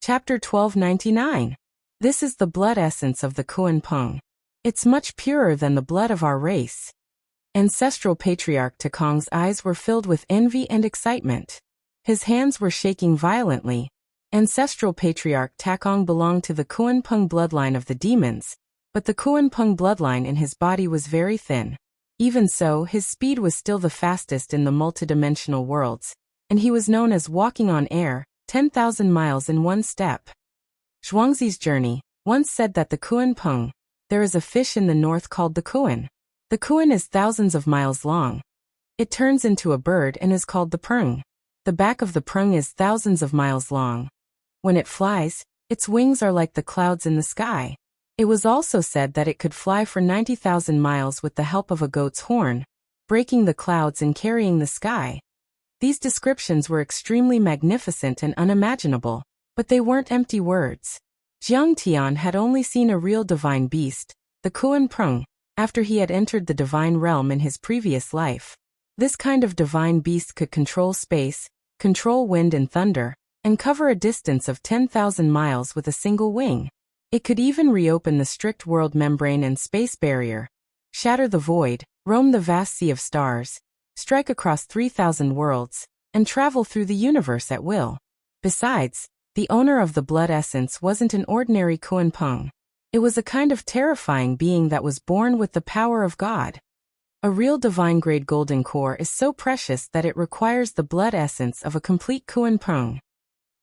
Chapter 1299. This is the blood essence of the Kuan Peng. It's much purer than the blood of our race. Ancestral patriarch Takong's eyes were filled with envy and excitement. His hands were shaking violently. Ancestral patriarch Takong belonged to the Kuan Peng bloodline of the demons, but the Kuan Peng bloodline in his body was very thin. Even so, his speed was still the fastest in the multidimensional worlds, and he was known as walking on air, 10,000 miles in one step. Zhuangzi's journey once said that the Kuan Peng, there is a fish in the north called the Kuan. The Kuan is thousands of miles long. It turns into a bird and is called the Prung. The back of the Prung is thousands of miles long. When it flies, its wings are like the clouds in the sky. It was also said that it could fly for 90,000 miles with the help of a goat's horn, breaking the clouds and carrying the sky. These descriptions were extremely magnificent and unimaginable, but they weren't empty words. Jiang Tian had only seen a real divine beast, the Kuan Prung, after he had entered the divine realm in his previous life. This kind of divine beast could control space, control wind and thunder, and cover a distance of 10,000 miles with a single wing. It could even reopen the strict world membrane and space barrier, shatter the void, roam the vast sea of stars, strike across 3,000 worlds, and travel through the universe at will. Besides, the owner of the blood essence wasn't an ordinary Kuan Peng. It was a kind of terrifying being that was born with the power of God. A real divine-grade golden core is so precious that it requires the blood essence of a complete Kuan Peng.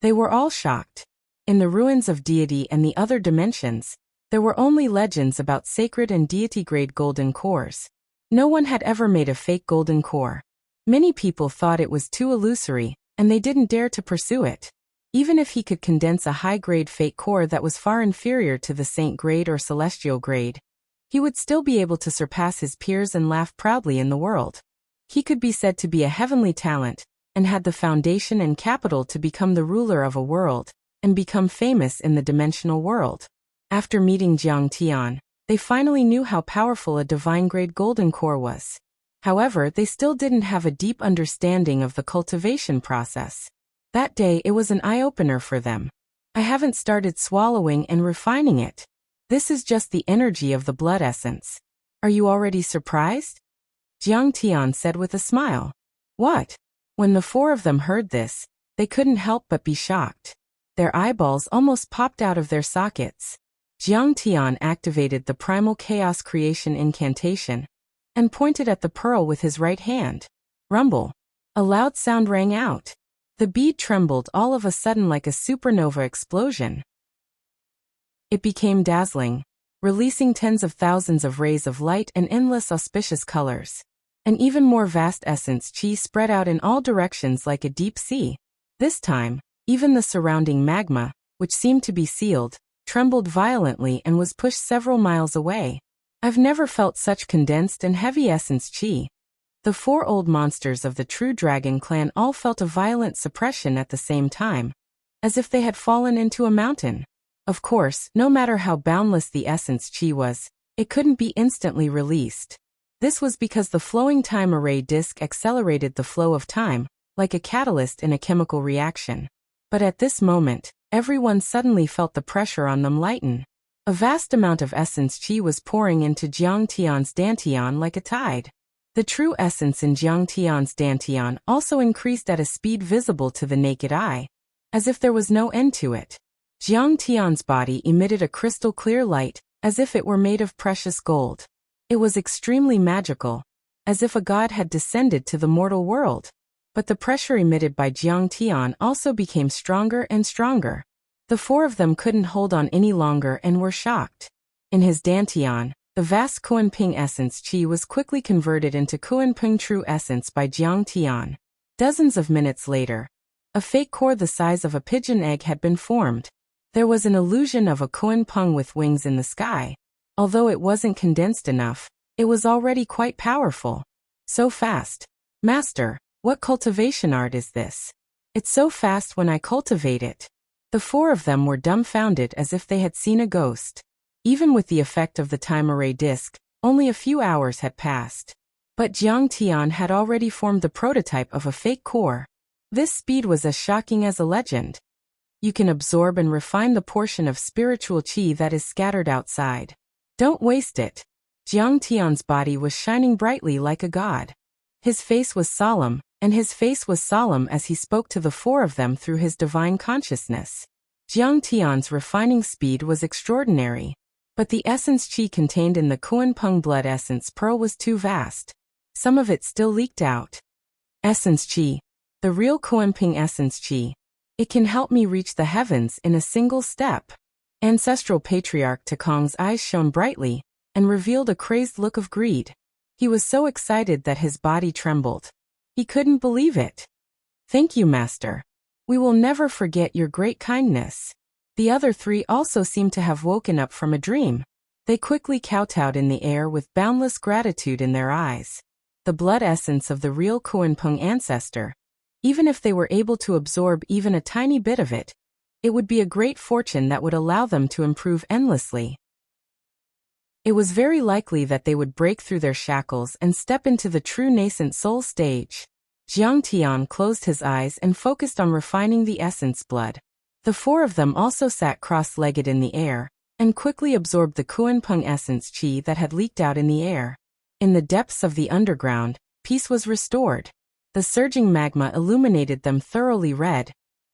They were all shocked. In the ruins of deity and the other dimensions, there were only legends about sacred and deity-grade golden cores. No one had ever made a fake golden core. Many people thought it was too illusory, and they didn't dare to pursue it. Even if he could condense a high-grade fake core that was far inferior to the saint-grade or celestial grade, he would still be able to surpass his peers and laugh proudly in the world. He could be said to be a heavenly talent, and had the foundation and capital to become the ruler of a world, and become famous in the dimensional world. After meeting Jiang Tian, they finally knew how powerful a divine-grade golden core was. However, they still didn't have a deep understanding of the cultivation process. That day it was an eye-opener for them. I haven't started swallowing and refining it. This is just the energy of the blood essence. Are you already surprised? Jiang Tian said with a smile. What? When the four of them heard this, they couldn't help but be shocked. Their eyeballs almost popped out of their sockets. Jiang Tian activated the primal chaos creation incantation and pointed at the pearl with his right hand. Rumble. A loud sound rang out. The bead trembled all of a sudden like a supernova explosion. It became dazzling, releasing tens of thousands of rays of light and endless auspicious colors. An even more vast essence chi spread out in all directions like a deep sea. This time, even the surrounding magma, which seemed to be sealed, trembled violently and was pushed several miles away. I've never felt such condensed and heavy essence chi. The four old monsters of the true dragon clan all felt a violent suppression at the same time, as if they had fallen into a mountain. Of course, no matter how boundless the essence chi was, it couldn't be instantly released. This was because the flowing time array disk accelerated the flow of time, like a catalyst in a chemical reaction. But at this moment, everyone suddenly felt the pressure on them lighten. A vast amount of essence chi was pouring into Jiang Tian's dantian like a tide. The true essence in Jiang Tian's dantian also increased at a speed visible to the naked eye, as if there was no end to it. Jiang Tian's body emitted a crystal-clear light, as if it were made of precious gold. It was extremely magical, as if a god had descended to the mortal world. But the pressure emitted by Jiang Tian also became stronger and stronger. The four of them couldn't hold on any longer and were shocked. In his dantian, the vast Kuan Peng essence chi was quickly converted into Kuan Peng true essence by Jiang Tian. Dozens of minutes later, a fake core the size of a pigeon egg had been formed. There was an illusion of a Kuan Peng with wings in the sky. Although it wasn't condensed enough, it was already quite powerful. So fast. Master, what cultivation art is this? It's so fast when I cultivate it. The four of them were dumbfounded as if they had seen a ghost. Even with the effect of the time array disk, only a few hours had passed. But Jiang Tian had already formed the prototype of a fake core. This speed was as shocking as a legend. you can absorb and refine the portion of spiritual qi that is scattered outside. Don't waste it. Jiang Tian's body was shining brightly like a god. His face was solemn, and his face was solemn as he spoke to the four of them through his divine consciousness. Jiang Tian's refining speed was extraordinary, but the essence qi contained in the Kuan-Peng blood essence pearl was too vast. Some of it still leaked out. Essence qi. The real Kuan-Peng essence qi. It can help me reach the heavens in a single step. Ancestral Patriarch Takong's eyes shone brightly and revealed a crazed look of greed. He was so excited that his body trembled. He couldn't believe it. Thank you, Master. We will never forget your great kindness. The other three also seemed to have woken up from a dream. They quickly kowtowed in the air with boundless gratitude in their eyes. The blood essence of the real Kuan-Peng ancestor. Even if they were able to absorb even a tiny bit of it, it would be a great fortune that would allow them to improve endlessly. It was very likely that they would break through their shackles and step into the true nascent soul stage. Jiang Tian closed his eyes and focused on refining the essence blood. The four of them also sat cross-legged in the air, and quickly absorbed the Kuan-Peng essence qi that had leaked out in the air. In the depths of the underground, peace was restored. The surging magma illuminated them thoroughly red,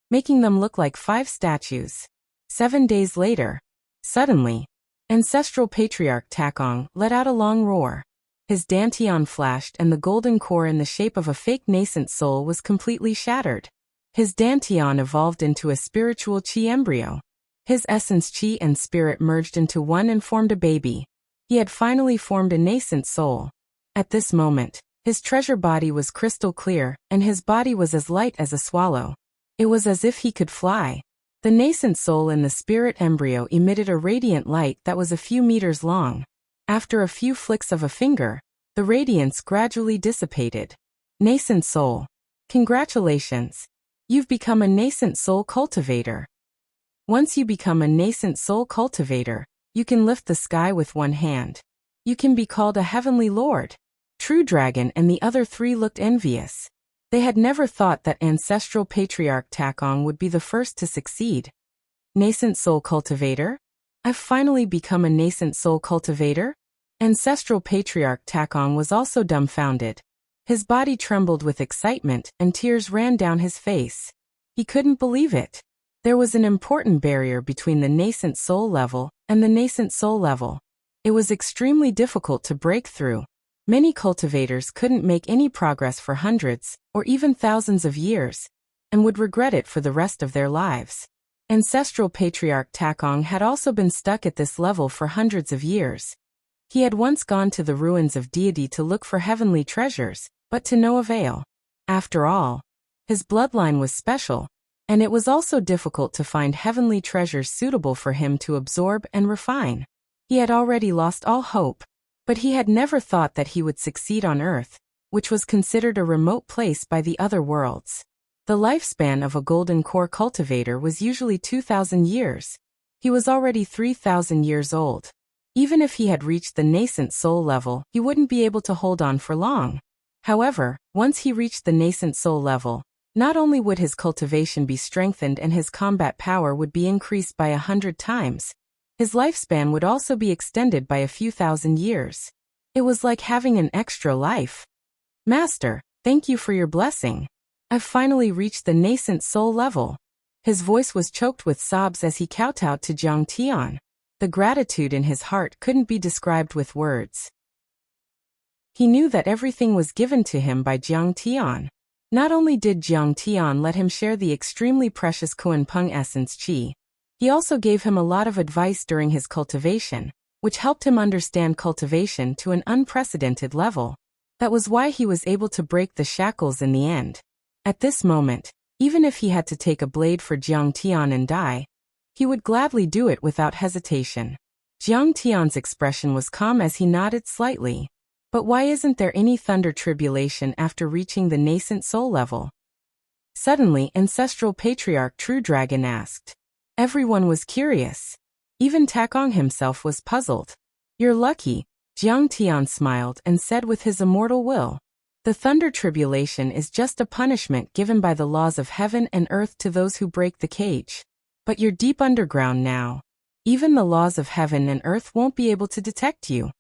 making them look like 5 statues. 7 days later, suddenly, Ancestral Patriarch Takong let out a long roar. His dantian flashed and the golden core in the shape of a fake nascent soul was completely shattered. His dantian evolved into a spiritual qi embryo. His essence qi and spirit merged into one and formed a baby. He had finally formed a nascent soul. At this moment, his treasure body was crystal clear, and his body was as light as a swallow. It was as if he could fly. The nascent soul in the spirit embryo emitted a radiant light that was a few meters long. After a few flicks of a finger, the radiance gradually dissipated. Nascent soul. Congratulations. You've become a nascent soul cultivator. Once you become a nascent soul cultivator, you can lift the sky with one hand. You can be called a heavenly lord. True Dragon and the other three looked envious. They had never thought that Ancestral Patriarch Takong would be the first to succeed. Nascent soul cultivator? I've finally become a nascent soul cultivator? Ancestral Patriarch Takong was also dumbfounded. His body trembled with excitement and tears ran down his face. He couldn't believe it. There was an important barrier between the nascent soul level and the nascent soul level. It was extremely difficult to break through. Many cultivators couldn't make any progress for hundreds, or even thousands of years, and would regret it for the rest of their lives. Ancestral Patriarch Takong had also been stuck at this level for hundreds of years. He had once gone to the ruins of deity to look for heavenly treasures, but to no avail. After all, his bloodline was special, and it was also difficult to find heavenly treasures suitable for him to absorb and refine. He had already lost all hope. But he had never thought that he would succeed on Earth, which was considered a remote place by the other worlds. The lifespan of a golden core cultivator was usually 2,000 years. He was already 3,000 years old. Even if he had reached the nascent soul level, he wouldn't be able to hold on for long. However, once he reached the nascent soul level, not only would his cultivation be strengthened and his combat power would be increased by 100 times, his lifespan would also be extended by a few thousand years. It was like having an extra life. Master, thank you for your blessing. I've finally reached the nascent soul level. His voice was choked with sobs as he kowtowed to Jiang Tian. The gratitude in his heart couldn't be described with words. He knew that everything was given to him by Jiang Tian. Not only did Jiang Tian let him share the extremely precious Kuan-Peng essence qi, he also gave him a lot of advice during his cultivation, which helped him understand cultivation to an unprecedented level. That was why he was able to break the shackles in the end. At this moment, even if he had to take a blade for Jiang Tian and die, he would gladly do it without hesitation. Jiang Tian's expression was calm as he nodded slightly. But why isn't there any thunder tribulation after reaching the nascent soul level? Suddenly, Ancestral Patriarch True Dragon asked. Everyone was curious. Even Takong himself was puzzled. You're lucky, Jiang Tian smiled and said with his immortal will. The thunder tribulation is just a punishment given by the laws of heaven and earth to those who break the cage. But you're deep underground now. Even the laws of heaven and earth won't be able to detect you.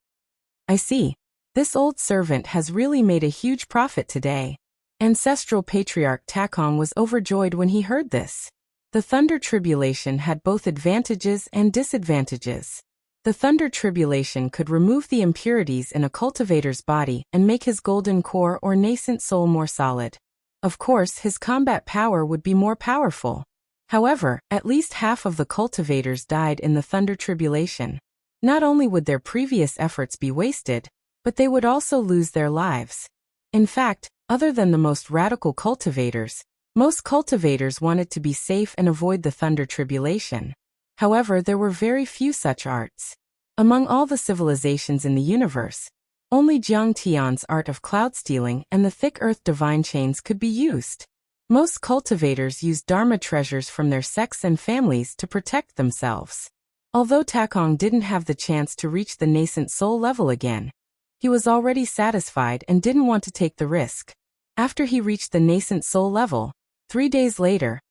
I see. This old servant has really made a huge profit today. Ancestral patriarch Takong was overjoyed when he heard this. The Thunder Tribulation had both advantages and disadvantages. The Thunder Tribulation could remove the impurities in a cultivator's body and make his golden core or nascent soul more solid. Of course, his combat power would be more powerful. However, at least half of the cultivators died in the Thunder Tribulation. Not only would their previous efforts be wasted, but they would also lose their lives. In fact, other than the most radical cultivators, most cultivators wanted to be safe and avoid the Thunder Tribulation. However, there were very few such arts. Among all the civilizations in the universe, only Jiang Tian's art of cloud stealing and the thick earth divine chains could be used. Most cultivators used Dharma treasures from their sects and families to protect themselves. Although Takong didn't have the chance to reach the nascent soul level again, he was already satisfied and didn't want to take the risk. After he reached the nascent soul level, 3 days later,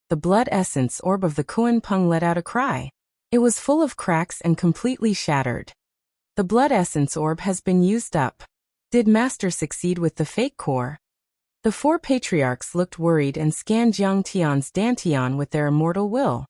the blood essence orb of the Kuan Peng let out a cry. It was full of cracks and completely shattered. The blood essence orb has been used up. Did Master succeed with the fake core? The 4 patriarchs looked worried and scanned Jiang Tian's Dantian with their immortal will.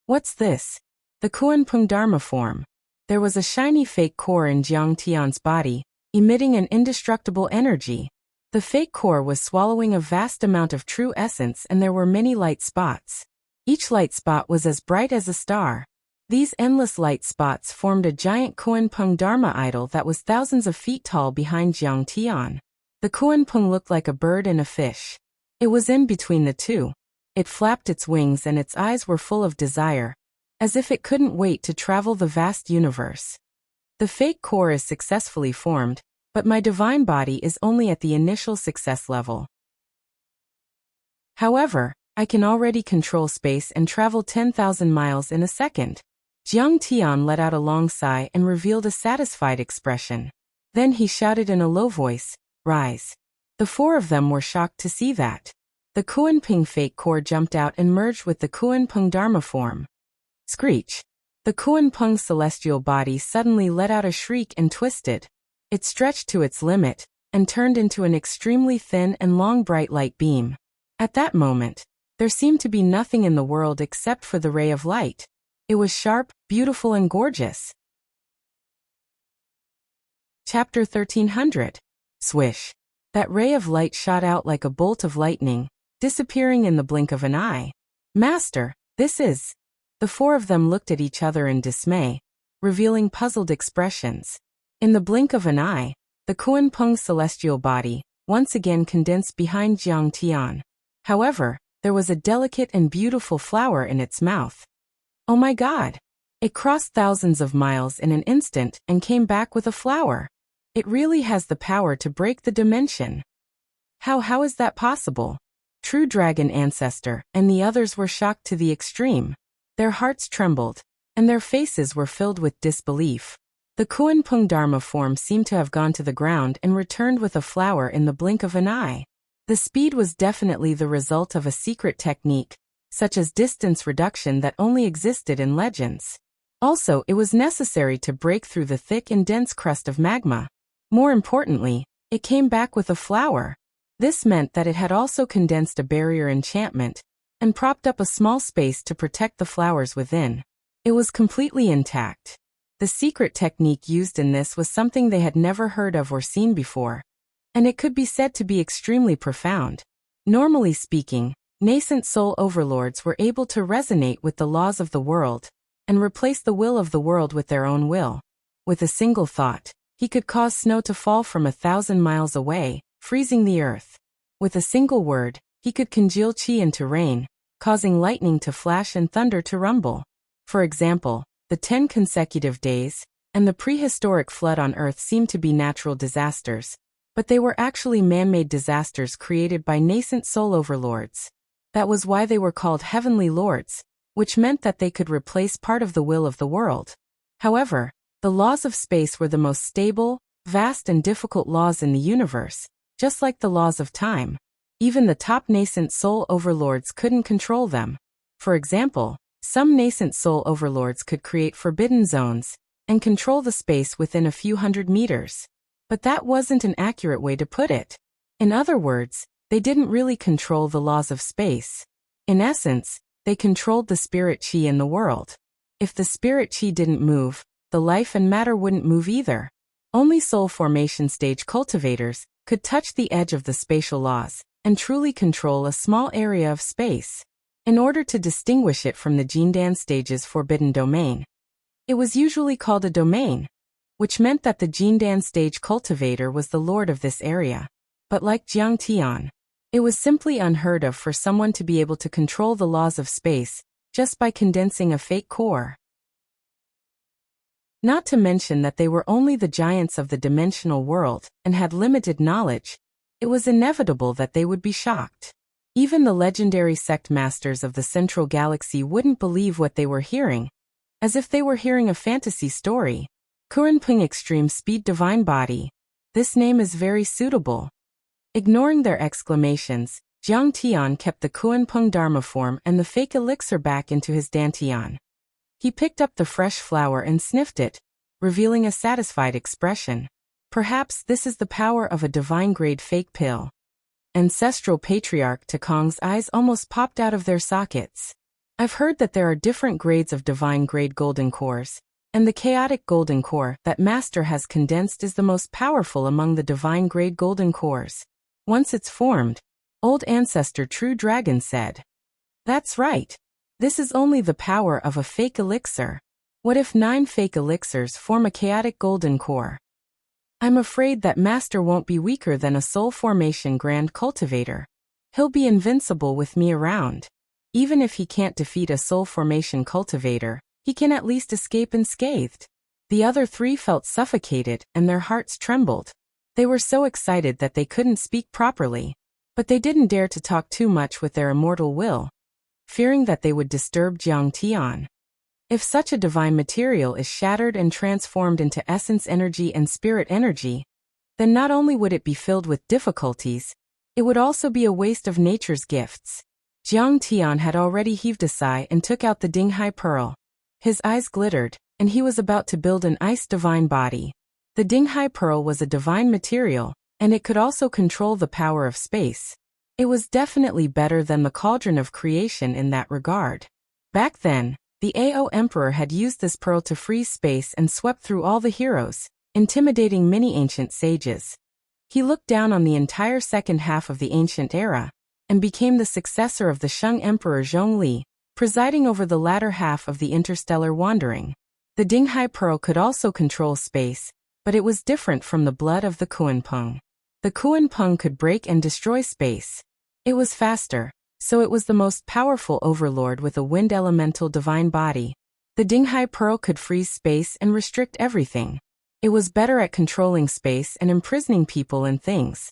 What's this? The Kuan Peng Dharma form. There was a shiny fake core in Jiang Tian's body, emitting an indestructible energy. The fake core was swallowing a vast amount of true essence and there were many light spots. Each light spot was as bright as a star. These endless light spots formed a giant Kuan Peng Dharma idol that was thousands of feet tall behind Jiang Tian. The Kuan Peng looked like a bird and a fish. It was in between the two. It flapped its wings and its eyes were full of desire, as if it couldn't wait to travel the vast universe. The fake core is successfully formed, but my divine body is only at the initial success level. However, I can already control space and travel 10,000 miles in a second. Jiang Tian let out a long sigh and revealed a satisfied expression. Then he shouted in a low voice, "Rise." The 4 of them were shocked to see that. The Kuan Peng fake core jumped out and merged with the Kuan Peng Dharma form. Screech. The Kuan Peng celestial body suddenly let out a shriek and twisted. It stretched to its limit, and turned into an extremely thin and long bright light beam. At that moment, there seemed to be nothing in the world except for the ray of light. It was sharp, beautiful and gorgeous. Chapter 1300. Swish. That ray of light shot out like a bolt of lightning, disappearing in the blink of an eye. Master, this is... The 4 of them looked at each other in dismay, revealing puzzled expressions. In the blink of an eye, the Kuan Peng celestial body once again condensed behind Jiang Tian. However, there was a delicate and beautiful flower in its mouth. Oh my God! It crossed thousands of miles in an instant and came back with a flower. It really has the power to break the dimension. How is that possible? True Dragon Ancestor and the others were shocked to the extreme. Their hearts trembled, and their faces were filled with disbelief. The Kuan Peng Dharma form seemed to have gone to the ground and returned with a flower in the blink of an eye. The speed was definitely the result of a secret technique, such as distance reduction that only existed in legends. Also, it was necessary to break through the thick and dense crust of magma. More importantly, it came back with a flower. This meant that it had also condensed a barrier enchantment and propped up a small space to protect the flowers within. It was completely intact. The secret technique used in this was something they had never heard of or seen before, and it could be said to be extremely profound. Normally speaking, nascent soul overlords were able to resonate with the laws of the world and replace the will of the world with their own will. With a single thought, he could cause snow to fall from 1,000 miles away, freezing the earth. With a single word, he could congeal chi into rain, causing lightning to flash and thunder to rumble. For example, the 10 consecutive days and the prehistoric flood on Earth seemed to be natural disasters, but they were actually man-made disasters created by nascent soul overlords. That was why they were called heavenly lords, which meant that they could replace part of the will of the world. However, the laws of space were the most stable, vast and difficult laws in the universe, just like the laws of time. Even the top nascent soul overlords couldn't control them. For example, Some nascent soul overlords could create forbidden zones and control the space within a few hundred meters. But that wasn't an accurate way to put it. In other words, they didn't really control the laws of space. In essence, they controlled the spirit chi in the world. If the spirit chi didn't move, the life and matter wouldn't move either. Only soul formation stage cultivators could touch the edge of the spatial laws and truly control a small area of space. In order to distinguish it from the Jindan stage's forbidden domain, it was usually called a domain, which meant that the Jindan stage cultivator was the lord of this area. But like Jiang Tian, it was simply unheard of for someone to be able to control the laws of space just by condensing a fake core. Not to mention that they were only the giants of the dimensional world and had limited knowledge, it was inevitable that they would be shocked. Even the legendary sect masters of the Central Galaxy wouldn't believe what they were hearing, as if they were hearing a fantasy story. Kurenping Extreme Speed Divine Body. This name is very suitable. Ignoring their exclamations, Jiang Tian kept the Kuenpeng Dharma form and the fake elixir back into his dantian. He picked up the fresh flower and sniffed it, revealing a satisfied expression. Perhaps this is the power of a divine-grade fake pill. Ancestral Patriarch Takong's eyes almost popped out of their sockets. I've heard that there are different grades of divine-grade golden cores, and the chaotic golden core that Master has condensed is the most powerful among the divine-grade golden cores. Once it's formed, Old Ancestor True Dragon said. That's right. This is only the power of a fake elixir. What if 9 fake elixirs form a chaotic golden core? I'm afraid that Master won't be weaker than a soul formation grand cultivator. He'll be invincible with me around. Even if he can't defeat a soul formation cultivator, he can at least escape unscathed. The other 3 felt suffocated and their hearts trembled. They were so excited that they couldn't speak properly. But they didn't dare to talk too much with their immortal will, fearing that they would disturb Jiang Tian. If such a divine material is shattered and transformed into essence energy and spirit energy, then not only would it be filled with difficulties, it would also be a waste of nature's gifts. Jiang Tian had already heaved a sigh and took out the Dinghai Pearl. His eyes glittered, and he was about to build an ice divine body. The Dinghai Pearl was a divine material, and it could also control the power of space. It was definitely better than the Cauldron of Creation in that regard. Back then, the Ao Emperor had used this pearl to freeze space and swept through all the heroes, intimidating many ancient sages. He looked down on the entire second half of the ancient era, and became the successor of the Shang Emperor Zhongli, presiding over the latter half of the interstellar wandering. The Dinghai Pearl could also control space, but it was different from the blood of the Kuenpeng. The Kuenpeng could break and destroy space. It was faster, so it was the most powerful overlord with a wind elemental divine body. The Dinghai Pearl could freeze space and restrict everything. It was better at controlling space and imprisoning people and things.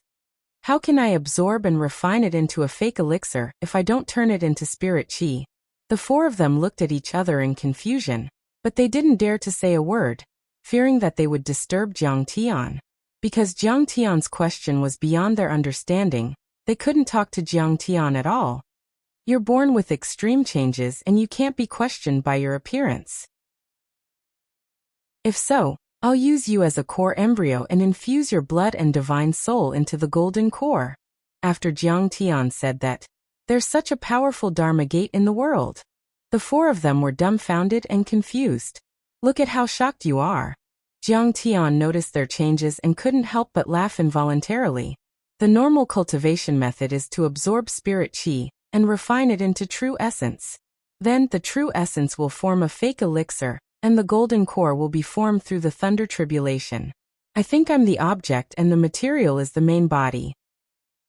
How can I absorb and refine it into a fake elixir if I don't turn it into spirit chi? The 4 of them looked at each other in confusion, but they didn't dare to say a word, fearing that they would disturb Jiang Tian. Because Jiang Tian's question was beyond their understanding, they couldn't talk to Jiang Tian at all. You're born with extreme changes and you can't be questioned by your appearance. If so, I'll use you as a core embryo and infuse your blood and divine soul into the golden core. After Jiang Tian said that, there's such a powerful Dharma gate in the world. The 4 of them were dumbfounded and confused. Look at how shocked you are. Jiang Tian noticed their changes and couldn't help but laugh involuntarily. The normal cultivation method is to absorb spirit chi and refine it into true essence. Then the true essence will form a fake elixir, and the golden core will be formed through the thunder tribulation. I think I'm the object and the material is the main body.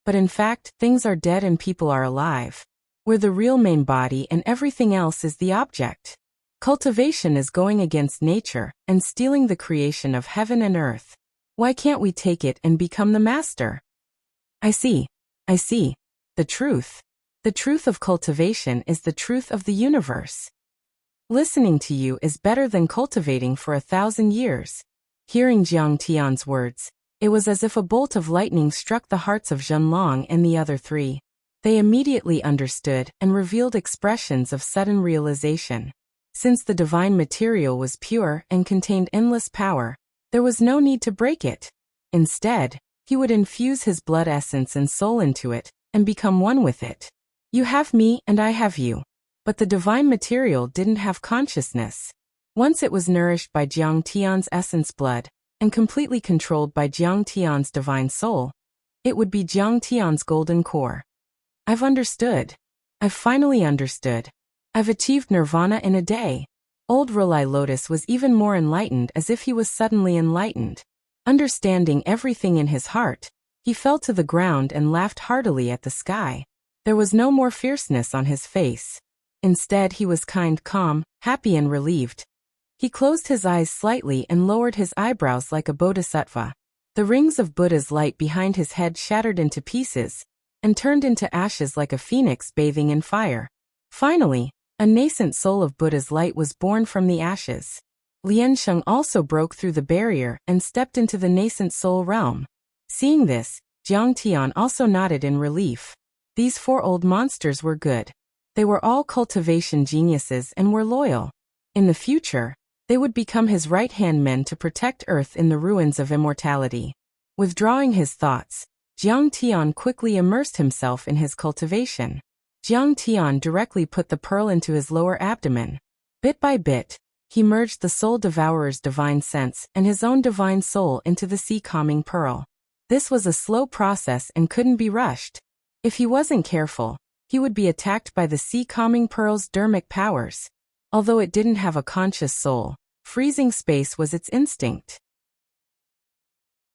But in fact, things are dead and people are alive. We're the real main body and everything else is the object. Cultivation is going against nature and stealing the creation of heaven and earth. Why can't we take it and become the master? I see. The truth. The truth of cultivation is the truth of the universe. Listening to you is better than cultivating for 1,000 years. Hearing Jiang Tian's words, it was as if a bolt of lightning struck the hearts of Zhenlong and the other 3. They immediately understood and revealed expressions of sudden realization. Since the divine material was pure and contained endless power, there was no need to break it. Instead, he would infuse his blood essence and soul into it, and become one with it. You have me and I have you. But the divine material didn't have consciousness. Once it was nourished by Jiang Tian's essence blood, and completely controlled by Jiang Tian's divine soul, it would be Jiang Tian's golden core. I've understood. I've finally understood. I've achieved nirvana in a day. Old Rulai Lotus was even more enlightened, as if he was suddenly enlightened. Understanding everything in his heart, he fell to the ground and laughed heartily at the sky. There was no more fierceness on his face. Instead, he was kind, calm, happy and relieved. He closed his eyes slightly and lowered his eyebrows like a bodhisattva. The rings of Buddha's light behind his head shattered into pieces, and turned into ashes like a phoenix bathing in fire. Finally, a nascent soul of Buddha's light was born from the ashes. Lian Sheng also broke through the barrier and stepped into the nascent soul realm. Seeing this, Jiang Tian also nodded in relief. These 4 old monsters were good. They were all cultivation geniuses and were loyal. In the future, they would become his right-hand men to protect Earth in the ruins of immortality. Withdrawing his thoughts, Jiang Tian quickly immersed himself in his cultivation. Jiang Tian directly put the pearl into his lower abdomen. Bit by bit, he merged the Soul Devourer's divine sense and his own divine soul into the sea-calming pearl. This was a slow process and couldn't be rushed. If he wasn't careful, he would be attacked by the sea-calming pearl's dermic powers. Although it didn't have a conscious soul, freezing space was its instinct.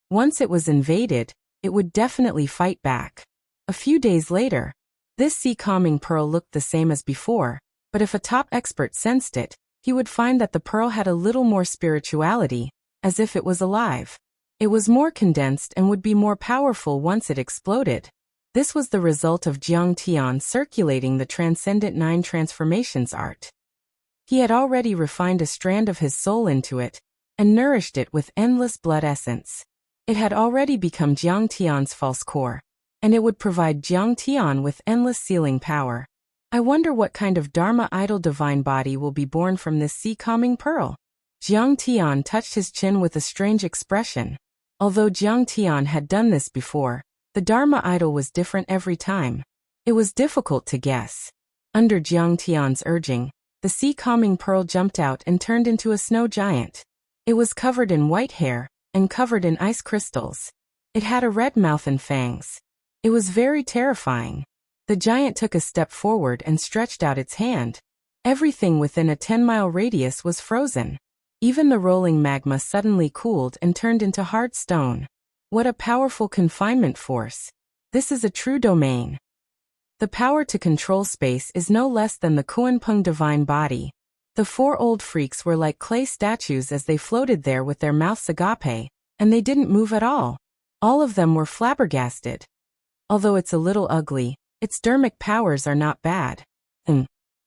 Once it was invaded, it would definitely fight back. A few days later, this sea-calming pearl looked the same as before, but if a top expert sensed it, he would find that the pearl had a little more spirituality, as if it was alive. It was more condensed and would be more powerful once it exploded. This was the result of Jiang Tian circulating the Transcendent 9 Transformations art. He had already refined a strand of his soul into it, and nourished it with endless blood essence. It had already become Jiang Tian's false core, and it would provide Jiang Tian with endless sealing power. I wonder what kind of Dharma idol divine body will be born from this sea-calming pearl. Jiang Tian touched his chin with a strange expression. Although Jiang Tian had done this before, the Dharma idol was different every time. It was difficult to guess. Under Jiang Tian's urging, the sea-calming pearl jumped out and turned into a snow giant. It was covered in white hair, and covered in ice crystals. It had a red mouth and fangs. It was very terrifying. The giant took a step forward and stretched out its hand. Everything within a 10-mile radius was frozen. Even the rolling magma suddenly cooled and turned into hard stone. What a powerful confinement force. This is a true domain. The power to control space is no less than the Kuan-Peng divine body. The 4 old freaks were like clay statues as they floated there with their mouths agape, and they didn't move at all. All of them were flabbergasted. Although it's a little ugly, its dermic powers are not bad.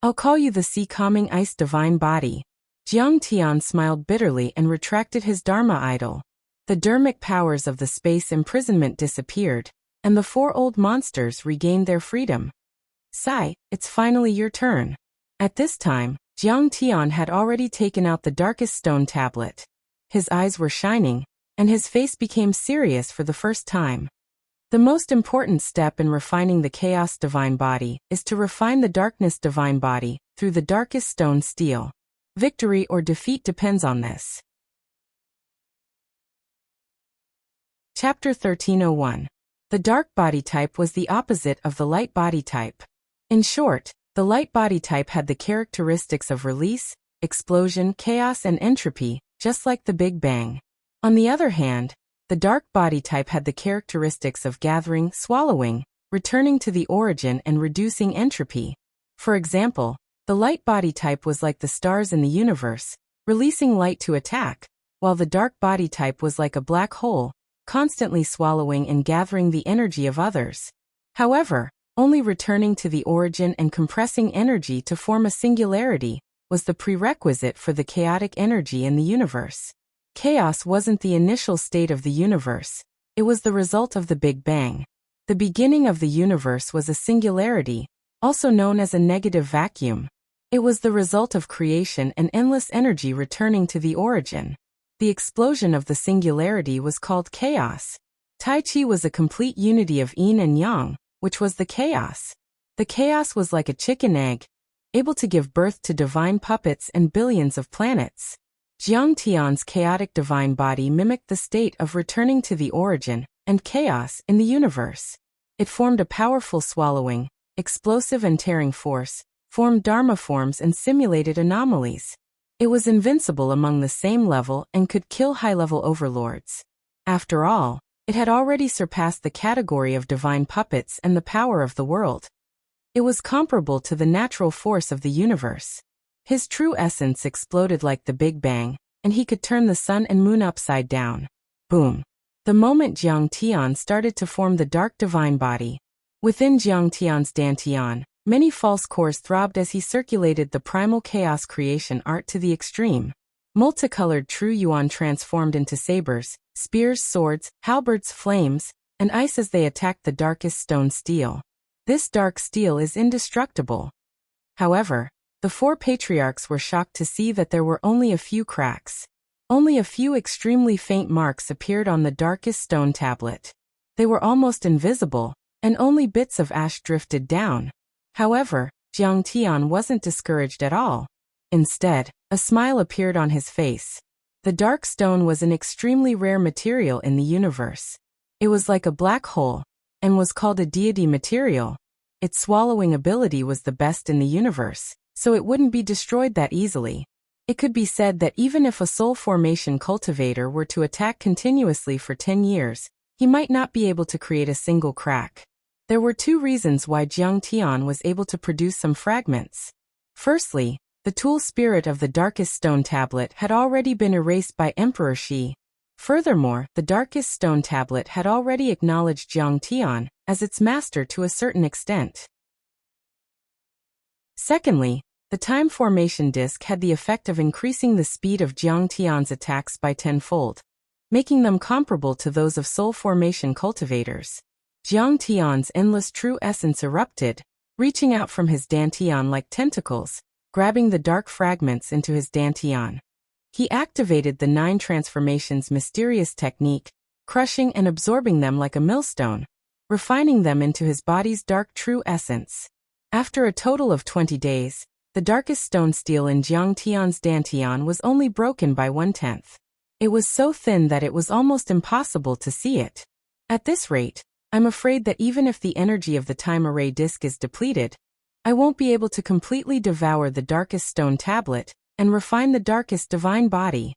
I'll call you the sea-calming ice divine body. Jiang Tian smiled bitterly and retracted his Dharma idol. The dermic powers of the space imprisonment disappeared, and the 4 old monsters regained their freedom. Sai, it's finally your turn. At this time, Jiang Tian had already taken out the darkest stone tablet. His eyes were shining, and his face became serious for the first time. The most important step in refining the chaos divine body is to refine the darkness divine body through the darkest stone steel. Victory or defeat depends on this. Chapter 1301. The dark body type was the opposite of the light body type. In short, the light body type had the characteristics of release, explosion, chaos, and entropy, just like the Big Bang. On the other hand, the dark body type had the characteristics of gathering, swallowing, returning to the origin, and reducing entropy. For example, the light body type was like the stars in the universe, releasing light to attack, while the dark body type was like a black hole, constantly swallowing and gathering the energy of others. However, only returning to the origin and compressing energy to form a singularity was the prerequisite for the chaotic energy in the universe. Chaos wasn't the initial state of the universe, it was the result of the Big Bang. The beginning of the universe was a singularity, also known as a negative vacuum. It was the result of creation and endless energy returning to the origin. The explosion of the singularity was called chaos. Tai Chi was a complete unity of yin and yang, which was the chaos. The chaos was like a chicken egg, able to give birth to divine puppets and billions of planets. Jiang Tian's chaotic divine body mimicked the state of returning to the origin and chaos in the universe. It formed a powerful swallowing, explosive and tearing force, formed dharma forms and simulated anomalies. It was invincible among the same level and could kill high-level overlords. After all, it had already surpassed the category of divine puppets and the power of the world. It was comparable to the natural force of the universe. His true essence exploded like the Big Bang, and he could turn the sun and moon upside down. Boom. The moment Jiang Tian started to form the dark divine body. Within Jiang Tian's dantian, many false cores throbbed as he circulated the primal chaos creation art to the extreme. Multicolored true yuan transformed into sabers, spears, swords, halberds, flames, and ice as they attacked the darkest stone steel. This dark steel is indestructible. However, the four patriarchs were shocked to see that there were only a few cracks. Only a few extremely faint marks appeared on the darkest stone tablet. They were almost invisible, and only bits of ash drifted down. However, Jiang Tian wasn't discouraged at all. Instead, a smile appeared on his face. The dark stone was an extremely rare material in the universe. It was like a black hole, and was called a deity material. Its swallowing ability was the best in the universe, so it wouldn't be destroyed that easily. It could be said that even if a soul formation cultivator were to attack continuously for 10 years, he might not be able to create a single crack. There were two reasons why Jiang Tian was able to produce some fragments. Firstly, the tool spirit of the darkest stone tablet had already been erased by Emperor Shi. Furthermore, the darkest stone tablet had already acknowledged Jiang Tian as its master to a certain extent. Secondly, the time formation disk had the effect of increasing the speed of Jiang Tian's attacks by tenfold, making them comparable to those of soul formation cultivators. Jiang Tian's endless true essence erupted, reaching out from his dantian like tentacles, grabbing the dark fragments into his dantian. He activated the 9 transformations mysterious technique, crushing and absorbing them like a millstone, refining them into his body's dark true essence. After a total of 20 days, the darkest stone steel in Jiang Tian's dantian was only broken by 1/10. It was so thin that it was almost impossible to see it. At this rate, I'm afraid that even if the energy of the time array disk is depleted, I won't be able to completely devour the darkest stone tablet and refine the darkest divine body.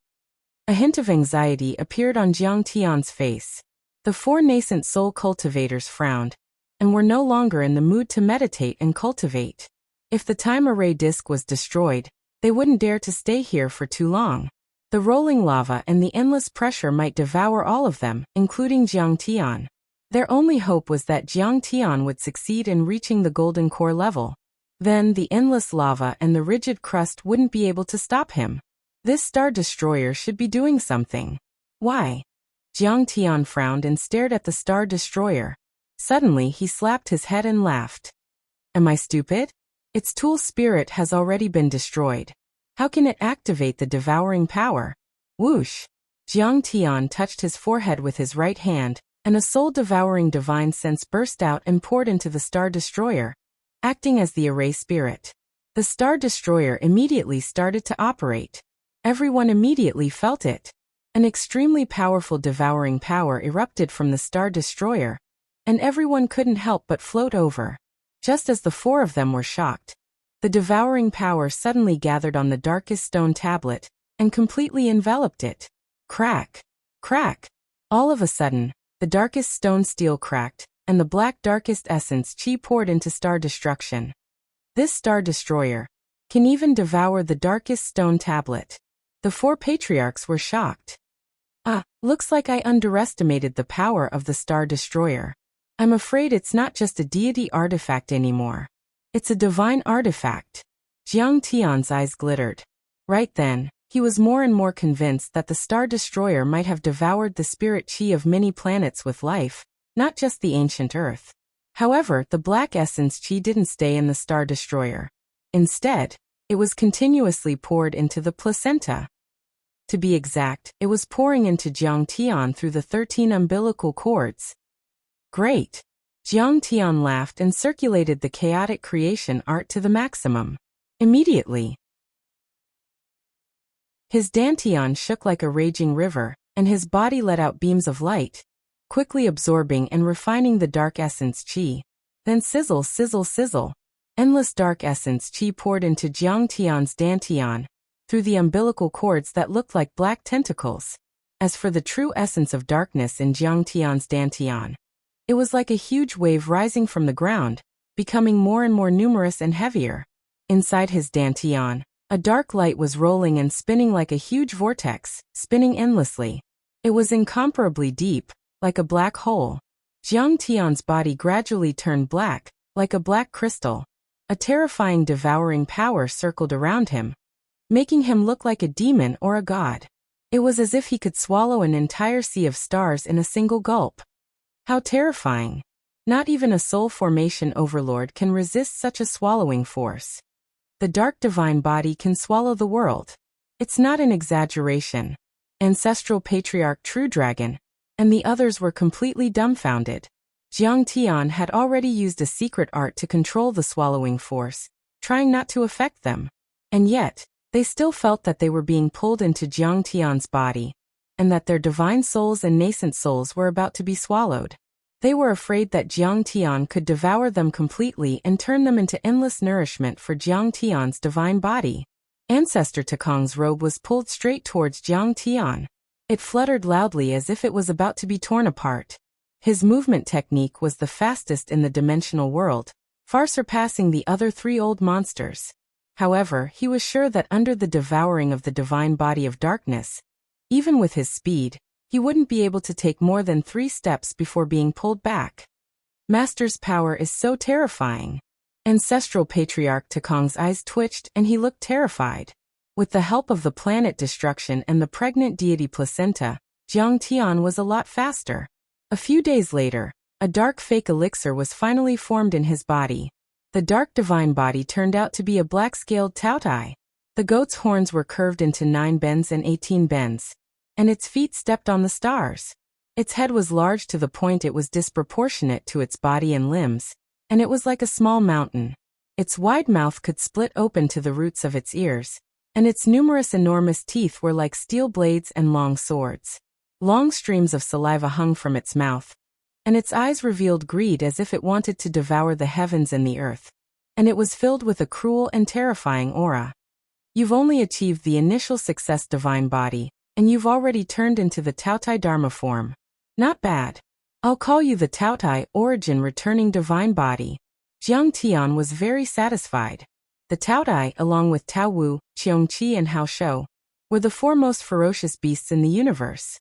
A hint of anxiety appeared on Jiang Tian's face. The 4 nascent soul cultivators frowned, and were no longer in the mood to meditate and cultivate. If the time array disk was destroyed, they wouldn't dare to stay here for too long. The rolling lava and the endless pressure might devour all of them, including Jiang Tian. Their only hope was that Jiang Tian would succeed in reaching the golden core level. Then the endless lava and the rigid crust wouldn't be able to stop him. This star destroyer should be doing something. Why? Jiang Tian frowned and stared at the star destroyer. Suddenly he slapped his head and laughed. Am I stupid? Its tool spirit has already been destroyed. How can it activate the devouring power? Whoosh! Jiang Tian touched his forehead with his right hand, and a soul-devouring divine sense burst out and poured into the star destroyer, acting as the array spirit. The star destroyer immediately started to operate. Everyone immediately felt it. An extremely powerful devouring power erupted from the star destroyer, and everyone couldn't help but float over. Just as the 4 of them were shocked, the devouring power suddenly gathered on the darkest stone tablet and completely enveloped it. Crack! Crack! All of a sudden, the darkest stone steel cracked, and the black darkest essence chi poured into star destruction. This star destroyer can even devour the darkest stone tablet. The 4 patriarchs were shocked. Looks like I underestimated the power of the star destroyer. I'm afraid it's not just a deity artifact anymore. It's a divine artifact. Jiang Tian's eyes glittered. Right then, he was more and more convinced that the star destroyer might have devoured the spirit chi of many planets with life, not just the ancient Earth. However, the black essence qi didn't stay in the Star Destroyer. Instead, it was continuously poured into the placenta. To be exact, it was pouring into Jiang Tian through the 13 umbilical cords. Great! Jiang Tian laughed and circulated the chaotic creation art to the maximum. Immediately, his dantian shook like a raging river, and his body let out beams of light, quickly absorbing and refining the dark essence qi. Then sizzle, sizzle, sizzle. Endless dark essence qi poured into Jiang Tian's dantian, through the umbilical cords that looked like black tentacles. As for the true essence of darkness in Jiang Tian's dantian, it was like a huge wave rising from the ground, becoming more and more numerous and heavier. Inside his dantian, a dark light was rolling and spinning like a huge vortex, spinning endlessly. It was incomparably deep, like a black hole. Jiang Tian's body gradually turned black, like a black crystal. A terrifying devouring power circled around him, making him look like a demon or a god. It was as if he could swallow an entire sea of stars in a single gulp. How terrifying! Not even a soul formation overlord can resist such a swallowing force. The dark divine body can swallow the world. It's not an exaggeration. Ancestral Patriarch True Dragon, and the others were completely dumbfounded. Jiang Tian had already used a secret art to control the swallowing force, trying not to affect them. And yet, they still felt that they were being pulled into Jiang Tian's body, and that their divine souls and nascent souls were about to be swallowed. They were afraid that Jiang Tian could devour them completely and turn them into endless nourishment for Jiang Tian's divine body. Ancestor Takong's robe was pulled straight towards Jiang Tian. It fluttered loudly as if it was about to be torn apart. His movement technique was the fastest in the dimensional world, far surpassing the other 3 old monsters. However, he was sure that under the devouring of the divine body of darkness, even with his speed, he wouldn't be able to take more than 3 steps before being pulled back. Master's power is so terrifying. Ancestral Patriarch Takong's eyes twitched and he looked terrified. With the help of the planet destruction and the pregnant deity placenta, Jiang Tian was a lot faster. A few days later, a dark fake elixir was finally formed in his body. The dark divine body turned out to be a black-scaled Taotai. The goat's horns were curved into 9 bends and 18 bends, and its feet stepped on the stars. Its head was large to the point it was disproportionate to its body and limbs, and it was like a small mountain. Its wide mouth could split open to the roots of its ears, and its numerous enormous teeth were like steel blades and long swords. Long streams of saliva hung from its mouth, and its eyes revealed greed as if it wanted to devour the heavens and the earth. And it was filled with a cruel and terrifying aura. You've only achieved the initial success divine body, and you've already turned into the Taotai Dharma form. Not bad. I'll call you the Taotai Origin Returning Divine Body. Jiang Tian was very satisfied. The Taotai, along with Tao Wu, Qiongqi and Hao Shou, were the 4 most ferocious beasts in the universe.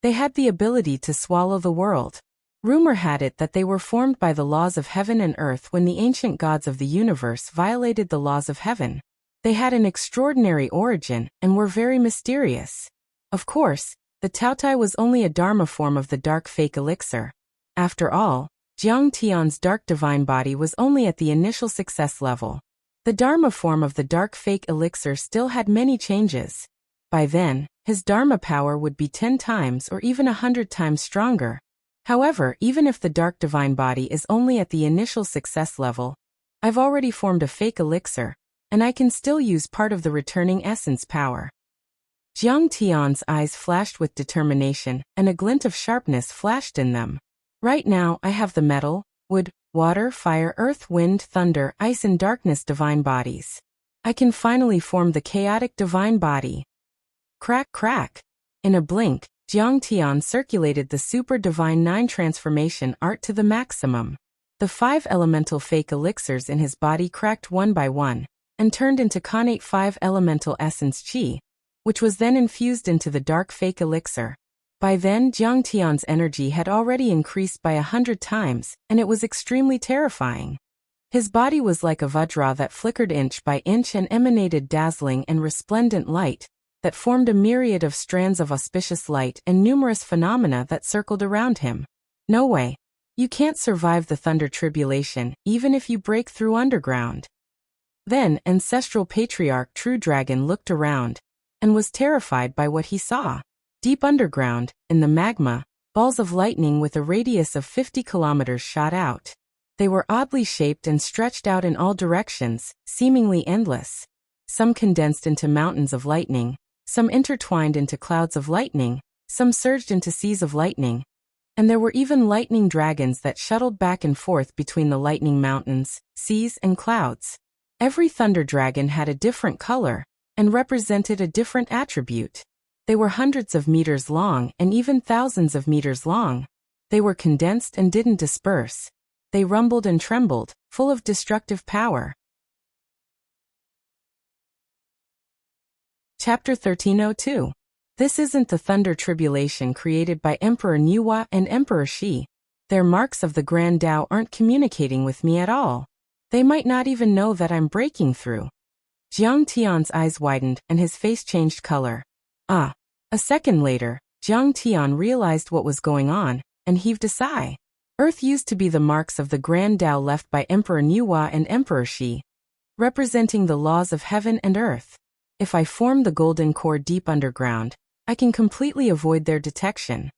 They had the ability to swallow the world. Rumor had it that they were formed by the laws of heaven and earth when the ancient gods of the universe violated the laws of heaven. They had an extraordinary origin and were very mysterious. Of course, the Taotai was only a dharma form of the dark fake elixir. After all, Jiang Tian's dark divine body was only at the initial success level. The dharma form of the dark fake elixir still had many changes. By then, his dharma power would be 10 times or even 100 times stronger. However, even if the dark divine body is only at the initial success level, I've already formed a fake elixir, and I can still use part of the returning essence power. Jiang Tian's eyes flashed with determination, and a glint of sharpness flashed in them. Right now, I have the metal, wood, water, fire, earth, wind, thunder, ice and darkness divine bodies. I can finally form the chaotic divine body. Crack, crack. In a blink, Jiang Tian circulated the Super Divine 9 transformation art to the maximum. The 5 elemental fake elixirs in his body cracked one by one, and turned into connate 5 elemental essence qi, which was then infused into the dark fake elixir. By then, Jiang Tian's energy had already increased by 100 times, and it was extremely terrifying. His body was like a vajra that flickered inch by inch and emanated dazzling and resplendent light, that formed a myriad of strands of auspicious light and numerous phenomena that circled around him. No way. You can't survive the thunder tribulation, even if you break through underground. Then, ancestral patriarch True Dragon looked around, and was terrified by what he saw. Deep underground, in the magma, balls of lightning with a radius of 50 kilometers shot out. They were oddly shaped and stretched out in all directions, seemingly endless. Some condensed into mountains of lightning, some intertwined into clouds of lightning, some surged into seas of lightning. And there were even lightning dragons that shuttled back and forth between the lightning mountains, seas, and clouds. Every thunder dragon had a different color, and represented a different attribute. They were hundreds of meters long and even thousands of meters long. They were condensed and didn't disperse. They rumbled and trembled, full of destructive power. Chapter 1302. This isn't the thunder tribulation created by Emperor Nuwa and Emperor Shi. Their marks of the Grand Tao aren't communicating with me at all. They might not even know that I'm breaking through. Jiang Tian's eyes widened and his face changed color. A second later, Jiang Tian realized what was going on, and heaved a sigh. Earth used to be the marks of the Grand Tao left by Emperor Nuwa and Emperor Shi, representing the laws of heaven and earth. If I form the golden core deep underground, I can completely avoid their detection.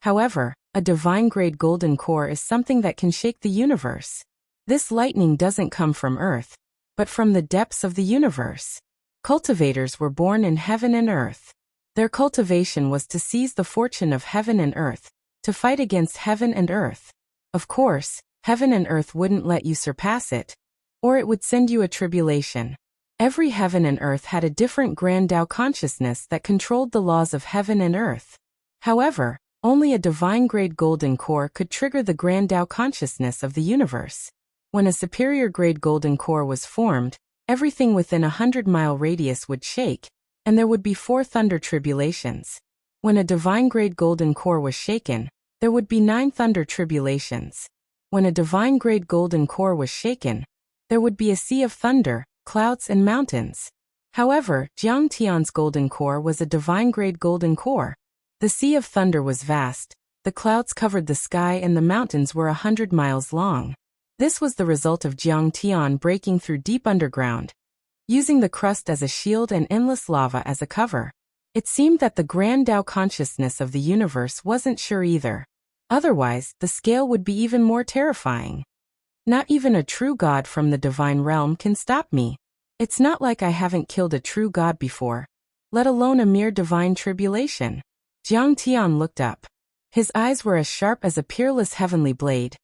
However, a divine-grade golden core is something that can shake the universe. This lightning doesn't come from Earth, but from the depths of the universe. Cultivators were born in heaven and earth. Their cultivation was to seize the fortune of heaven and earth, to fight against heaven and earth. Of course, heaven and earth wouldn't let you surpass it, or it would send you a tribulation. Every heaven and earth had a different Grand Tao consciousness that controlled the laws of heaven and earth. However, only a divine-grade golden core could trigger the Grand Tao consciousness of the universe. When a superior-grade golden core was formed, everything within a 100-mile radius would shake, and there would be 4 thunder tribulations. When a divine-grade golden core was shaken, there would be 9 thunder tribulations. When a divine-grade golden core was shaken, there would be a sea of thunder, clouds, and mountains. However, Jiang Tian's golden core was a divine-grade golden core. The sea of thunder was vast, the clouds covered the sky, and the mountains were 100 miles long. This was the result of Jiang Tian breaking through deep underground, using the crust as a shield and endless lava as a cover. It seemed that the Grand Tao consciousness of the universe wasn't sure either. Otherwise, the scale would be even more terrifying. Not even a true god from the divine realm can stop me. It's not like I haven't killed a true god before, let alone a mere divine tribulation. Jiang Tian looked up. His eyes were as sharp as a peerless heavenly blade,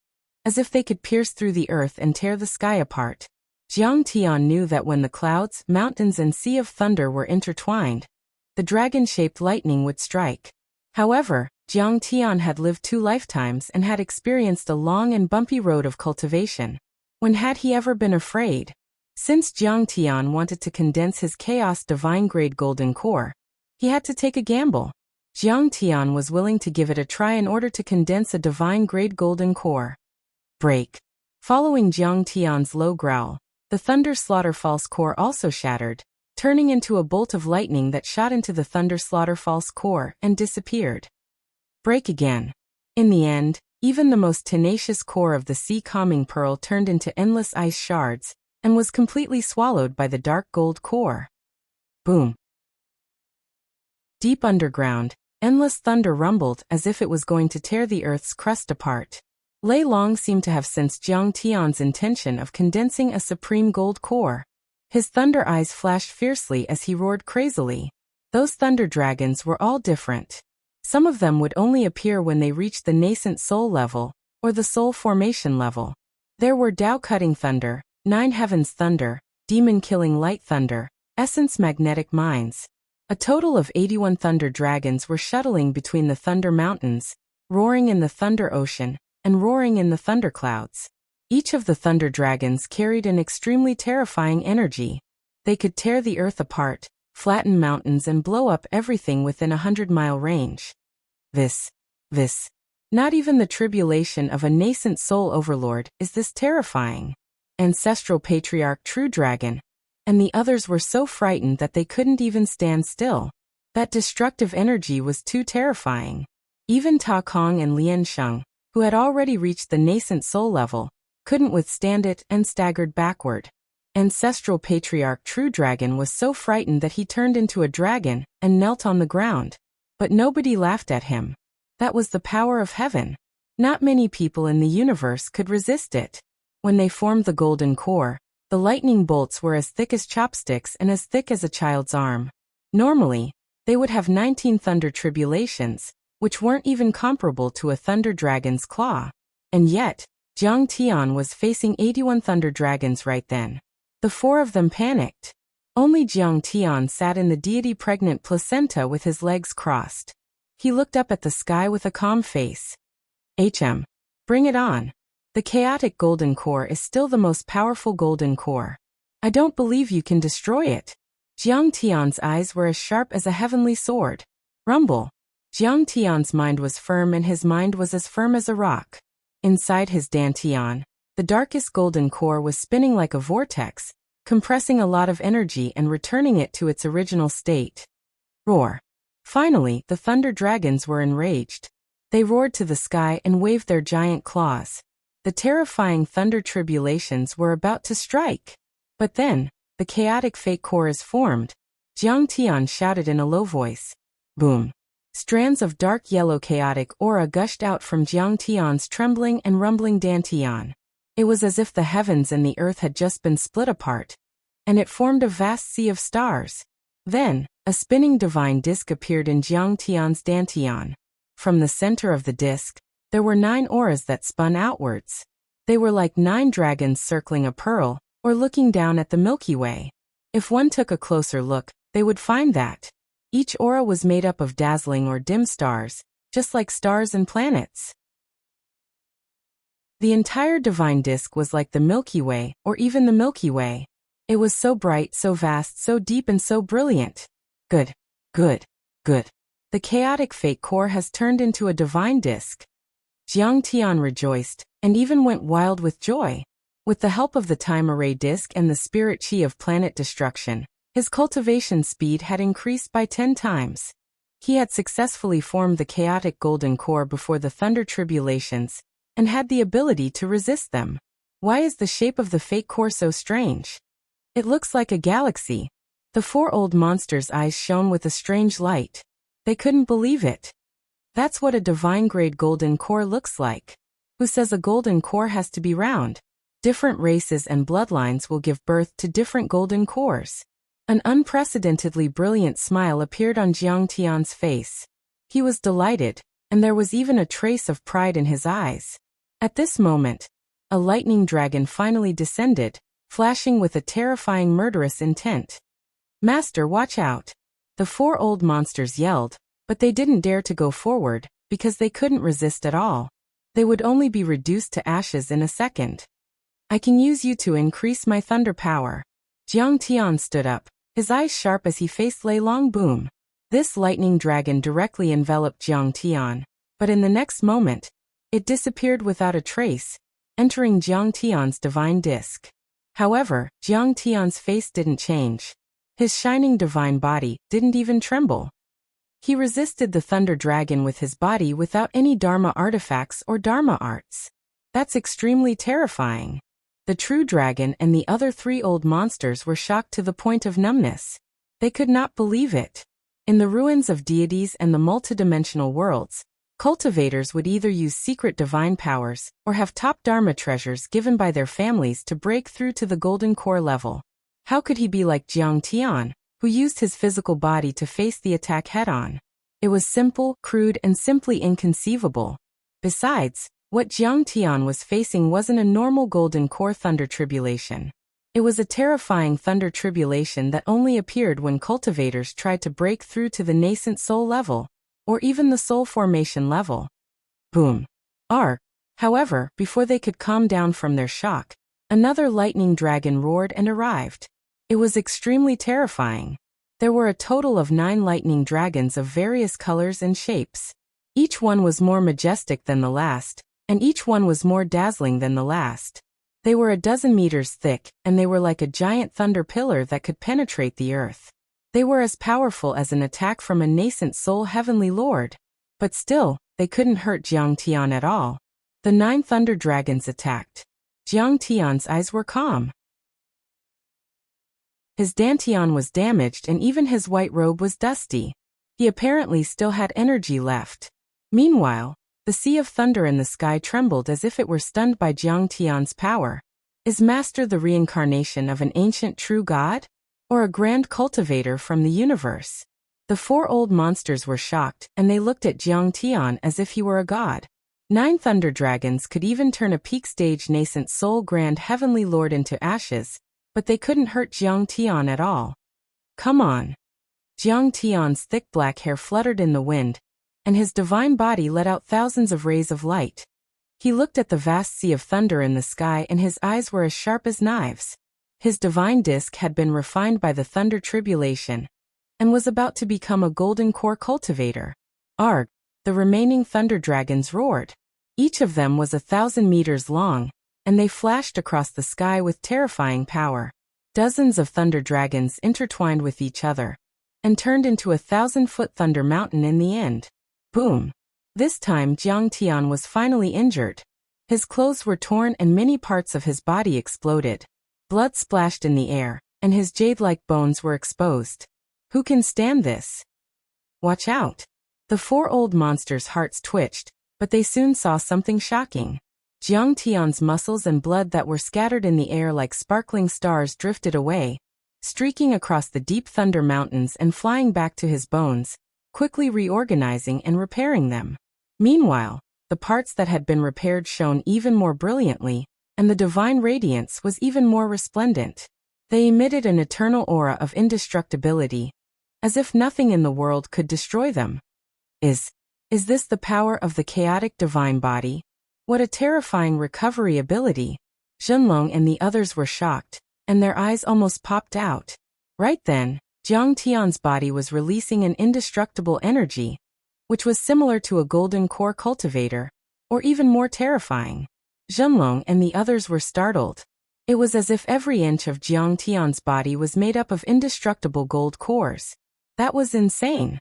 as if they could pierce through the earth and tear the sky apart. Jiang Tian knew that when the clouds, mountains, and sea of thunder were intertwined, the dragon-shaped lightning would strike. However, Jiang Tian had lived 2 lifetimes and had experienced a long and bumpy road of cultivation. When had he ever been afraid? Since Jiang Tian wanted to condense his chaos divine-grade golden core, he had to take a gamble. Jiang Tian was willing to give it a try in order to condense a divine-grade golden core. Break. Following Jiang Tian's low growl, the Thunder Slaughter False core also shattered, turning into a bolt of lightning that shot into the Thunder Slaughter False core and disappeared. Break again. In the end, even the most tenacious core of the Sea Calming Pearl turned into endless ice shards, and was completely swallowed by the dark gold core. Boom. Deep underground, endless thunder rumbled as if it was going to tear the earth's crust apart. Lei Long seemed to have sensed Jiang Tian's intention of condensing a supreme gold core. His thunder eyes flashed fiercely as he roared crazily. Those thunder dragons were all different. Some of them would only appear when they reached the nascent soul level, or the soul formation level. There were Tao-cutting thunder, 9 heavens thunder, demon-killing light thunder, essence magnetic mines. A total of 81 thunder dragons were shuttling between the thunder mountains, roaring in the thunder ocean, and roaring in the thunderclouds. Each of the thunder dragons carried an extremely terrifying energy. They could tear the earth apart, flatten mountains, and blow up everything within a 100-mile range. This. Not even the tribulation of a nascent soul overlord is this terrifying. Ancestral Patriarch True Dragon. and the others were so frightened that they couldn't even stand still. That destructive energy was too terrifying. Even Ta Kong and Lian Sheng, who had already reached the nascent soul level, couldn't withstand it and staggered backward. Ancestral Patriarch True Dragon was so frightened that he turned into a dragon and knelt on the ground. But nobody laughed at him. That was the power of heaven. Not many people in the universe could resist it. When they formed the golden core, the lightning bolts were as thick as chopsticks and as thick as a child's arm. Normally, they would have 19 thunder tribulations, which weren't even comparable to a thunder dragon's claw. And yet, Jiang Tian was facing 81 thunder dragons right then. The four of them panicked. Only Jiang Tian sat in the deity-pregnant placenta with his legs crossed. He looked up at the sky with a calm face. Bring it on. The chaotic golden core is still the most powerful golden core. I don't believe you can destroy it. Jiang Tian's eyes were as sharp as a heavenly sword. Rumble. Jiang Tian's mind was firm and his mind was as firm as a rock. Inside his dantian, the darkest golden core was spinning like a vortex, compressing a lot of energy and returning it to its original state. Roar. Finally, the thunder dragons were enraged. They roared to the sky and waved their giant claws. The terrifying thunder tribulations were about to strike. But then, the chaotic fate core is formed. Jiang Tian shouted in a low voice. Boom. Strands of dark yellow chaotic aura gushed out from Jiang Tian's trembling and rumbling dantian. It was as if the heavens and the earth had just been split apart, and it formed a vast sea of stars. Then, a spinning divine disk appeared in Jiang Tian's dantian. From the center of the disk, there were 9 auras that spun outwards. They were like 9 dragons circling a pearl, or looking down at the Milky Way. If one took a closer look, they would find that each aura was made up of dazzling or dim stars, just like stars and planets. The entire divine disk was like the Milky Way, or even the Milky Way. It was so bright, so vast, so deep and so brilliant. Good. The chaotic fate core has turned into a divine disk. Jiang Tian rejoiced, and even went wild with joy. With the help of the time array disk and the spirit chi of planet destruction, his cultivation speed had increased by 10 times. He had successfully formed the chaotic golden core before the thunder tribulations, and had the ability to resist them. Why is the shape of the fate core so strange? It looks like a galaxy. The 4 old monsters' eyes shone with a strange light. They couldn't believe it. That's what a divine-grade golden core looks like. Who says a golden core has to be round? Different races and bloodlines will give birth to different golden cores. An unprecedentedly brilliant smile appeared on Jiang Tian's face. He was delighted, and there was even a trace of pride in his eyes. At this moment, a lightning dragon finally descended, flashing with a terrifying murderous intent. Master, watch out! The 4 old monsters yelled, but they didn't dare to go forward, because they couldn't resist at all. They would only be reduced to ashes in a second. I can use you to increase my thunder power. Jiang Tian stood up, his eyes sharp as he faced Lei Long Boom. This lightning dragon directly enveloped Jiang Tian, but in the next moment, it disappeared without a trace, entering Jiang Tian's divine disk. However, Jiang Tian's face didn't change. His shining divine body didn't even tremble. He resisted the thunder dragon with his body without any dharma artifacts or dharma arts. That's extremely terrifying. The true dragon and the other 3 old monsters were shocked to the point of numbness. They could not believe it. In the ruins of deities and the multidimensional worlds, cultivators would either use secret divine powers or have top dharma treasures given by their families to break through to the golden core level. How could he be like Jiang Tian, who used his physical body to face the attack head-on? It was simple, crude, and simply inconceivable. Besides, what Jiang Tian was facing wasn't a normal golden core thunder tribulation. It was a terrifying thunder tribulation that only appeared when cultivators tried to break through to the nascent soul level, or even the soul formation level. Boom. However, before they could calm down from their shock, another lightning dragon roared and arrived. It was extremely terrifying. There were a total of 9 lightning dragons of various colors and shapes. Each one was more majestic than the last, and each one was more dazzling than the last. They were a dozen meters thick, and they were like a giant thunder pillar that could penetrate the earth. They were as powerful as an attack from a nascent soul heavenly lord. But still, they couldn't hurt Jiang Tian at all. The 9 thunder dragons attacked. Jiang Tian's eyes were calm. His dantian was damaged and even his white robe was dusty. He apparently still had energy left. Meanwhile, the sea of thunder in the sky trembled as if it were stunned by Jiang Tian's power. Is Master the reincarnation of an ancient true god? Or a grand cultivator from the universe? The 4 old monsters were shocked, and they looked at Jiang Tian as if he were a god. 9 thunder dragons could even turn a peak stage nascent soul grand heavenly lord into ashes, but they couldn't hurt Jiang Tian at all. Come on. Jiang Tian's thick black hair fluttered in the wind, and his divine body let out thousands of rays of light. He looked at the vast sea of thunder in the sky and his eyes were as sharp as knives. His divine disk had been refined by the thunder tribulation, and was about to become a golden core cultivator. Arg! The remaining thunder dragons roared. Each of them was 1,000 meters long, and they flashed across the sky with terrifying power. Dozens of thunder dragons intertwined with each other, and turned into a 1,000-foot thunder mountain in the end. Boom! This time Jiang Tian was finally injured. His clothes were torn and many parts of his body exploded. Blood splashed in the air, and his jade-like bones were exposed. Who can stand this? Watch out! The 4 old monsters' hearts twitched, but they soon saw something shocking. Jiang Tian's muscles and blood that were scattered in the air like sparkling stars drifted away, streaking across the deep thunder mountains and flying back to his bones, quickly reorganizing and repairing them. Meanwhile, the parts that had been repaired shone even more brilliantly, and the divine radiance was even more resplendent. They emitted an eternal aura of indestructibility, as if nothing in the world could destroy them. Is this the power of the chaotic divine body? What a terrifying recovery ability! Zhenlong and the others were shocked, and their eyes almost popped out. Right then, Jiang Tian's body was releasing an indestructible energy, which was similar to a golden core cultivator, or even more terrifying. Zhenlong and the others were startled. It was as if every inch of Jiang Tian's body was made up of indestructible gold cores. That was insane.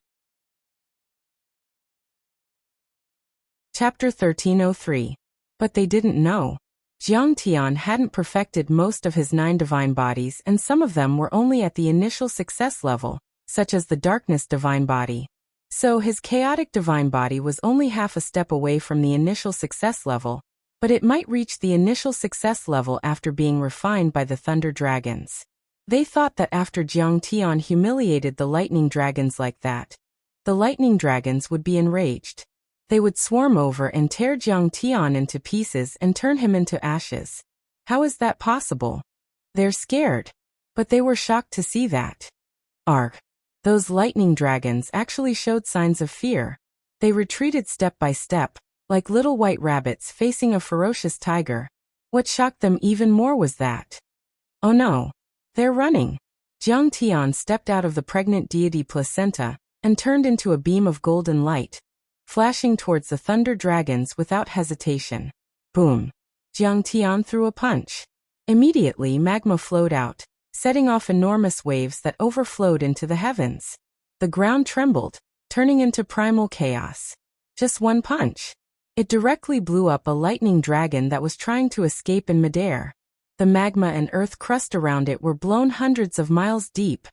Chapter 1303. But they didn't know. Jiang Tian hadn't perfected most of his 9 divine bodies and some of them were only at the initial success level, such as the darkness divine body. So his chaotic divine body was only half a step away from the initial success level, but it might reach the initial success level after being refined by the thunder dragons. They thought that after Jiang Tian humiliated the lightning dragons like that, the lightning dragons would be enraged. They would swarm over and tear Jiang Tian into pieces and turn him into ashes. How is that possible? They're scared. But they were shocked to see that. Arg! Those lightning dragons actually showed signs of fear. They retreated step by step, like little white rabbits facing a ferocious tiger. What shocked them even more was that, oh no! They're running! Jiang Tian stepped out of the pregnant deity placenta and turned into a beam of golden light, flashing towards the thunder dragons without hesitation. Boom! Jiang Tian threw a punch. Immediately magma flowed out, setting off enormous waves that overflowed into the heavens. The ground trembled, turning into primal chaos. Just one punch. It directly blew up a lightning dragon that was trying to escape in midair. The magma and earth crust around it were blown hundreds of miles deep.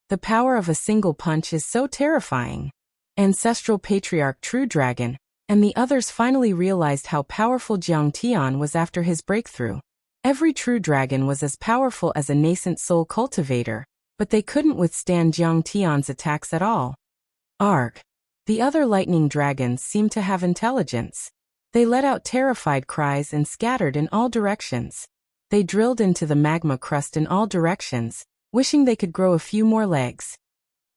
The power of a single punch is so terrifying. Ancestral Patriarch True Dragon, and the others finally realized how powerful Jiang Tian was after his breakthrough. Every true dragon was as powerful as a nascent soul cultivator, but they couldn't withstand Jiang Tian's attacks at all. Arg! The other lightning dragons seemed to have intelligence. They let out terrified cries and scattered in all directions. They drilled into the magma crust in all directions, wishing they could grow a few more legs.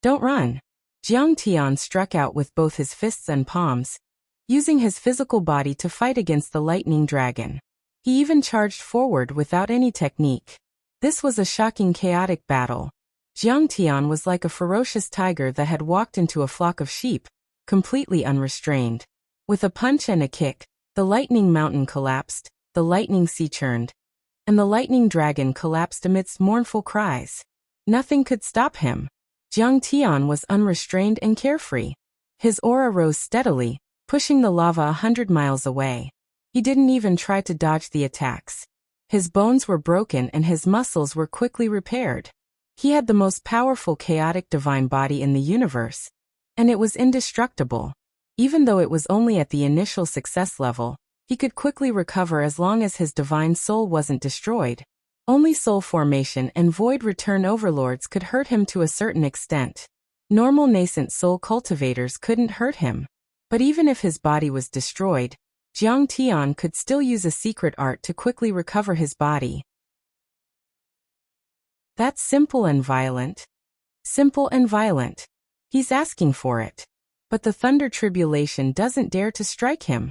Don't run! Jiang Tian struck out with both his fists and palms, using his physical body to fight against the lightning dragon. He even charged forward without any technique. This was a shocking chaotic battle. Jiang Tian was like a ferocious tiger that had walked into a flock of sheep, completely unrestrained. With a punch and a kick, the lightning mountain collapsed, the lightning sea churned, and the lightning dragon collapsed amidst mournful cries. Nothing could stop him. Jiang Tian was unrestrained and carefree. His aura rose steadily, pushing the lava 100 miles away. He didn't even try to dodge the attacks. His bones were broken and his muscles were quickly repaired. He had the most powerful chaotic divine body in the universe, and it was indestructible. Even though it was only at the initial success level, he could quickly recover as long as his divine soul wasn't destroyed. Only soul formation and void return overlords could hurt him to a certain extent. Normal nascent soul cultivators couldn't hurt him. But even if his body was destroyed, Jiang Tian could still use a secret art to quickly recover his body. That's simple and violent. Simple and violent. He's asking for it. But the thunder tribulation doesn't dare to strike him.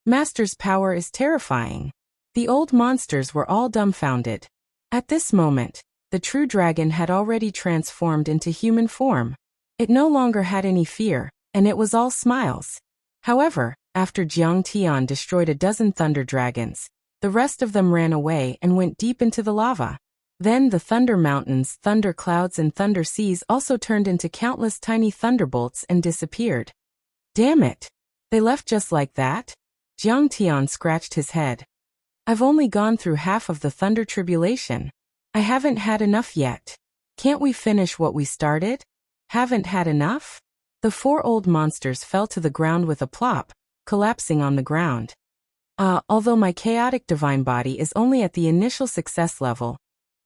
Master's power is terrifying. The old monsters were all dumbfounded. At this moment, the true dragon had already transformed into human form. It no longer had any fear, and it was all smiles. However, after Jiang Tian destroyed a dozen thunder dragons, the rest of them ran away and went deep into the lava. Then the thunder mountains, thunder clouds and thunder seas also turned into countless tiny thunderbolts and disappeared. Damn it! They left just like that? Jiang Tian scratched his head. I've only gone through half of the thunder tribulation. I haven't had enough yet. Can't we finish what we started? Haven't had enough? The four old monsters fell to the ground with a plop, collapsing on the ground. Although my chaotic divine body is only at the initial success level,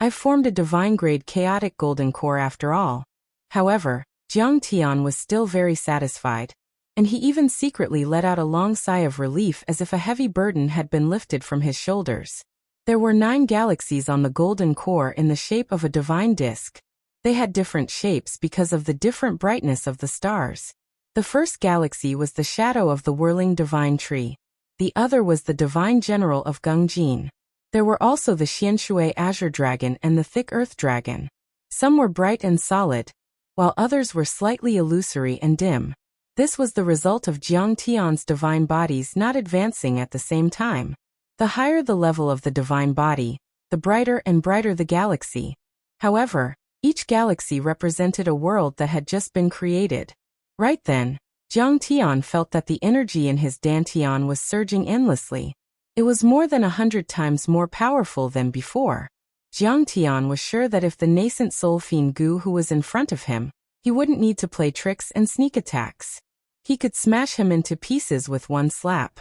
I've formed a divine-grade chaotic golden core after all. However, Jiang Tian was still very satisfied, and he even secretly let out a long sigh of relief as if a heavy burden had been lifted from his shoulders. There were 9 galaxies on the golden core in the shape of a divine disk. They had different shapes because of the different brightness of the stars. The first galaxy was the shadow of the whirling divine tree. The other was the divine general of Gungjin. There were also the Xianshui azure dragon and the thick earth dragon. Some were bright and solid, while others were slightly illusory and dim. This was the result of Jiang Tian's divine bodies not advancing at the same time. The higher the level of the divine body, the brighter and brighter the galaxy. However, each galaxy represented a world that had just been created. Right then, Jiang Tian felt that the energy in his dantian was surging endlessly. It was more than 100 times more powerful than before. Jiang Tian was sure that if the nascent soul fiend Gu who was in front of him, he wouldn't need to play tricks and sneak attacks. He could smash him into pieces with one slap.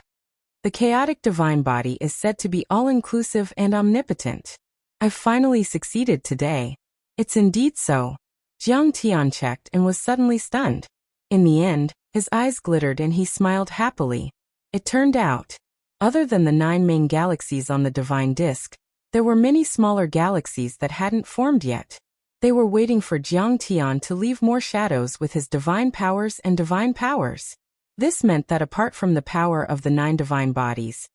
The chaotic divine body is said to be all-inclusive and omnipotent. I've finally succeeded today. It's indeed so. Jiang Tian checked and was suddenly stunned. In the end, his eyes glittered and he smiled happily. It turned out, other than the 9 main galaxies on the divine disk, there were many smaller galaxies that hadn't formed yet. They were waiting for Jiang Tian to leave more shadows with his divine powers and divine powers. This meant that apart from the power of the 9 divine bodies,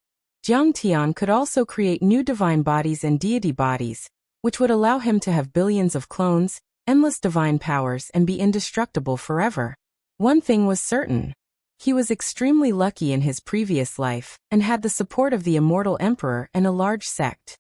Jiang Tian could also create new divine bodies and deity bodies, which would allow him to have billions of clones, endless divine powers and be indestructible forever. One thing was certain. He was extremely lucky in his previous life and had the support of the immortal emperor and a large sect.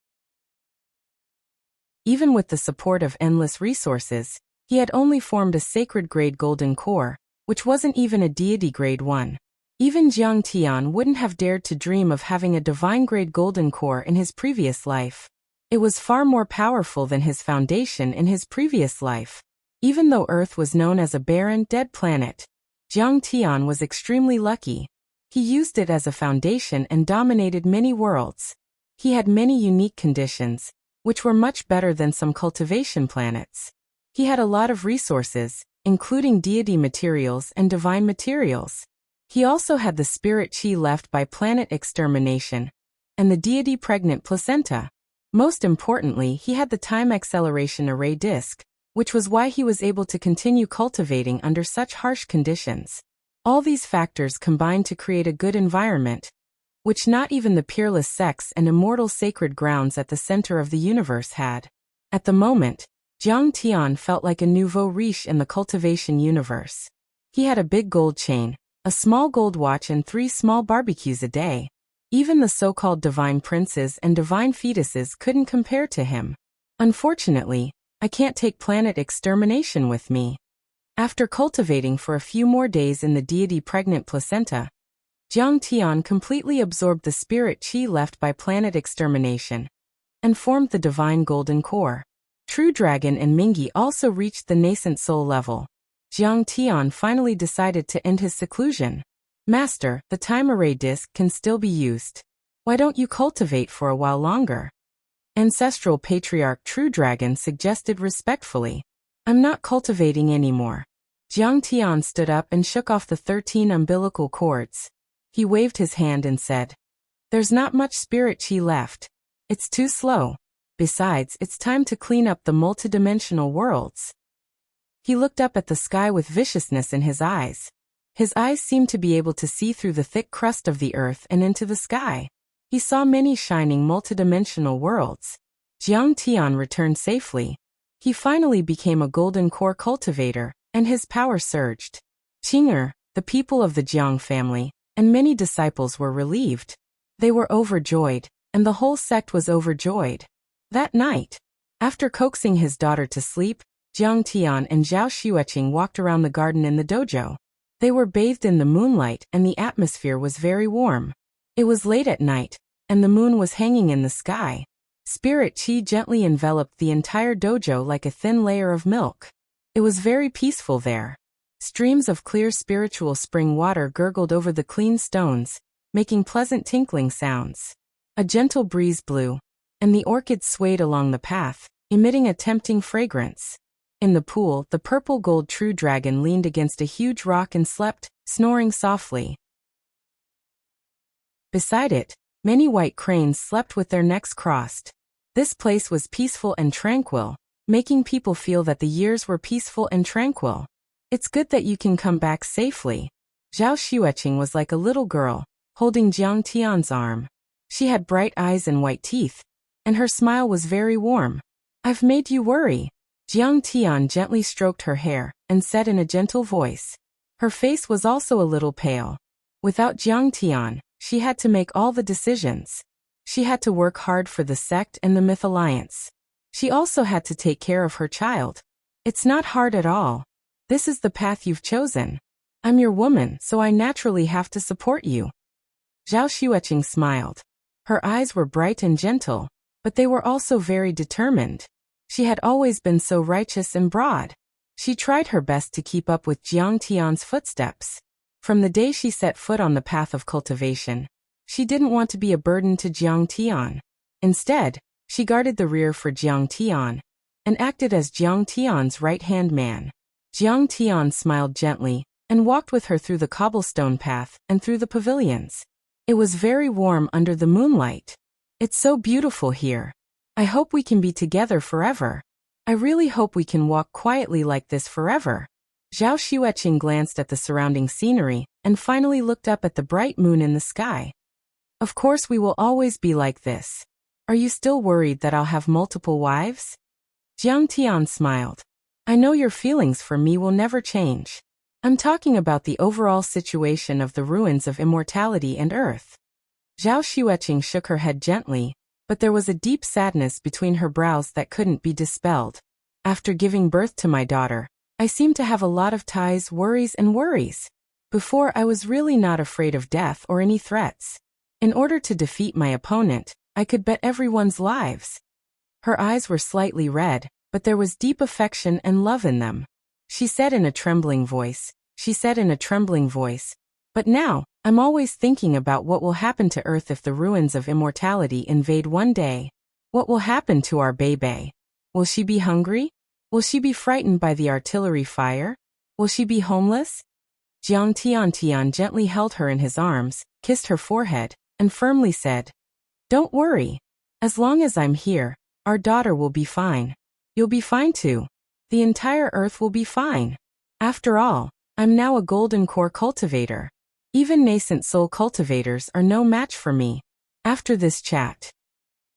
Even with the support of endless resources, he had only formed a sacred grade golden core, which wasn't even a deity grade one. Even Jiang Tian wouldn't have dared to dream of having a divine grade golden core in his previous life. It was far more powerful than his foundation in his previous life. Even though Earth was known as a barren, dead planet, Jiang Tian was extremely lucky. He used it as a foundation and dominated many worlds. He had many unique conditions, which were much better than some cultivation planets. He had a lot of resources, including deity materials and divine materials. He also had the spirit chi left by planet extermination, and the deity pregnant placenta. Most importantly, he had the time acceleration array disk, which was why he was able to continue cultivating under such harsh conditions. All these factors combined to create a good environment, which not even the peerless sex and immortal sacred grounds at the center of the universe had. At the moment, Jiang Tian felt like a nouveau riche in the cultivation universe. He had a big gold chain, a small gold watch and 3 small barbecues a day. Even the so-called divine princes and divine fetuses couldn't compare to him. Unfortunately, I can't take planet extermination with me. After cultivating for a few more days in the deity-pregnant placenta, Jiang Tian completely absorbed the spirit qi left by planet extermination and formed the divine golden core. True Dragon and Mingi also reached the nascent soul level. Jiang Tian finally decided to end his seclusion. Master, the time array disc can still be used. Why don't you cultivate for a while longer? Ancestral Patriarch True Dragon suggested respectfully. I'm not cultivating anymore. Jiang Tian stood up and shook off the 13 umbilical cords. He waved his hand and said, "There's not much spirit qi left. It's too slow. Besides, it's time to clean up the multidimensional worlds." He looked up at the sky with viciousness in his eyes. His eyes seemed to be able to see through the thick crust of the earth and into the sky. He saw many shining multidimensional worlds. Jiang Tian returned safely. He finally became a golden core cultivator, and his power surged. Qing'er, the people of the Jiang family, and many disciples were relieved. They were overjoyed, and the whole sect was overjoyed. That night, after coaxing his daughter to sleep, Jiang Tian and Zhao Xueqing walked around the garden in the dojo. They were bathed in the moonlight and the atmosphere was very warm. It was late at night, and the moon was hanging in the sky. Spirit qi gently enveloped the entire dojo like a thin layer of milk. It was very peaceful there. Streams of clear spiritual spring water gurgled over the clean stones, making pleasant tinkling sounds. A gentle breeze blew, and the orchids swayed along the path, emitting a tempting fragrance. In the pool, the purple gold true dragon leaned against a huge rock and slept, snoring softly. Beside it, many white cranes slept with their necks crossed. This place was peaceful and tranquil, making people feel that the years were peaceful and tranquil. It's good that you can come back safely. Zhao Xueqing was like a little girl, holding Jiang Tian's arm. She had bright eyes and white teeth, and her smile was very warm. "I've made you worry." Jiang Tian gently stroked her hair and said in a gentle voice. Her face was also a little pale. Without Jiang Tian, she had to make all the decisions. She had to work hard for the sect and the Myth Alliance. She also had to take care of her child. It's not hard at all. This is the path you've chosen. I'm your woman, so I naturally have to support you. Zhao Xueqing smiled. Her eyes were bright and gentle, but they were also very determined. She had always been so righteous and broad. She tried her best to keep up with Jiang Tian's footsteps. From the day she set foot on the path of cultivation, she didn't want to be a burden to Jiang Tian. Instead, she guarded the rear for Jiang Tian and acted as Jiang Tian's right-hand man. Jiang Tian smiled gently and walked with her through the cobblestone path and through the pavilions. It was very warm under the moonlight. "It's so beautiful here. I hope we can be together forever. I really hope we can walk quietly like this forever." Zhao Xueqing glanced at the surrounding scenery and finally looked up at the bright moon in the sky. "Of course we will always be like this. Are you still worried that I'll have multiple wives?" Jiang Tian smiled. "I know your feelings for me will never change. I'm talking about the overall situation of the ruins of immortality and earth." Zhao Xueqing shook her head gently, but there was a deep sadness between her brows that couldn't be dispelled. "After giving birth to my daughter, I seem to have a lot of ties, worries. Before I was really not afraid of death or any threats. In order to defeat my opponent, I could bet everyone's lives." Her eyes were slightly red, but there was deep affection and love in them. She said in a trembling voice, "But now, I'm always thinking about what will happen to Earth if the ruins of immortality invade one day. What will happen to our baby? Will she be hungry? Will she be frightened by the artillery fire? Will she be homeless?" Jiang Tian gently held her in his arms, kissed her forehead, and firmly said, "Don't worry. As long as I'm here, our daughter will be fine. You'll be fine too. The entire earth will be fine. After all, I'm now a golden core cultivator. Even nascent soul cultivators are no match for me." After this chat,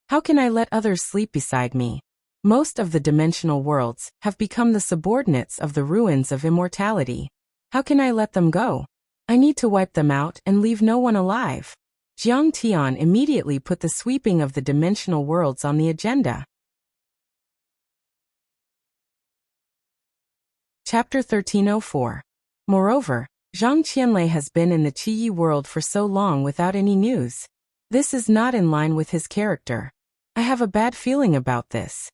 "How can I let others sleep beside me? Most of the dimensional worlds have become the subordinates of the ruins of immortality. How can I let them go? I need to wipe them out and leave no one alive. Jiang Tian immediately put the sweeping of the dimensional worlds on the agenda. Chapter 1304. Moreover, Zhang Qianlei has been in the Qiyi world for so long without any news. This is not in line with his character. I have a bad feeling about this.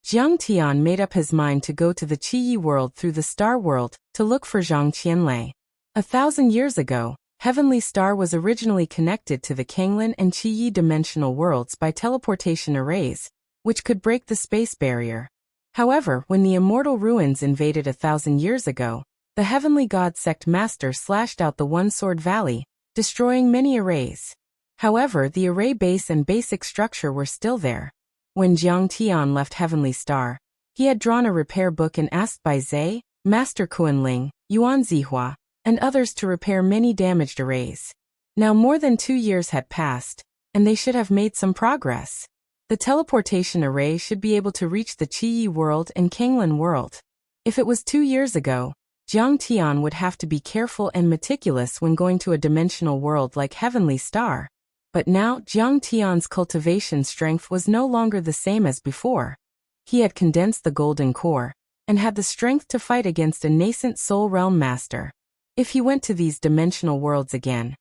Jiang Tian made up his mind to go to the Qiyi world through the Star World to look for Zhang Qianlei. 1,000 years ago, Heavenly Star was originally connected to the Kanglin and Qiyi dimensional worlds by teleportation arrays, which could break the space barrier. However, when the immortal ruins invaded 1,000 years ago, the Heavenly God Sect Master slashed out the One Sword Valley, destroying many arrays. However, the array base and basic structure were still there. When Jiang Tian left Heavenly Star, he had drawn a repair book and asked Bai Zhe, Master Kuanling, Yuan Zihua, and others to repair many damaged arrays. Now more than 2 years had passed, and they should have made some progress. The teleportation array should be able to reach the Qiyi world and Kanglin world. If it was 2 years ago, Jiang Tian would have to be careful and meticulous when going to a dimensional world like Heavenly Star. But now, Jiang Tian's cultivation strength was no longer the same as before. He had condensed the golden core, and had the strength to fight against a nascent soul realm master. If he went to these dimensional worlds again,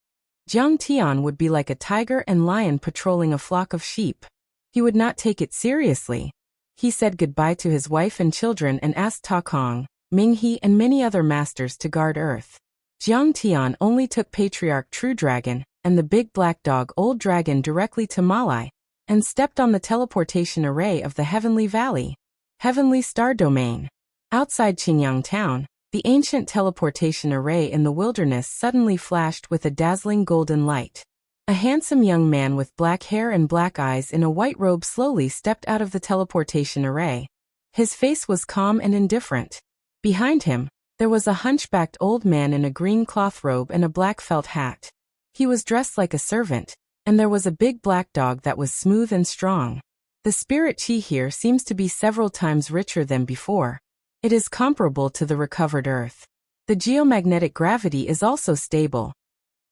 Jiang Tian would be like a tiger and lion patrolling a flock of sheep. He would not take it seriously. He said goodbye to his wife and children and asked Ta Kong, Ming He and many other masters to guard Earth. Jiang Tian only took Patriarch True Dragon and the big black dog Old Dragon directly to Malai, and stepped on the teleportation array of the Heavenly Valley. Heavenly Star Domain. Outside Qingyang Town, the ancient teleportation array in the wilderness suddenly flashed with a dazzling golden light. A handsome young man with black hair and black eyes in a white robe slowly stepped out of the teleportation array. His face was calm and indifferent. Behind him, there was a hunchbacked old man in a green cloth robe and a black felt hat. He was dressed like a servant, and there was a big black dog that was smooth and strong. The spirit chi here seems to be several times richer than before. It is comparable to the recovered Earth. The geomagnetic gravity is also stable.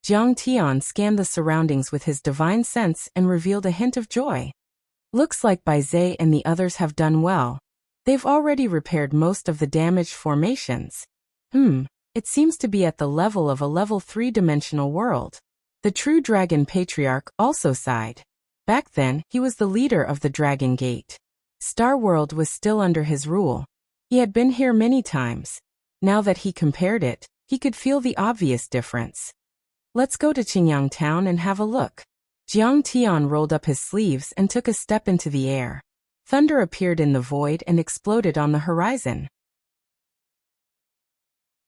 Jiang Tian scanned the surroundings with his divine sense and revealed a hint of joy. Looks like Bai Zhe and the others have done well. They've already repaired most of the damaged formations. It seems to be at the level of a level 3-dimensional world. The True Dragon Patriarch also sighed. Back then, he was the leader of the Dragon Gate. Star World was still under his rule. He had been here many times. Now that he compared it, he could feel the obvious difference. Let's go to Qingyang Town and have a look. Jiang Tian rolled up his sleeves and took a step into the air. Thunder appeared in the void and exploded on the horizon.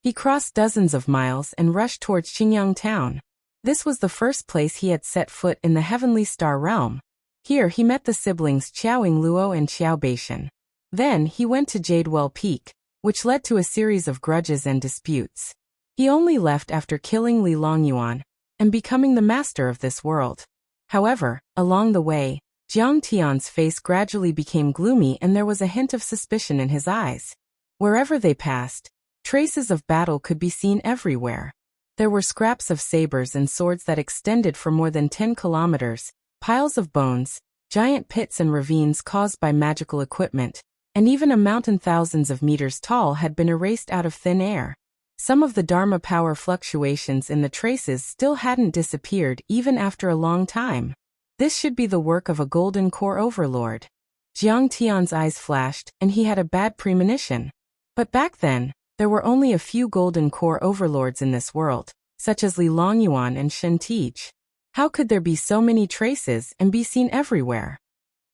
He crossed dozens of miles and rushed towards Qingyang Town. This was the first place he had set foot in the Heavenly Star Realm. Here he met the siblings Qiaoying Luo and Qiao Beishan. Then he went to Jadewell Peak, which led to a series of grudges and disputes. He only left after killing Li Longyuan and becoming the master of this world. However, along the way, Jiang Tian's face gradually became gloomy and there was a hint of suspicion in his eyes. Wherever they passed, traces of battle could be seen everywhere. There were scraps of sabers and swords that extended for more than 10 kilometers, piles of bones, giant pits and ravines caused by magical equipment, and even a mountain thousands of meters tall had been erased out of thin air. Some of the Dharma power fluctuations in the traces still hadn't disappeared even after a long time. This should be the work of a golden core overlord. Jiang Tian's eyes flashed, and he had a bad premonition. But back then, there were only a few golden core overlords in this world, such as Li Longyuan and Shen Tij. How could there be so many traces and be seen everywhere?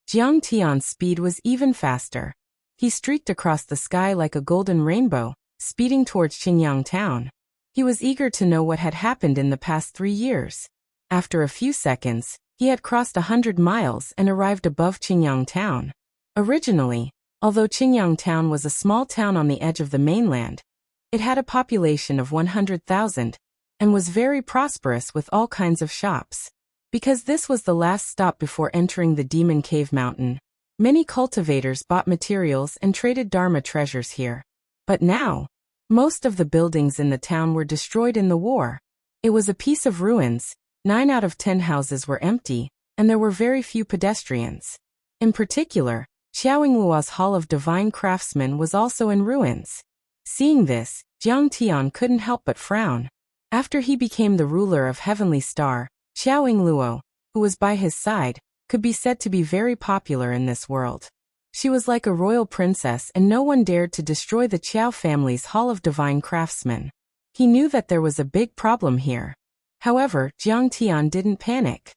Jiang Tian's speed was even faster. He streaked across the sky like a golden rainbow, speeding towards Qingyang Town. He was eager to know what had happened in the past 3 years. After a few seconds, he had crossed 100 miles and arrived above Qingyang Town. Originally, although Qingyang Town was a small town on the edge of the mainland, it had a population of 100,000 and was very prosperous with all kinds of shops. Because this was the last stop before entering the Demon Cave Mountain, many cultivators bought materials and traded Dharma treasures here. But now, most of the buildings in the town were destroyed in the war. It was a piece of ruins, 9 out of 10 houses were empty, and there were very few pedestrians. In particular, Xiaoyingluo's Hall of Divine Craftsmen was also in ruins. Seeing this, Jiang Tian couldn't help but frown. After he became the ruler of Heavenly Star, Xiaoyingluo, who was by his side, could be said to be very popular in this world. She was like a royal princess and no one dared to destroy the Qiao family's Hall of Divine Craftsmen. He knew that there was a big problem here. However, Jiang Tian didn't panic.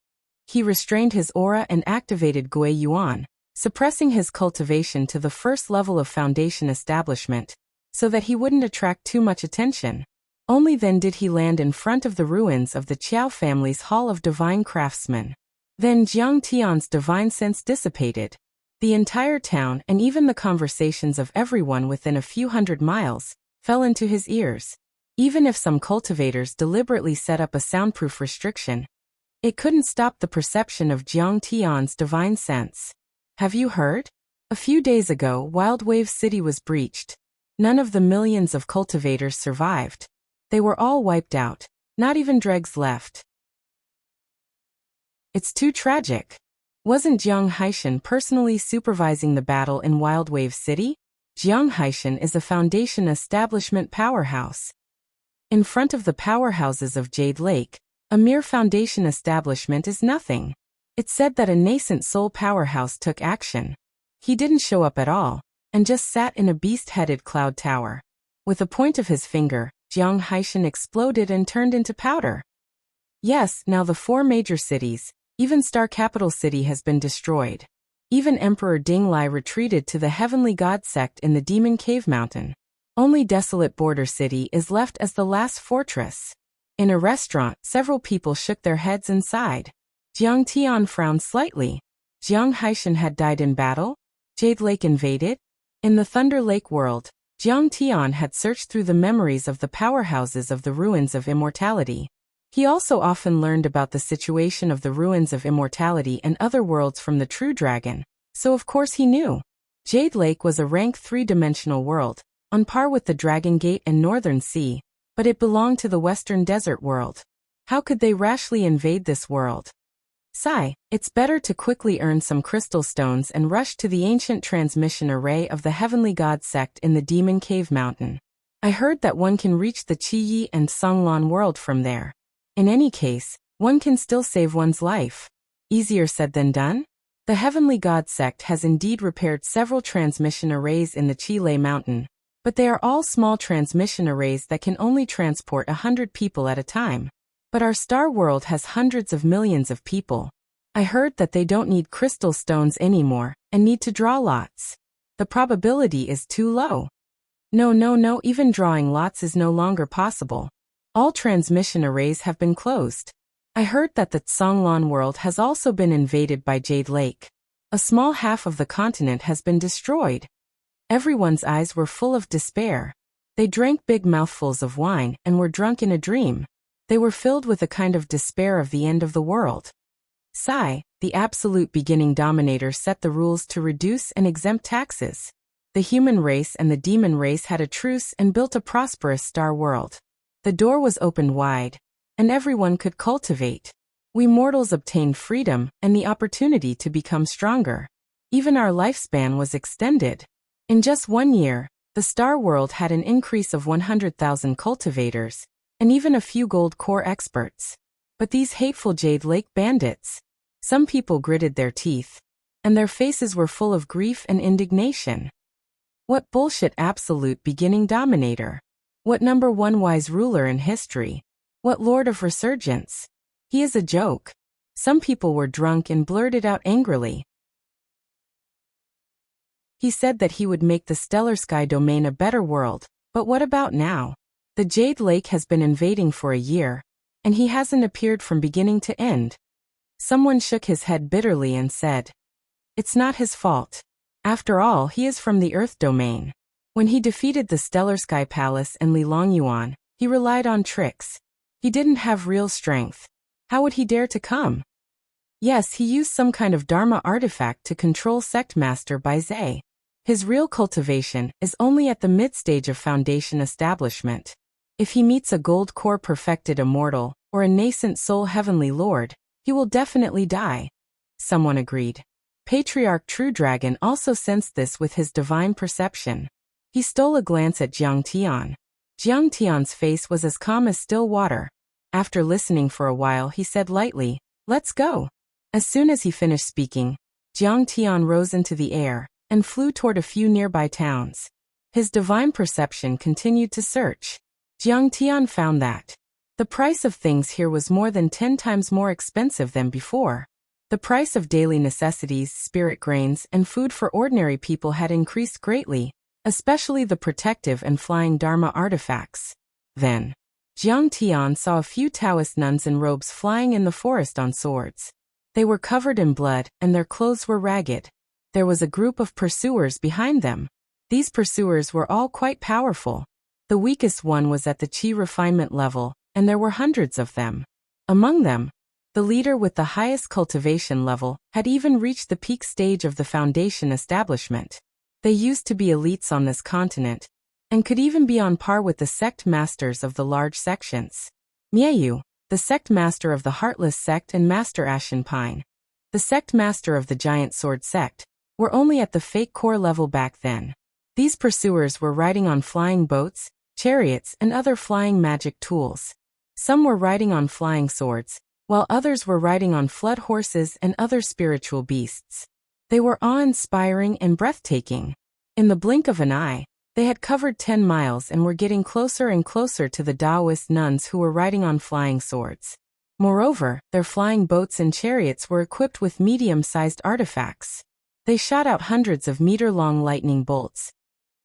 He restrained his aura and activated Gui Yuan, suppressing his cultivation to the first level of foundation establishment, so that he wouldn't attract too much attention. Only then did he land in front of the ruins of the Qiao family's Hall of Divine Craftsmen. Then Jiang Tian's divine sense dissipated. The entire town and even the conversations of everyone within a few hundred miles fell into his ears. Even if some cultivators deliberately set up a soundproof restriction, it couldn't stop the perception of Jiang Tian's divine sense. Have you heard? A few days ago, Wild Wave City was breached. None of the millions of cultivators survived. They were all wiped out. Not even dregs left. It's too tragic. Wasn't Jiang Haishan personally supervising the battle in Wild Wave City? Jiang Haishan is a foundation establishment powerhouse. In front of the powerhouses of Jade Lake, a mere foundation establishment is nothing. It's said that a nascent soul powerhouse took action. He didn't show up at all, and just sat in a beast-headed cloud tower. With a point of his finger, Jiang Haishan exploded and turned into powder. Yes, now the 4 major cities, even Star Capital City has been destroyed. Even Emperor Dinglai retreated to the Heavenly God sect in the Demon Cave Mountain. Only Desolate Border City is left as the last fortress. In a restaurant, several people shook their heads and sighed. Jiang Tian frowned slightly. Jiang Haishan had died in battle? Jade Lake invaded? In the Thunder Lake world, Jiang Tian had searched through the memories of the powerhouses of the Ruins of Immortality. He also often learned about the situation of the Ruins of Immortality and other worlds from the True Dragon, so of course he knew. Jade Lake was a rank 3-dimensional world, on par with the Dragon Gate and Northern Sea, but it belonged to the Western Desert world. How could they rashly invade this world? Sigh, it's better to quickly earn some crystal stones and rush to the ancient transmission array of the Heavenly God sect in the Demon Cave Mountain. I heard that one can reach the Qi and Songlan world from there. In any case, one can still save one's life. Easier said than done? The Heavenly God sect has indeed repaired several transmission arrays in the Qilei Mountain, but they are all small transmission arrays that can only transport 100 people at a time. But our star world has hundreds of millions of people. I heard that they don't need crystal stones anymore, and need to draw lots. The probability is too low. No, even drawing lots is no longer possible. All transmission arrays have been closed. I heard that the Songlan world has also been invaded by Jade Lake. A small half of the continent has been destroyed. Everyone's eyes were full of despair. They drank big mouthfuls of wine and were drunk in a dream. They were filled with a kind of despair of the end of the world. Sigh, the absolute beginning dominator set the rules to reduce and exempt taxes. The human race and the demon race had a truce and built a prosperous star world. The door was opened wide, and everyone could cultivate. We mortals obtained freedom and the opportunity to become stronger. Even our lifespan was extended. In just 1 year, the star world had an increase of 100,000 cultivators, and even a few gold core experts. But these hateful Jade Lake bandits. Some people gritted their teeth, and their faces were full of grief and indignation. What bullshit absolute beginning dominator. What number 1 wise ruler in history? What lord of resurgence? He is a joke. Some people were drunk and blurted out angrily. He said that he would make the Stellar Sky domain a better world, but what about now? The Jade Lake has been invading for a year, and he hasn't appeared from beginning to end. Someone shook his head bitterly and said, "It's not his fault. After all, he is from the Earth domain. When he defeated the Stellar Sky Palace and Li Longyuan, he relied on tricks. He didn't have real strength. How would he dare to come? Yes, he used some kind of Dharma artifact to control Sect Master Bai Zhe. His real cultivation is only at the mid-stage of foundation establishment. If he meets a gold core perfected immortal, or a nascent soul heavenly lord, he will definitely die. Someone agreed. Patriarch True Dragon also sensed this with his divine perception. He stole a glance at Jiang Tian. Jiang Tian's face was as calm as still water. After listening for a while, he said lightly, "Let's go." As soon as he finished speaking, Jiang Tian rose into the air and flew toward a few nearby towns. His divine perception continued to search. Jiang Tian found that the price of things here was more than 10 times more expensive than before. The price of daily necessities, spirit grains, and food for ordinary people had increased greatly, especially the protective and flying Dharma artifacts. Then, Jiang Tian saw a few Taoist nuns in robes flying in the forest on swords. They were covered in blood, and their clothes were ragged. There was a group of pursuers behind them. These pursuers were all quite powerful. The weakest one was at the Qi refinement level, and there were hundreds of them. Among them, the leader with the highest cultivation level had even reached the peak stage of the foundation establishment. They used to be elites on this continent, and could even be on par with the sect masters of the large sections. Miayu, the sect master of the Heartless sect, and Master Ashen Pine, the sect master of the Giant Sword sect, were only at the fake core level back then. These pursuers were riding on flying boats, chariots, and other flying magic tools. Some were riding on flying swords, while others were riding on flood horses and other spiritual beasts. They were awe-inspiring and breathtaking. In the blink of an eye, they had covered 10 miles and were getting closer and closer to the Taoist nuns who were riding on flying swords. Moreover, their flying boats and chariots were equipped with medium-sized artifacts. They shot out hundreds of meter-long lightning bolts,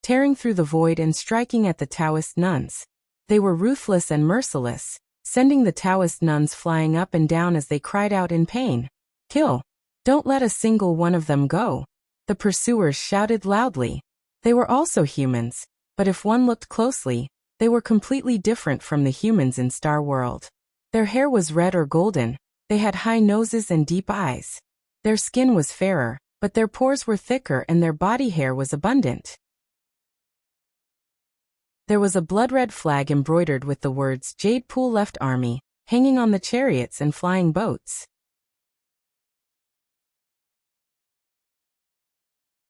tearing through the void and striking at the Taoist nuns. They were ruthless and merciless, sending the Taoist nuns flying up and down as they cried out in pain. "Kill! Don't let a single one of them go!" The pursuers shouted loudly. They were also humans, but if one looked closely, they were completely different from the humans in Star World. Their hair was red or golden, they had high noses and deep eyes. Their skin was fairer, but their pores were thicker and their body hair was abundant. There was a blood-red flag embroidered with the words "Jade Pool Left Army" hanging on the chariots and flying boats.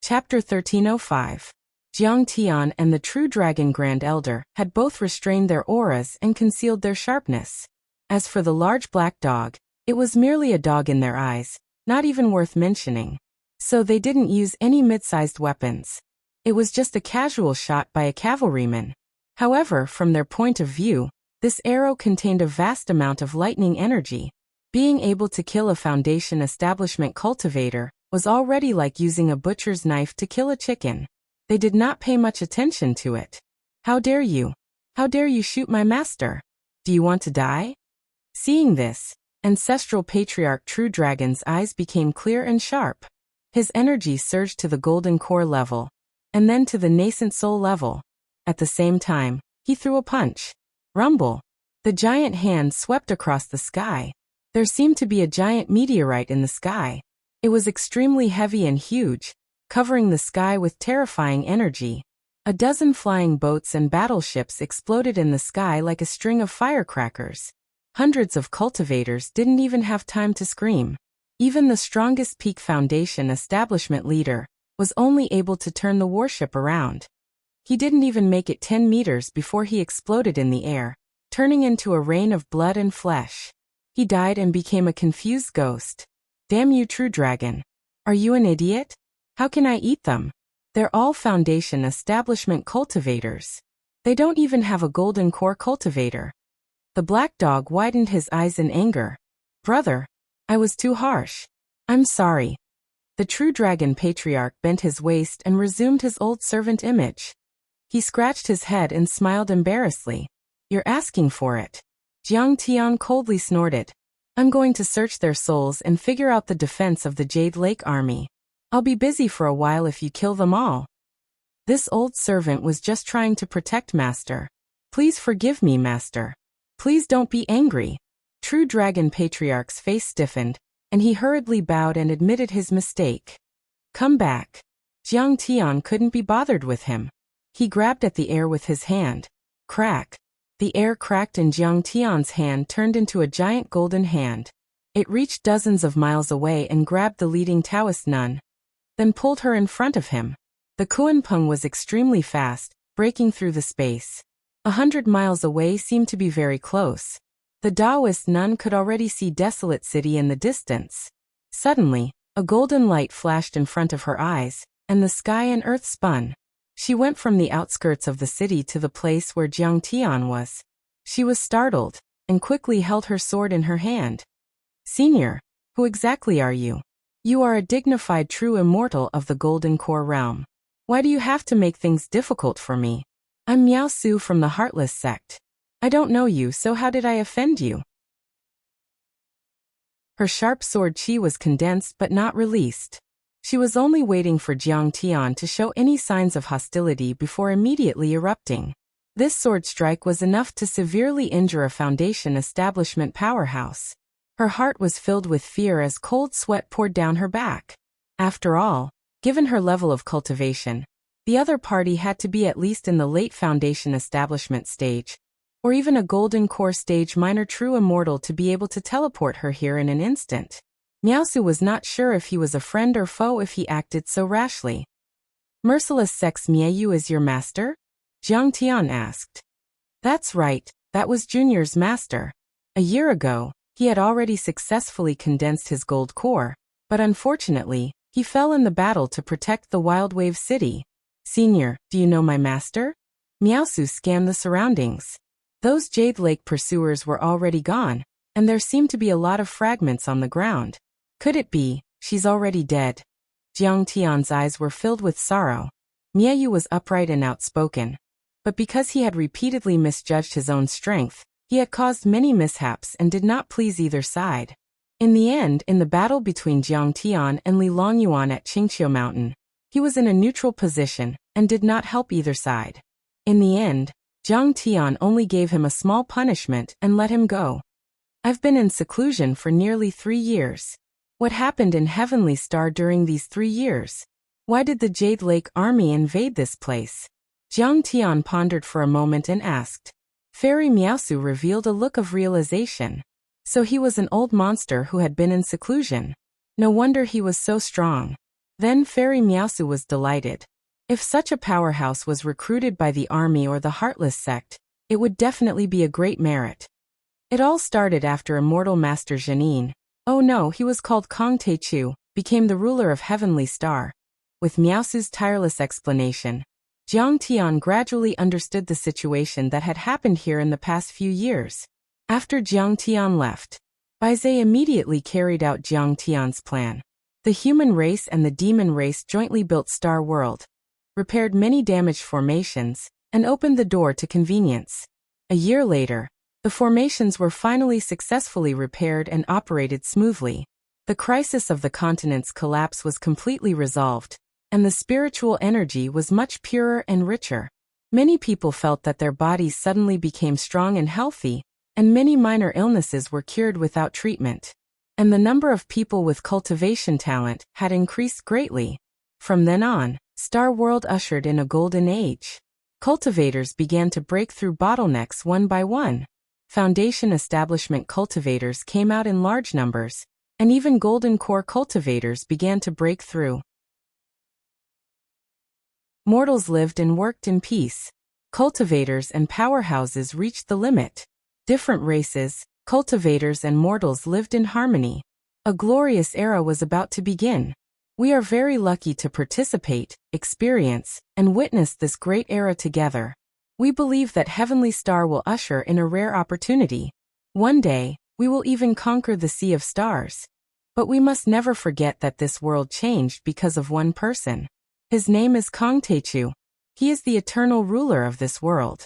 Chapter 1305. Jiang Tian and the True Dragon Grand Elder had both restrained their auras and concealed their sharpness. As for the large black dog, it was merely a dog in their eyes, not even worth mentioning. So they didn't use any mid-sized weapons. It was just a casual shot by a cavalryman. However, from their point of view, this arrow contained a vast amount of lightning energy. Being able to kill a Foundation establishment cultivator was already like using a butcher's knife to kill a chicken. They did not pay much attention to it. "How dare you? How dare you shoot my master? Do you want to die?" Seeing this, Ancestral Patriarch True Dragon's eyes became clear and sharp. His energy surged to the golden core level, and then to the nascent soul level. At the same time, he threw a punch. Rumble! The giant hand swept across the sky. There seemed to be a giant meteorite in the sky. It was extremely heavy and huge, covering the sky with terrifying energy. A dozen flying boats and battleships exploded in the sky like a string of firecrackers. Hundreds of cultivators didn't even have time to scream. Even the strongest Peak Foundation establishment leader was only able to turn the warship around. He didn't even make it 10 meters before he exploded in the air, turning into a rain of blood and flesh. He died and became a confused ghost. "Damn you, True Dragon. Are you an idiot? How can I eat them? They're all Foundation establishment cultivators. They don't even have a golden core cultivator." The black dog widened his eyes in anger. "Brother, I was too harsh. I'm sorry." The True Dragon Patriarch bent his waist and resumed his old servant image. He scratched his head and smiled embarrassedly. "You're asking for it." Jiang Tian coldly snorted. "I'm going to search their souls and figure out the defense of the Jade Lake Army. I'll be busy for a while if you kill them all." This old servant was just trying to protect Master. "Please forgive me, Master. Please don't be angry." True Dragon Patriarch's face stiffened, and he hurriedly bowed and admitted his mistake. "Come back." Jiang Tian couldn't be bothered with him. He grabbed at the air with his hand. Crack. The air cracked and Jiang Tian's hand turned into a giant golden hand. It reached dozens of miles away and grabbed the leading Taoist nun, then pulled her in front of him. The Kuan-peng was extremely fast, breaking through the space. 100 miles away seemed to be very close. The Taoist nun could already see desolate city in the distance. Suddenly, a golden light flashed in front of her eyes, and the sky and earth spun. She went from the outskirts of the city to the place where Jiang Tian was. She was startled, and quickly held her sword in her hand. "Senior, who exactly are you? You are a dignified true immortal of the Golden Core realm. Why do you have to make things difficult for me? I'm Miao Su from the Heartless sect. I don't know you, so how did I offend you?" Her sharp sword chi was condensed but not released. She was only waiting for Jiang Tian to show any signs of hostility before immediately erupting. This sword strike was enough to severely injure a Foundation establishment powerhouse. Her heart was filled with fear as cold sweat poured down her back. After all, given her level of cultivation, the other party had to be at least in the late Foundation establishment stage, or even a Golden Core stage minor true immortal to be able to teleport her here in an instant. Miaosu was not sure if he was a friend or foe if he acted so rashly. "Merciless Sex Miaoyu is your master?" Jiang Tian asked. "That's right, that was Junior's master. A year ago, he had already successfully condensed his gold core, but unfortunately, he fell in the battle to protect the Wild Wave City. Senior, do you know my master?" Miaosu scanned the surroundings. Those Jade Lake pursuers were already gone, and there seemed to be a lot of fragments on the ground. Could it be, she's already dead? Jiang Tian's eyes were filled with sorrow. Miaoyu was upright and outspoken, but because he had repeatedly misjudged his own strength, he had caused many mishaps and did not please either side. In the end, in the battle between Jiang Tian and Li Longyuan at Qingqiu Mountain, he was in a neutral position and did not help either side. In the end, Jiang Tian only gave him a small punishment and let him go. "I've been in seclusion for nearly 3 years. What happened in Heavenly Star during these 3 years? Why did the Jade Lake army invade this place?" Jiang Tian pondered for a moment and asked. Fairy Miaosu revealed a look of realization. So he was an old monster who had been in seclusion. No wonder he was so strong. Then Fairy Miaosu was delighted. If such a powerhouse was recruited by the army or the Heartless sect, it would definitely be a great merit. It all started after Immortal Master Janine, oh no, he was called Kong Teichu, became the ruler of Heavenly Star. With Miaosu's tireless explanation, Jiang Tian gradually understood the situation that had happened here in the past few years. After Jiang Tian left, Baizhe immediately carried out Jiang Tian's plan. The human race and the demon race jointly built Star World, repaired many damaged formations, and opened the door to convenience. A year later, the formations were finally successfully repaired and operated smoothly. The crisis of the continent's collapse was completely resolved, and the spiritual energy was much purer and richer. Many people felt that their bodies suddenly became strong and healthy, and many minor illnesses were cured without treatment. And the number of people with cultivation talent had increased greatly. From then on, Star World ushered in a golden age. Cultivators began to break through bottlenecks one by one. Foundation establishment cultivators came out in large numbers, and even Golden Core cultivators began to break through. Mortals lived and worked in peace. Cultivators and powerhouses reached the limit. Different races, cultivators and mortals lived in harmony. A glorious era was about to begin. We are very lucky to participate, experience, and witness this great era together. We believe that Heavenly Star will usher in a rare opportunity. One day, we will even conquer the Sea of Stars. But we must never forget that this world changed because of one person. His name is Kong Teichu. He is the eternal ruler of this world.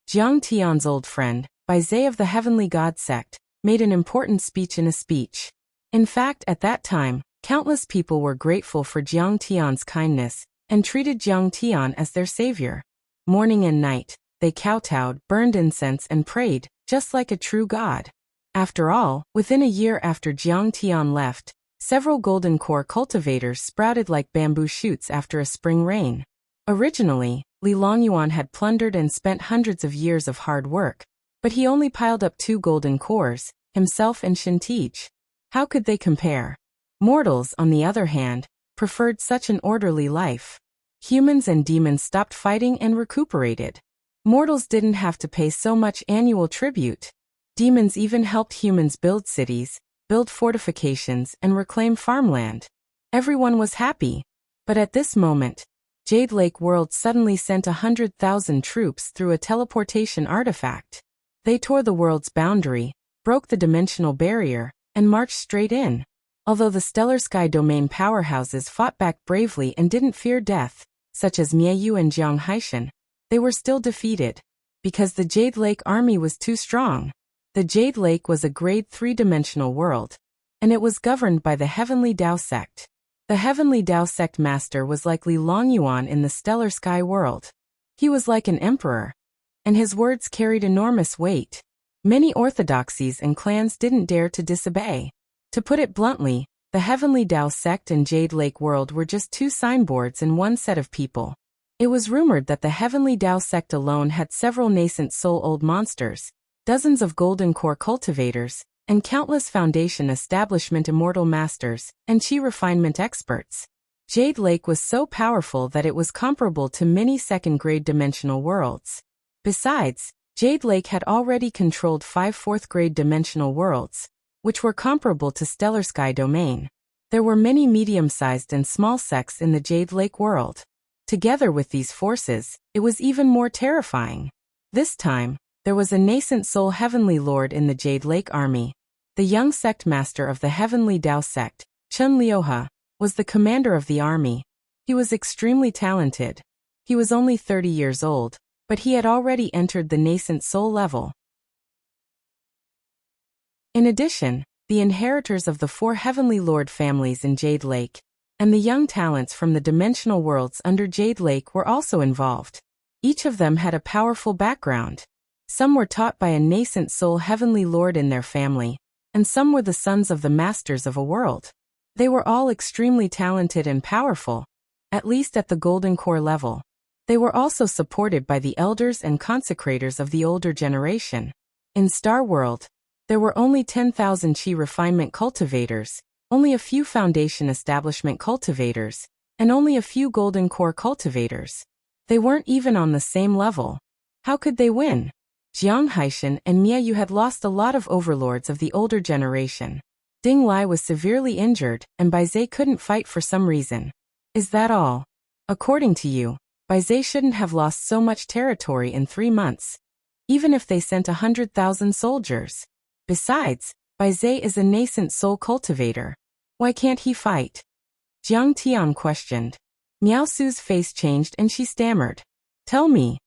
Jiang Tian's old friend, Baizhe of the Heavenly God sect, made an important speech in a speech. In fact, at that time, countless people were grateful for Jiang Tian's kindness and treated Jiang Tian as their savior. Morning and night, they kowtowed, burned incense and prayed, just like a true god. After all, within a year after Jiang Tian left, several Golden Core cultivators sprouted like bamboo shoots after a spring rain. Originally, Li Longyuan had plundered and spent hundreds of years of hard work, but he only piled up 2 golden cores, himself and Shintij. How could they compare? Mortals, on the other hand, preferred such an orderly life. Humans and demons stopped fighting and recuperated. Mortals didn't have to pay so much annual tribute. Demons even helped humans build cities, build fortifications, and reclaim farmland. Everyone was happy. But at this moment, Jade Lake World suddenly sent 100,000 troops through a teleportation artifact. They tore the world's boundary, broke the dimensional barrier, and marched straight in. Although the Stellar Sky Domain powerhouses fought back bravely and didn't fear death, such as Miayu and Jiang Haishan, they were still defeated. Because the Jade Lake army was too strong. The Jade Lake was a grade 3-dimensional world, and it was governed by the Heavenly Dao sect. The Heavenly Dao sect master was like Li Longyuan in the Stellar Sky world. He was like an emperor, and his words carried enormous weight. Many orthodoxies and clans didn't dare to disobey. To put it bluntly, the Heavenly Dao sect and Jade Lake World were just 2 signboards in one set of people. It was rumored that the Heavenly Dao sect alone had several nascent soul-old monsters, dozens of golden core cultivators, and countless foundation establishment immortal masters and chi refinement experts. Jade Lake was so powerful that it was comparable to many second-grade dimensional worlds. Besides, Jade Lake had already controlled 5 fourth-grade dimensional worlds, which were comparable to Stellar Sky Domain. There were many medium-sized and small sects in the Jade Lake world. Together with these forces, it was even more terrifying. This time, there was a nascent soul heavenly lord in the Jade Lake army. The young sect master of the Heavenly Dao sect, Chun Liuha, was the commander of the army. He was extremely talented. He was only 30 years old, but he had already entered the nascent soul level. In addition, the inheritors of the 4 Heavenly Lord families in Jade Lake, and the young talents from the dimensional worlds under Jade Lake were also involved. Each of them had a powerful background. Some were taught by a nascent soul Heavenly Lord in their family, and some were the sons of the masters of a world. They were all extremely talented and powerful, at least at the Golden Core level. They were also supported by the elders and consecrators of the older generation. In Star World, there were only 10,000 chi refinement cultivators, only a few foundation establishment cultivators, and only a few Golden Core cultivators. They weren't even on the same level. How could they win? Jiang Haishan and Miayu had lost a lot of overlords of the older generation. Ding Lai was severely injured, and Baizhe couldn't fight for some reason. Is that all? According to you, Baizhe shouldn't have lost so much territory in 3 months, even if they sent 100,000 soldiers. Besides, Baizhe is a nascent soul cultivator. Why can't he fight? Jiang Tian questioned. Miao Su's face changed and she stammered. Tell me.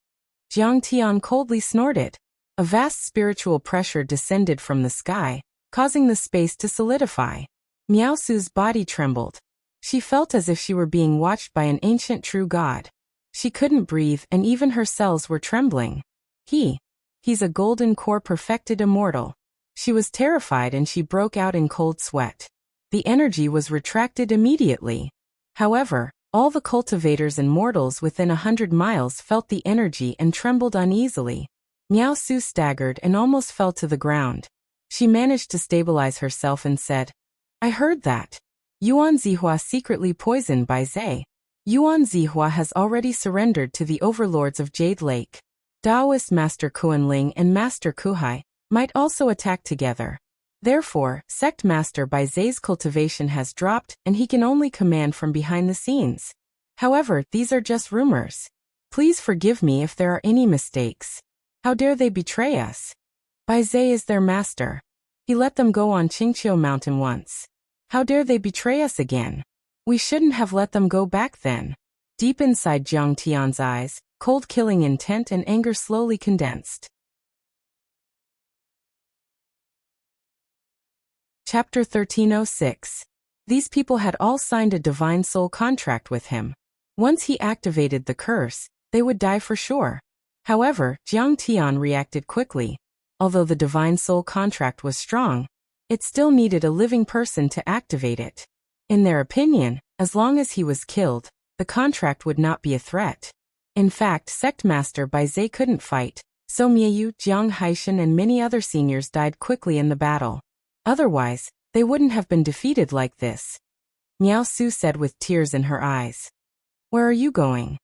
Jiang Tian coldly snorted. A vast spiritual pressure descended from the sky, causing the space to solidify. Miao Su's body trembled. She felt as if she were being watched by an ancient true god. She couldn't breathe and even her cells were trembling. He's a golden core perfected immortal. She was terrified and she broke out in cold sweat. The energy was retracted immediately. However, all the cultivators and mortals within 100 miles felt the energy and trembled uneasily. Miao Su staggered and almost fell to the ground. She managed to stabilize herself and said, I heard that. Yuan Zihua secretly poisoned Baizhe. Yuan Zihua has already surrendered to the overlords of Jade Lake. Taoist Master Kuan-Ling and Master Kuhai might also attack together. Therefore, Sect Master Baizhe's cultivation has dropped and he can only command from behind the scenes. However, these are just rumors. Please forgive me if there are any mistakes. How dare they betray us? Baizhe is their master. He let them go on Qingqiu Mountain once. How dare they betray us again? We shouldn't have let them go back then. Deep inside Jiang Tian's eyes, cold killing intent and anger slowly condensed. Chapter 1306. These people had all signed a divine soul contract with him. Once he activated the curse, they would die for sure. However, Jiang Tian reacted quickly. Although the divine soul contract was strong, it still needed a living person to activate it. In their opinion, as long as he was killed, the contract would not be a threat. In fact, Sect Master Bai Zhe couldn't fight, so Miayu, Jiang Haishan and many other seniors died quickly in the battle. Otherwise, they wouldn't have been defeated like this. Miao Su said with tears in her eyes. Where are you going?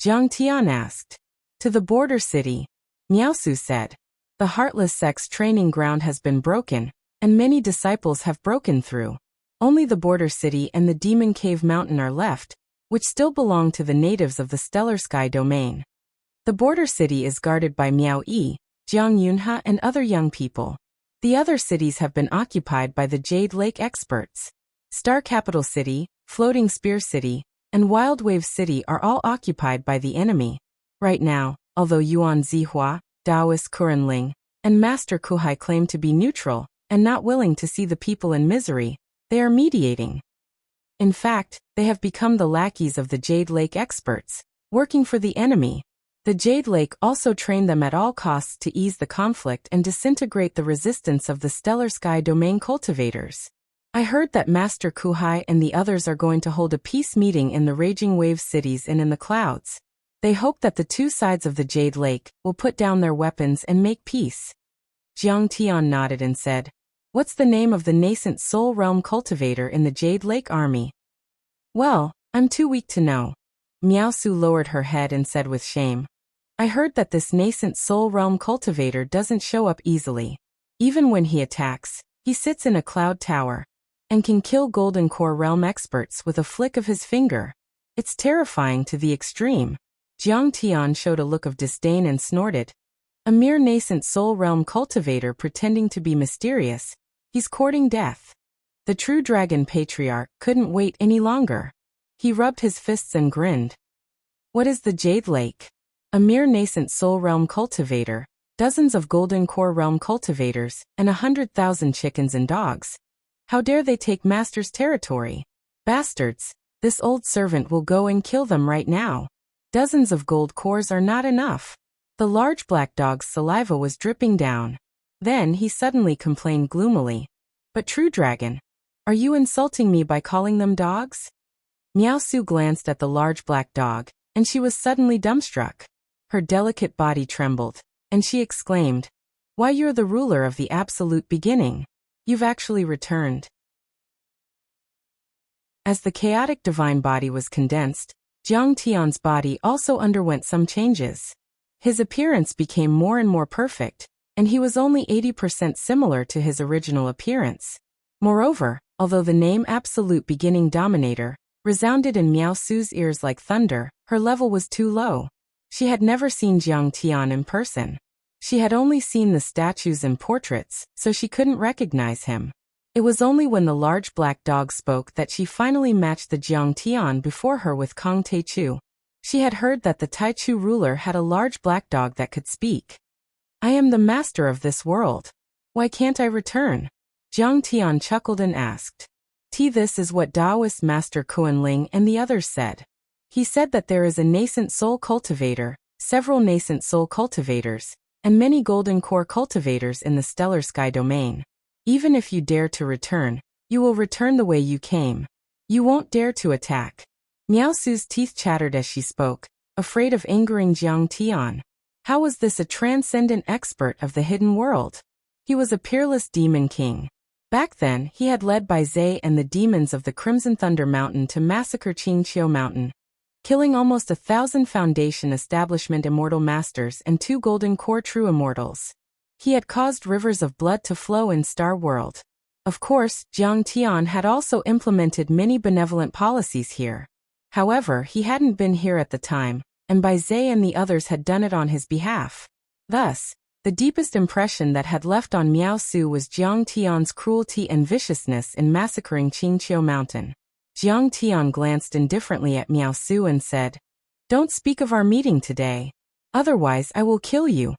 Jiang Tian asked. To the border city. Miao Su said. The Heartless Sect's training ground has been broken, and many disciples have broken through. Only the border city and the Demon Cave Mountain are left, which still belong to the natives of the Stellar Sky domain. The border city is guarded by Miao Yi, Jiang Yunha and other young people. The other cities have been occupied by the Jade Lake experts. Star Capital City, Floating Spear City, and Wild Wave City are all occupied by the enemy. Right now, although Yuan Zihua, Taoist Kurenling, and Master Kuhai claim to be neutral and not willing to see the people in misery, they are mediating. In fact, they have become the lackeys of the Jade Lake experts, working for the enemy. The Jade Lake also trained them at all costs to ease the conflict and disintegrate the resistance of the Stellar Sky domain cultivators. I heard that Master Kuhai and the others are going to hold a peace meeting in the Raging Wave cities and in the clouds. They hope that the two sides of the Jade Lake will put down their weapons and make peace. Jiang Tian nodded and said, What's the name of the nascent Soul Realm cultivator in the Jade Lake army? Well, I'm too weak to know. Miao Su lowered her head and said with shame. I heard that this nascent Soul Realm cultivator doesn't show up easily. Even when he attacks, he sits in a cloud tower and can kill Golden Core Realm experts with a flick of his finger. It's terrifying to the extreme. Jiang Tian showed a look of disdain and snorted. A mere nascent Soul Realm cultivator pretending to be mysterious. He's courting death. The true Dragon Patriarch couldn't wait any longer. He rubbed his fists and grinned. What is the Jade Lake? A mere nascent Soul Realm cultivator, dozens of Golden Core Realm cultivators, and 100,000 chickens and dogs. How dare they take Master's territory? Bastards, this old servant will go and kill them right now. Dozens of gold cores are not enough. The large black dog's saliva was dripping down. Then he suddenly complained gloomily. But True Dragon, are you insulting me by calling them dogs? Miao Su glanced at the large black dog, and she was suddenly dumbstruck. Her delicate body trembled, and she exclaimed, Why, you're the ruler of the absolute beginning. You've actually returned. As the chaotic divine body was condensed, Jiang Tian's body also underwent some changes. His appearance became more and more perfect, and he was only 80% similar to his original appearance. Moreover, although the name Absolute Beginning Dominator resounded in Miao Su's ears like thunder, her level was too low. She had never seen Jiang Tian in person. She had only seen the statues and portraits, so she couldn't recognize him. It was only when the large black dog spoke that she finally matched the Jiang Tian before her with Kong Taichu. She had heard that the Taichu ruler had a large black dog that could speak. I am the master of this world. Why can't I return? Jiang Tian chuckled and asked. This is what Taoist Master Kuan-Ling and the others said. He said that there is a nascent soul cultivator, several nascent soul cultivators, and many golden core cultivators in the Stellar Sky domain. Even if you dare to return, you will return the way you came. You won't dare to attack. Miao Su's teeth chattered as she spoke, afraid of angering Jiang Tian. How was this a transcendent expert of the hidden world? He was a peerless demon king. Back then, he had led Bai Zhe and the demons of the Crimson Thunder Mountain to massacre Qingqiu Mountain, killing almost 1,000 Foundation Establishment Immortal Masters and 2 Golden Core True Immortals. He had caused rivers of blood to flow in Star World. Of course, Jiang Tian had also implemented many benevolent policies here. However, he hadn't been here at the time, and Bai Zhe and the others had done it on his behalf. Thus, the deepest impression that had left on Miao Su was Jiang Tian's cruelty and viciousness in massacring Qingqiu Mountain. Jiang Tian glanced indifferently at Miao Su and said, Don't speak of our meeting today. Otherwise I will kill you.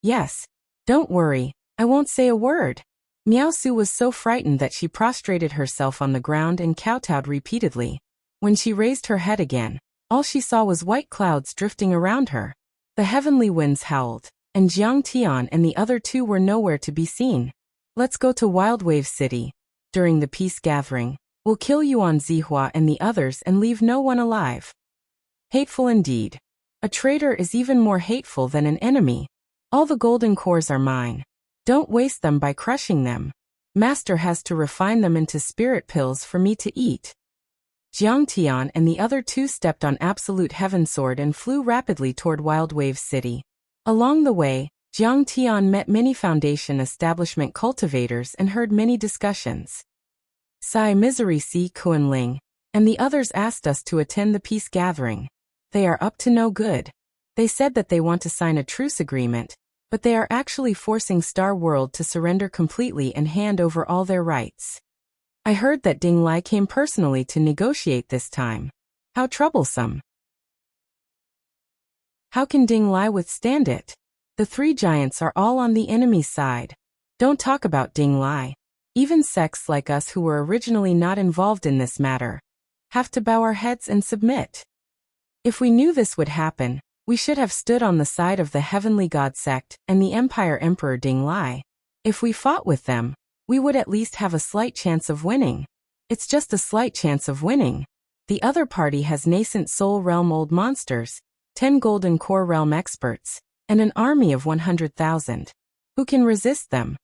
Yes. Don't worry, I won't say a word. Miao Su was so frightened that she prostrated herself on the ground and kowtowed repeatedly. When she raised her head again, all she saw was white clouds drifting around her. The heavenly winds howled, and Jiang Tian and the other two were nowhere to be seen. Let's go to Wild Wave City. During the peace gathering, we'll kill Yuan Zihua and the others and leave no one alive. Hateful indeed. A traitor is even more hateful than an enemy. All the golden cores are mine. Don't waste them by crushing them. Master has to refine them into spirit pills for me to eat. Jiang Tian and the other two stepped on Absolute Heaven Sword and flew rapidly toward Wild Wave City. Along the way, Jiang Tian met many Foundation establishment cultivators and heard many discussions. Sai Misery Si Kuan-Ling and the others asked us to attend the peace gathering. They are up to no good. They said that they want to sign a truce agreement, but they are actually forcing Star World to surrender completely and hand over all their rights. I heard that Ding Lai came personally to negotiate this time. How troublesome. How can Ding Lai withstand it? The three giants are all on the enemy's side. Don't talk about Ding Lai. Even sects like us who were originally not involved in this matter have to bow our heads and submit. If we knew this would happen, we should have stood on the side of the Heavenly God sect and the Empire Emperor Ding Lai. If we fought with them, we would at least have a slight chance of winning. It's just a slight chance of winning. The other party has nascent Soul Realm old monsters, 10 Golden Core Realm experts, and an army of 100,000. Who can resist them?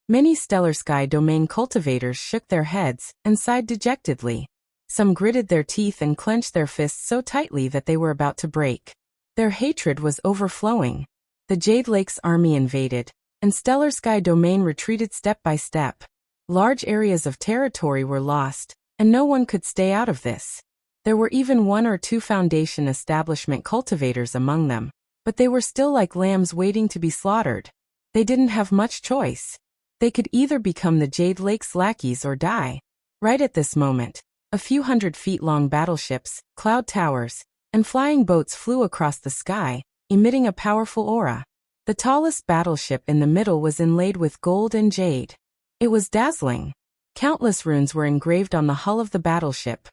Many Stellar Sky Domain cultivators shook their heads and sighed dejectedly. Some gritted their teeth and clenched their fists so tightly that they were about to break. Their hatred was overflowing. The Jade Lake's army invaded, and Stellar Sky Domain retreated step by step. Large areas of territory were lost, and no one could stay out of this. There were even 1 or 2 Foundation establishment cultivators among them, but they were still like lambs waiting to be slaughtered. They didn't have much choice. They could either become the Jade Lake's lackeys or die. Right at this moment, a few 100-feet-long battleships, cloud towers, and flying boats flew across the sky, emitting a powerful aura. The tallest battleship in the middle was inlaid with gold and jade. It was dazzling. Countless runes were engraved on the hull of the battleship.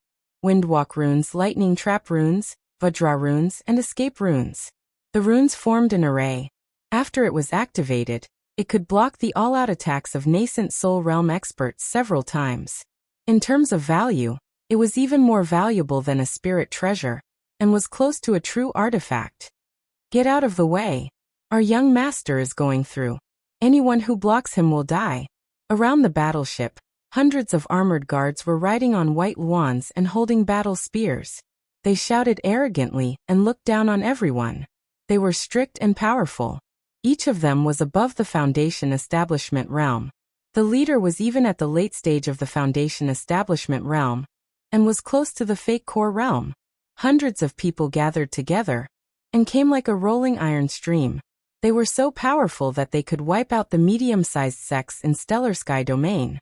Windwalk runes, lightning trap runes, Vajra runes, and escape runes. The runes formed an array. After it was activated, it could block the all-out attacks of nascent Soul Realm experts several times. In terms of value, it was even more valuable than a spirit treasure, and was close to a true artifact. Get out of the way. Our young master is going through. Anyone who blocks him will die. Around the battleship, hundreds of armored guards were riding on white wands and holding battle spears. They shouted arrogantly and looked down on everyone. They were strict and powerful. Each of them was above the Foundation establishment realm. The leader was even at the late stage of the Foundation establishment realm, and was close to the fake core realm. Hundreds of people gathered together, and came like a rolling iron stream. They were so powerful that they could wipe out the medium-sized sects in Stellar Sky Domain.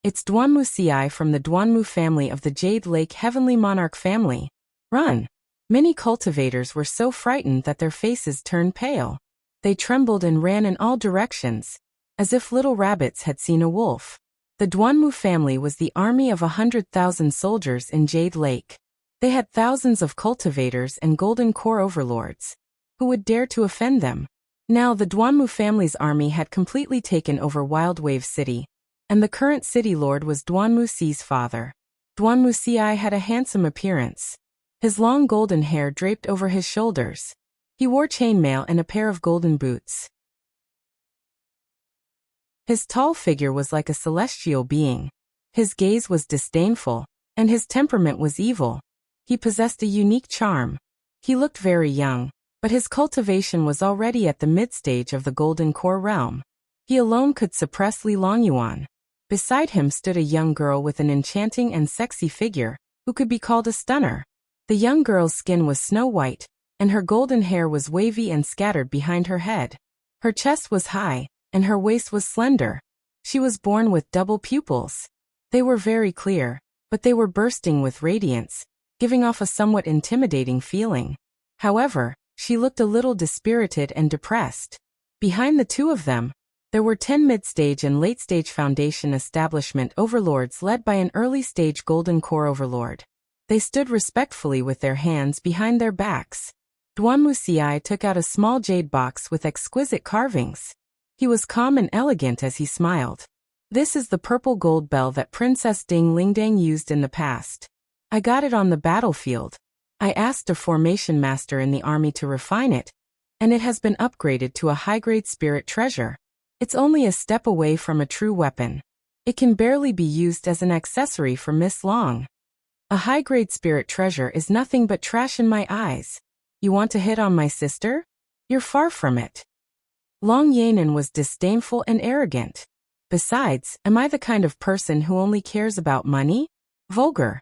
It's Duanmu Ci from the Duanmu family of the Jade Lake Heavenly Monarch family. Run! Many cultivators were so frightened that their faces turned pale. They trembled and ran in all directions, as if little rabbits had seen a wolf. The Duanmu family was the army of 100,000 soldiers in Jade Lake. They had thousands of cultivators and golden core overlords. Who would dare to offend them? Now the Duanmu family's army had completely taken over Wild Wave City, and the current city lord was Duanmu Ci's father. Duanmu Ci had a handsome appearance. His long golden hair draped over his shoulders. He wore chainmail and a pair of golden boots. His tall figure was like a celestial being. His gaze was disdainful, and his temperament was evil. He possessed a unique charm. He looked very young, but his cultivation was already at the mid-stage of the Golden Core realm. He alone could suppress Li Longyuan. Beside him stood a young girl with an enchanting and sexy figure, who could be called a stunner. The young girl's skin was snow-white, and her golden hair was wavy and scattered behind her head. Her chest was high, and her waist was slender. She was born with double pupils. They were very clear, but they were bursting with radiance, giving off a somewhat intimidating feeling. However, she looked a little dispirited and depressed. Behind the two of them, there were 10 mid-stage and late-stage Foundation establishment overlords led by an early-stage Golden Core overlord. They stood respectfully with their hands behind their backs. Duanmu Ci took out a small jade box with exquisite carvings. He was calm and elegant as he smiled. This is the purple gold bell that Princess Ding Lingdang used in the past. I got it on the battlefield. I asked a formation master in the army to refine it, and it has been upgraded to a high-grade spirit treasure. It's only a step away from a true weapon. It can barely be used as an accessory for Miss Long. A high-grade spirit treasure is nothing but trash in my eyes. You want to hit on my sister? You're far from it. Long Yanan was disdainful and arrogant. Besides, am I the kind of person who only cares about money? Vulgar.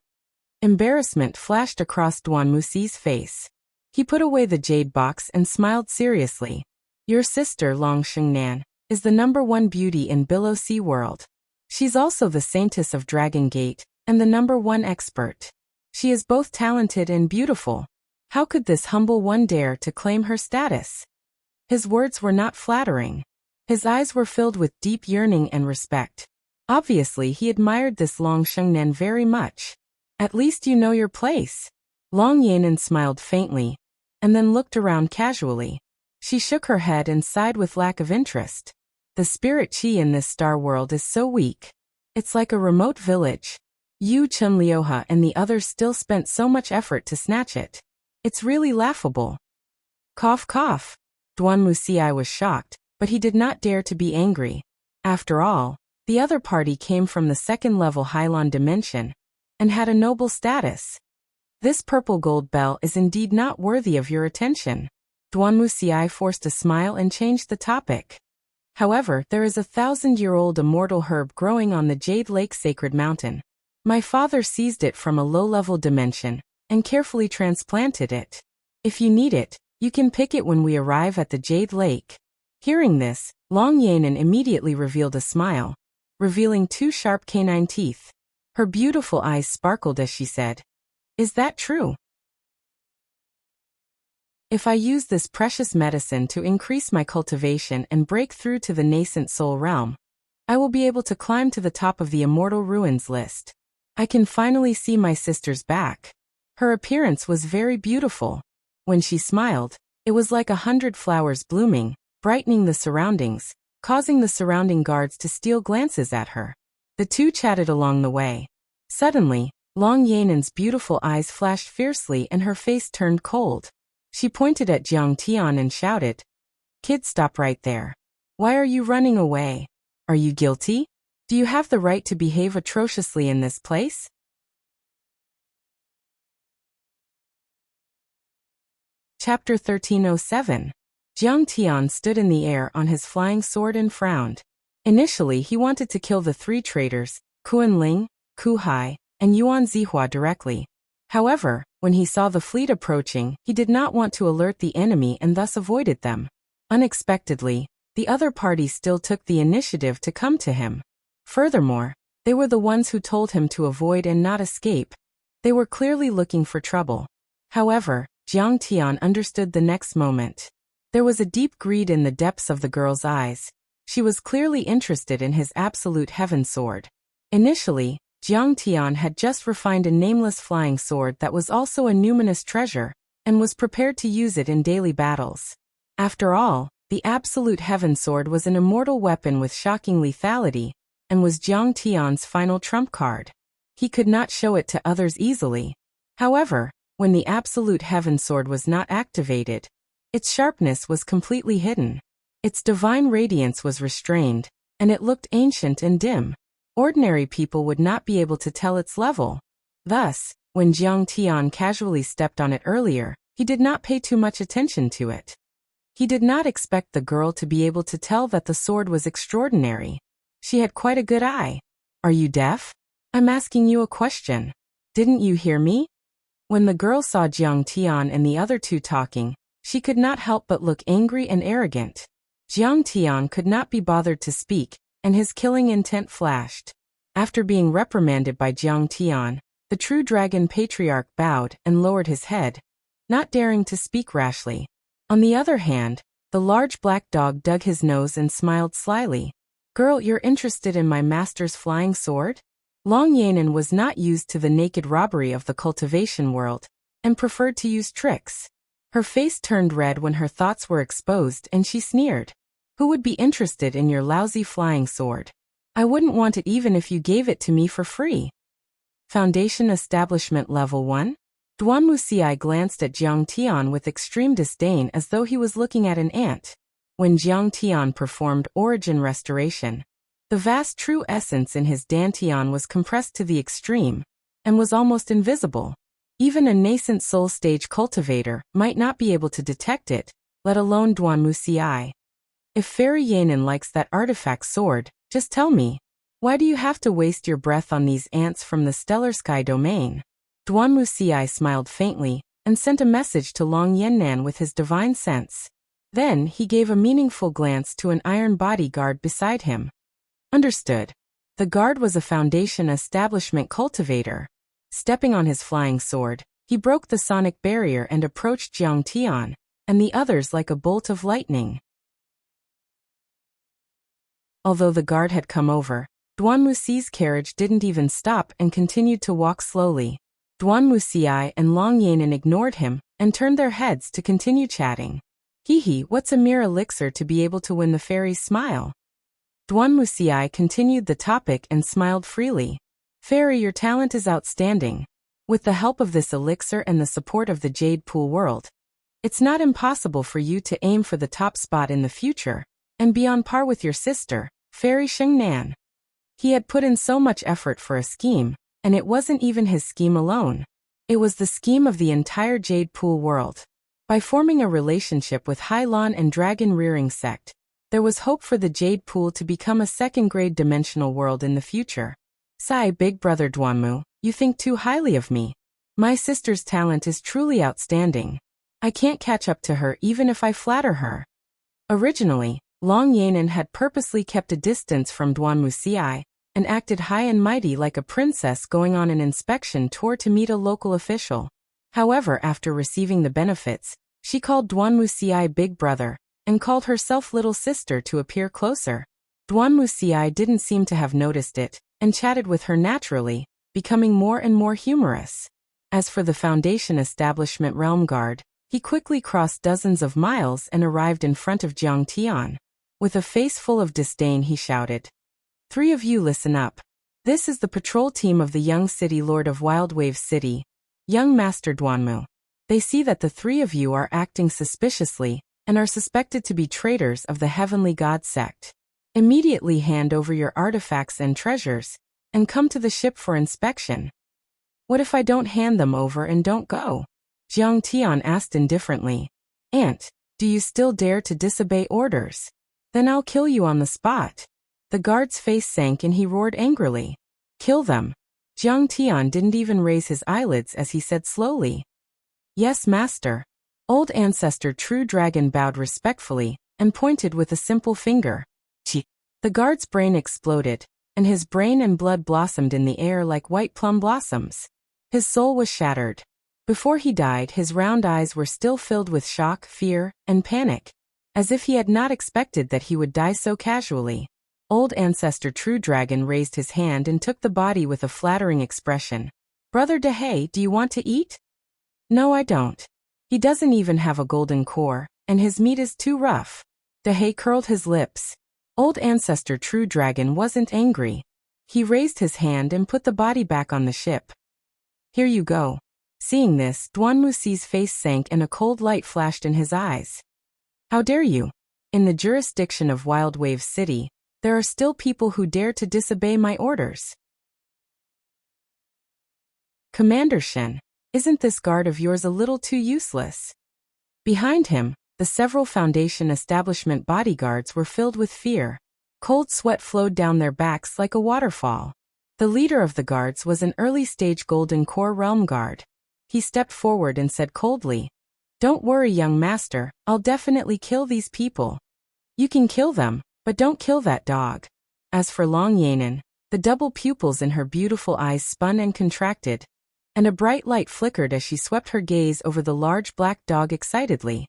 Embarrassment flashed across Duan Muxi's face. He put away the jade box and smiled seriously. Your sister, Long Shengnan, is the #1 beauty in Below Sea World. She's also the saintess of Dragon Gate, and the #1 expert. She is both talented and beautiful. How could this humble one dare to claim her status? His words were not flattering. His eyes were filled with deep yearning and respect. Obviously he admired this Long Shengnan very much. At least you know your place. Long Yanan smiled faintly, and then looked around casually. She shook her head and sighed with lack of interest. The spirit chi in this star world is so weak. It's like a remote village. Yu Chunlioha and the others still spent so much effort to snatch it. It's really laughable. Cough cough. Duan Muxi was shocked, but he did not dare to be angry. After all, the other party came from the second-level Hylon dimension, and had a noble status. This purple gold bell is indeed not worthy of your attention. Duan Muxi forced a smile and changed the topic. However, there is a 1,000-year-old immortal herb growing on the Jade Lake Sacred Mountain. My father seized it from a low-level dimension, and carefully transplanted it. If you need it, you can pick it when we arrive at the Jade Lake. Hearing this, Long Yanan immediately revealed a smile, revealing 2 sharp canine teeth. Her beautiful eyes sparkled as she said, "Is that true? If I use this precious medicine to increase my cultivation and break through to the nascent soul realm, I will be able to climb to the top of the immortal ruins list. I can finally see my sister's back." Her appearance was very beautiful. When she smiled, it was like 100 flowers blooming, brightening the surroundings, causing the surrounding guards to steal glances at her. The two chatted along the way. Suddenly, Long Yanan's beautiful eyes flashed fiercely and her face turned cold. She pointed at Jiang Tian and shouted, "Kid, stop right there. Why are you running away? Are you guilty? Do you have the right to behave atrociously in this place?" Chapter 1307. Jiang Tian stood in the air on his flying sword and frowned. Initially he wanted to kill the 3 traitors, Kuan Ling, Ku Hai, and Yuan Zihua directly. However, when he saw the fleet approaching, he did not want to alert the enemy and thus avoided them. Unexpectedly, the other party still took the initiative to come to him. Furthermore, they were the ones who told him to avoid and not escape. They were clearly looking for trouble. However, Jiang Tian understood the next moment. There was a deep greed in the depths of the girl's eyes. She was clearly interested in his absolute heaven sword. Initially, Jiang Tian had just refined a nameless flying sword that was also a numinous treasure, and was prepared to use it in daily battles. After all, the absolute heaven sword was an immortal weapon with shocking lethality, and was Jiang Tian's final trump card. He could not show it to others easily. However, when the absolute heaven sword was not activated, its sharpness was completely hidden. Its divine radiance was restrained, and it looked ancient and dim. Ordinary people would not be able to tell its level. Thus, when Jiang Tian casually stepped on it earlier, he did not pay too much attention to it. He did not expect the girl to be able to tell that the sword was extraordinary. She had quite a good eye. "Are you deaf? I'm asking you a question. Didn't you hear me?" When the girl saw Jiang Tian and the other 2 talking, she could not help but look angry and arrogant. Jiang Tian could not be bothered to speak, and his killing intent flashed. After being reprimanded by Jiang Tian, the true dragon patriarch bowed and lowered his head, not daring to speak rashly. On the other hand, the large black dog dug his nose and smiled slyly. "Girl, you're interested in my master's flying sword?" Long Yanan was not used to the naked robbery of the cultivation world, and preferred to use tricks. Her face turned red when her thoughts were exposed and she sneered. "Who would be interested in your lousy flying sword? I wouldn't want it even if you gave it to me for free." Foundation Establishment Level 1? Duan Wuxia glanced at Jiang Tian with extreme disdain as though he was looking at an ant. When Jiang Tian performed origin restoration, the vast true essence in his dantian was compressed to the extreme and was almost invisible. Even a nascent soul stage cultivator might not be able to detect it, let alone Duan Wuxia. If Fairy Yanin likes that artifact sword, just tell me. Why do you have to waste your breath on these ants from the stellar sky domain? Duan Wuxia smiled faintly and sent a message to Long Yannan with his divine sense. Then he gave a meaningful glance to an iron bodyguard beside him. Understood. The guard was a Foundation establishment cultivator. Stepping on his flying sword, he broke the sonic barrier and approached Jiang Tian and the others like a bolt of lightning. Although the guard had come over, Duan Wuxi's carriage didn't even stop and continued to walk slowly. Duan Wuxia and Long Yannan ignored him and turned their heads to continue chatting. Hee, what's a mere elixir to be able to win the fairy's smile? Duan Wuxia continued the topic and smiled freely. Fairy, your talent is outstanding. With the help of this elixir and the support of the Jade Pool world, it's not impossible for you to aim for the top spot in the future and be on par with your sister, Fairy Shengnan. He had put in so much effort for a scheme, and it wasn't even his scheme alone. It was the scheme of the entire Jade Pool world. By forming a relationship with Hylon and Dragon Rearing Sect, there was hope for the Jade Pool to become a second-grade dimensional world in the future. Sigh, big brother Duanmu, you think too highly of me. My sister's talent is truly outstanding. I can't catch up to her even if I flatter her. Originally, Long Yannan had purposely kept a distance from Duan Wuxia and acted high and mighty like a princess going on an inspection tour to meet a local official. However, after receiving the benefits, she called Duan Wuxia big brother and called herself little sister to appear closer. Duan Wuxia didn't seem to have noticed it and chatted with her naturally, becoming more and more humorous. As for the Foundation establishment Realm Guard, he quickly crossed dozens of miles and arrived in front of Jiang Tian. With a face full of disdain he shouted, "Three of you listen up. This is the patrol team of the young city lord of Wildwave City, young Master Duanmu. They see that the three of you are acting suspiciously and are suspected to be traitors of the Heavenly God Sect. Immediately hand over your artifacts and treasures, and come to the ship for inspection." "What if I don't hand them over and don't go?" Jiang Tian asked indifferently. "Aunt, do you still dare to disobey orders? Then I'll kill you on the spot." The guard's face sank and he roared angrily. "Kill them." Jiang Tian didn't even raise his eyelids as he said slowly, "Yes, master." Old Ancestor True Dragon bowed respectfully and pointed with a simple finger. Chi. The guard's brain exploded, and his brain and blood blossomed in the air like white plum blossoms. His soul was shattered. Before he died, his round eyes were still filled with shock, fear, and panic, as if he had not expected that he would die so casually. Old Ancestor True Dragon raised his hand and took the body with a flattering expression. "Brother Dehe, do you want to eat?" "No, I don't. He doesn't even have a golden core, and his meat is too rough." Dehe curled his lips. Old Ancestor True Dragon wasn't angry. He raised his hand and put the body back on the ship. "Here you go." Seeing this, Duan Wuxi's face sank and a cold light flashed in his eyes. "How dare you? In the jurisdiction of Wildwave City, there are still people who dare to disobey my orders." "Commander Shen, isn't this guard of yours a little too useless?" Behind him, the several Foundation establishment bodyguards were filled with fear. Cold sweat flowed down their backs like a waterfall. The leader of the guards was an early-stage Golden Core Realm Guard. He stepped forward and said coldly, "Don't worry, young master, I'll definitely kill these people." "You can kill them, but don't kill that dog." As for Long Yannan, the double pupils in her beautiful eyes spun and contracted, and a bright light flickered as she swept her gaze over the large black dog excitedly.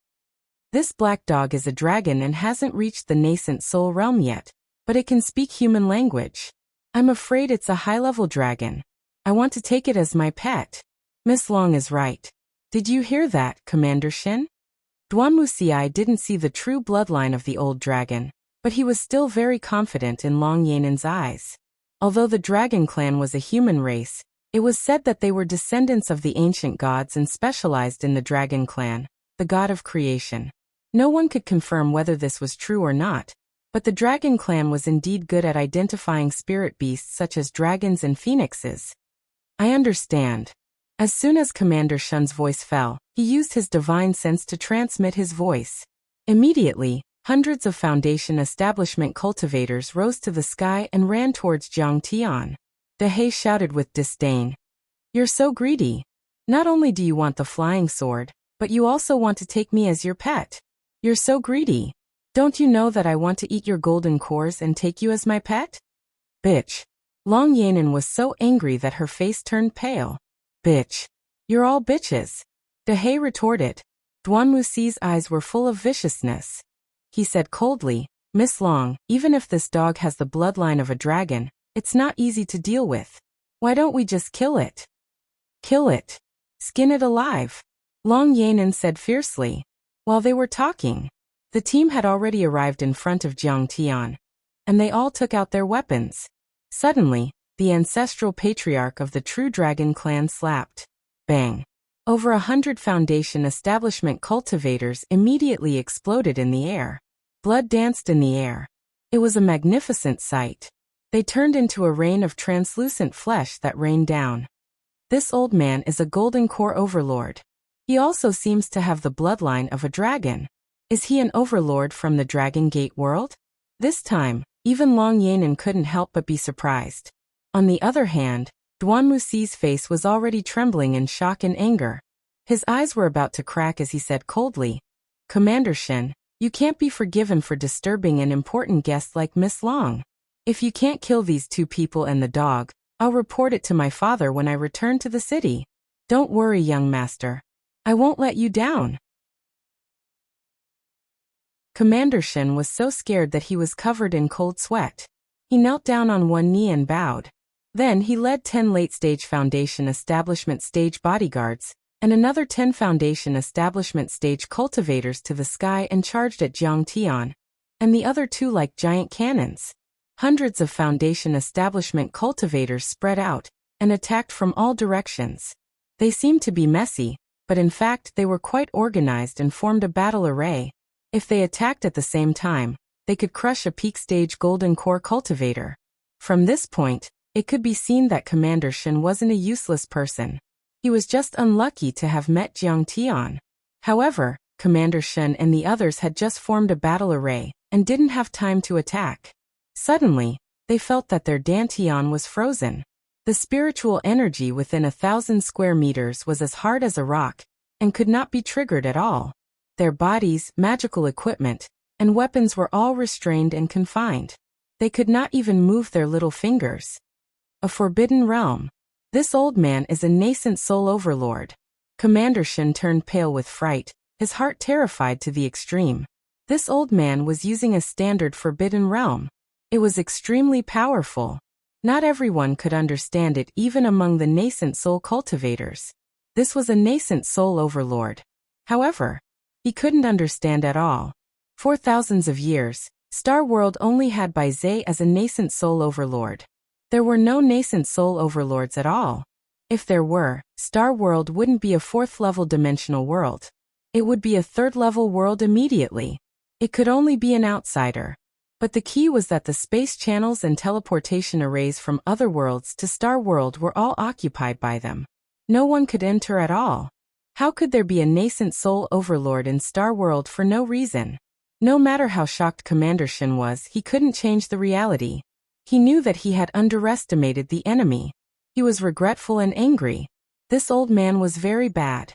This black dog is a dragon and hasn't reached the nascent soul realm yet, but it can speak human language. I'm afraid it's a high-level dragon. I want to take it as my pet. Miss Long is right. Did you hear that, Commander Shen? Duan Wuxia didn't see the true bloodline of the old dragon, but he was still very confident in Long Yannan's eyes. Although the dragon clan was a human race, It was said that they were descendants of the ancient gods and specialized in the dragon clan, the god of creation. No one could confirm whether this was true or not, but the dragon clan was indeed good at identifying spirit beasts such as dragons and phoenixes. I understand. As soon as Commander Shun's voice fell, he used his divine sense to transmit his voice. Immediately, hundreds of Foundation establishment cultivators rose to the sky and ran towards Jiang Tian. De He shouted with disdain. You're so greedy. Not only do you want the flying sword, but you also want to take me as your pet. You're so greedy. Don't you know that I want to eat your golden cores and take you as my pet? Bitch. Long Yanan was so angry that her face turned pale. Bitch. You're all bitches. De He retorted. Duan Wuxi's eyes were full of viciousness. He said coldly, Miss Long, even if this dog has the bloodline of a dragon, it's not easy to deal with. Why don't we just kill it? Kill it. Skin it alive. Long Yanan said fiercely. While they were talking, the team had already arrived in front of Jiang Tian, and they all took out their weapons. Suddenly, the ancestral patriarch of the true dragon clan slapped. Bang. Over 100 Foundation establishment cultivators immediately exploded in the air. Blood danced in the air. It was a magnificent sight. They turned into a rain of translucent flesh that rained down. This old man is a golden core overlord. He also seems to have the bloodline of a dragon. Is he an overlord from the Dragon Gate world? This time, even Long Yanan couldn't help but be surprised. On the other hand, Duan Wuxi's face was already trembling in shock and anger. His eyes were about to crack as he said coldly, Commander Shen, you can't be forgiven for disturbing an important guest like Miss Long. If you can't kill these two people and the dog, I'll report it to my father when I return to the city. Don't worry, young master. I won't let you down. Commander Shen was so scared that he was covered in cold sweat. He knelt down on one knee and bowed. Then he led 10 late-stage Foundation establishment stage bodyguards, and another 10 Foundation establishment stage cultivators to the sky and charged at Jiang Tian, and the other two like giant cannons. Hundreds of Foundation establishment cultivators spread out and attacked from all directions. They seemed to be messy, but in fact they were quite organized and formed a battle array. If they attacked at the same time, they could crush a peak stage golden core cultivator. From this point, it could be seen that Commander Shen wasn't a useless person. He was just unlucky to have met Jiang Tian. However, Commander Shen and the others had just formed a battle array and didn't have time to attack. Suddenly, they felt that their dantian was frozen. The spiritual energy within 1,000 square meters was as hard as a rock and could not be triggered at all. Their bodies, magical equipment, and weapons were all restrained and confined. They could not even move their little fingers. A forbidden realm. This old man is a nascent soul overlord. Commander Shen turned pale with fright, his heart terrified to the extreme. This old man was using a standard forbidden realm. It was extremely powerful. Not everyone could understand it even among the nascent soul cultivators. This was a nascent soul overlord. However, he couldn't understand at all. For thousands of years, Star World only had Bai Zhe as a nascent soul overlord. There were no nascent soul overlords at all. If there were, Star World wouldn't be a 4th-level dimensional world. It would be a 3rd-level world immediately. It could only be an outsider. But the key was that the space channels and teleportation arrays from other worlds to Star World were all occupied by them. No one could enter at all. How could there be a nascent soul overlord in Star World for no reason? No matter how shocked Commander Shen was, he couldn't change the reality. He knew that he had underestimated the enemy. He was regretful and angry. This old man was very bad.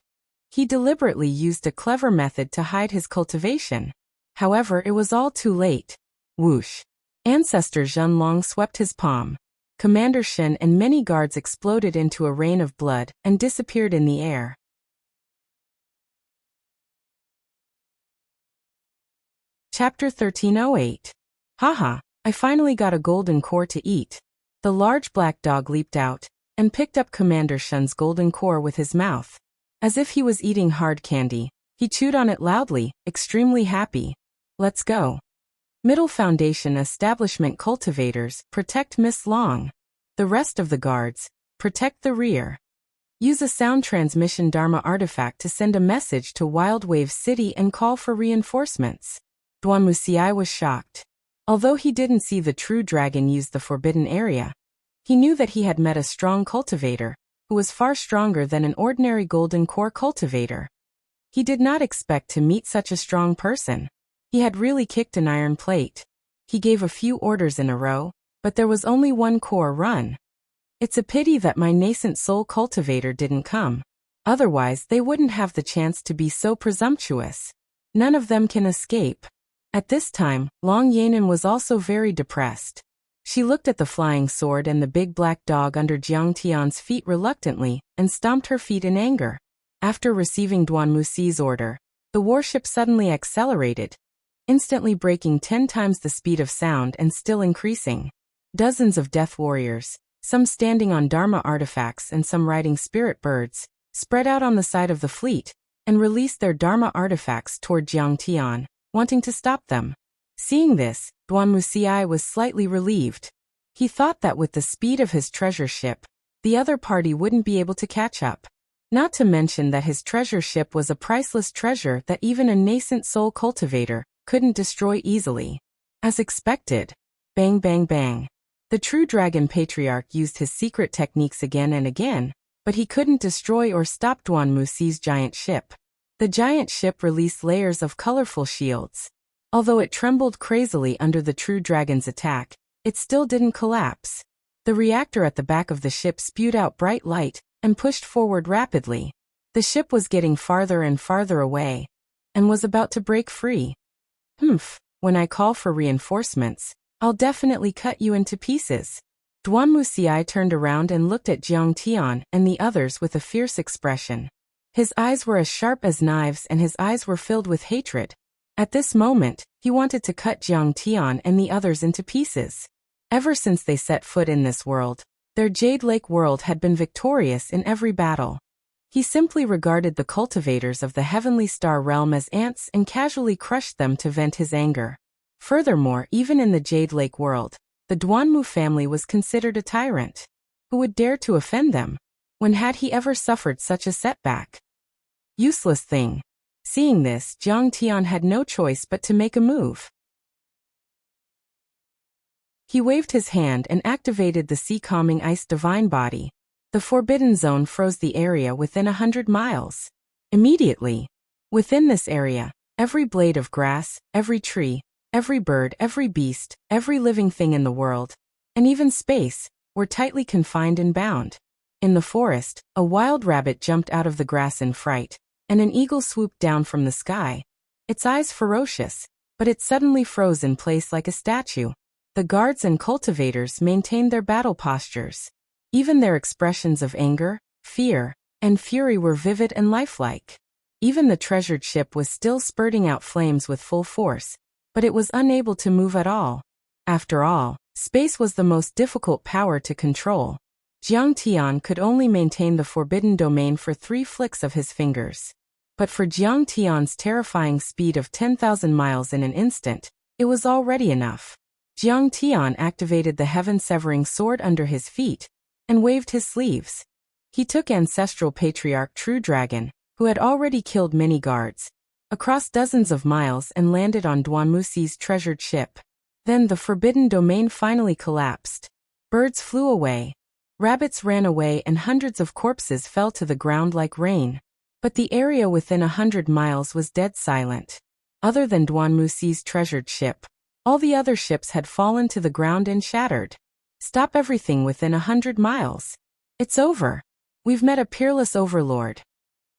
He deliberately used a clever method to hide his cultivation. However, it was all too late. Whoosh. Ancestor Zhen Long swept his palm. Commander Shen and many guards exploded into a rain of blood and disappeared in the air. Chapter 1308. Haha, I finally got a golden core to eat. The large black dog leaped out and picked up Commander Shen's golden core with his mouth. As if he was eating hard candy, he chewed on it loudly, extremely happy. Let's go. Middle Foundation establishment cultivators, protect Miss Long. The rest of the guards, Protect the rear. Use a sound transmission Dharma artifact to send a message to Wild Wave City and call for reinforcements. Wuxia was shocked. Although he didn't see the true dragon use the forbidden area, he knew that he had met a strong cultivator, who was far stronger than an ordinary golden core cultivator. He did not expect to meet such a strong person. He had really kicked an iron plate. He gave a few orders in a row, but there was only one core run. It's a pity that my nascent soul cultivator didn't come. Otherwise they wouldn't have the chance to be so presumptuous. None of them can escape. At this time, Long Yanan was also very depressed. She looked at the flying sword and the big black dog under Jiang Tian's feet reluctantly, and stomped her feet in anger. After receiving Duan Muxi's order, the warship suddenly accelerated, instantly breaking 10 times the speed of sound and still increasing. Dozens of death warriors, some standing on Dharma artifacts and some riding spirit birds, spread out on the side of the fleet, and released their Dharma artifacts toward Jiang Tian, wanting to stop them. Seeing this, Duan Muxi was slightly relieved. He thought that with the speed of his treasure ship, the other party wouldn't be able to catch up. Not to mention that his treasure ship was a priceless treasure that even a nascent soul cultivator couldn't destroy easily. As expected, bang bang bang. The true dragon patriarch used his secret techniques again and again, but he couldn't destroy or stop Duan Muxi's giant ship. The giant ship released layers of colorful shields. Although it trembled crazily under the true dragon's attack, it still didn't collapse. The reactor at the back of the ship spewed out bright light and pushed forward rapidly. The ship was getting farther and farther away, and was about to break free. When I call for reinforcements, I'll definitely cut you into pieces. Duan Muxi turned around and looked at Jiang Tian and the others with a fierce expression. His eyes were as sharp as knives and his eyes were filled with hatred. At this moment, he wanted to cut Jiang Tian and the others into pieces. Ever since they set foot in this world, their Jade Lake world had been victorious in every battle. He simply regarded the cultivators of the Heavenly Star realm as ants and casually crushed them to vent his anger. Furthermore, even in the Jade Lake world, the Duanmu family was considered a tyrant. Who would dare to offend them? When had he ever suffered such a setback? Useless thing. Seeing this, Jiang Tian had no choice but to make a move. He waved his hand and activated the sea-calming ice divine body. The forbidden zone froze the area within 100 miles. Immediately, within this area, every blade of grass, every tree, every bird, every beast, every living thing in the world, and even space, were tightly confined and bound. In the forest, a wild rabbit jumped out of the grass in fright, and an eagle swooped down from the sky, its eyes ferocious, but it suddenly froze in place like a statue. The guards and cultivators maintained their battle postures. Even their expressions of anger, fear, and fury were vivid and lifelike. Even the treasured ship was still spurting out flames with full force, but it was unable to move at all. After all, space was the most difficult power to control. Jiang Tian could only maintain the forbidden domain for 3 flicks of his fingers. But for Jiang Tian's terrifying speed of 10,000 miles in an instant, it was already enough. Jiang Tian activated the heaven-severing sword under his feet, and waved his sleeves. He took Ancestral Patriarch True Dragon, who had already killed many guards, across dozens of miles and landed on Duan Muxi's treasured ship. Then the forbidden domain finally collapsed. Birds flew away. Rabbits ran away and hundreds of corpses fell to the ground like rain. But the area within 100 miles was dead silent. Other than Duan Muxi's treasured ship, all the other ships had fallen to the ground and shattered. Stop everything within 100 miles. It's over. We've met a peerless overlord.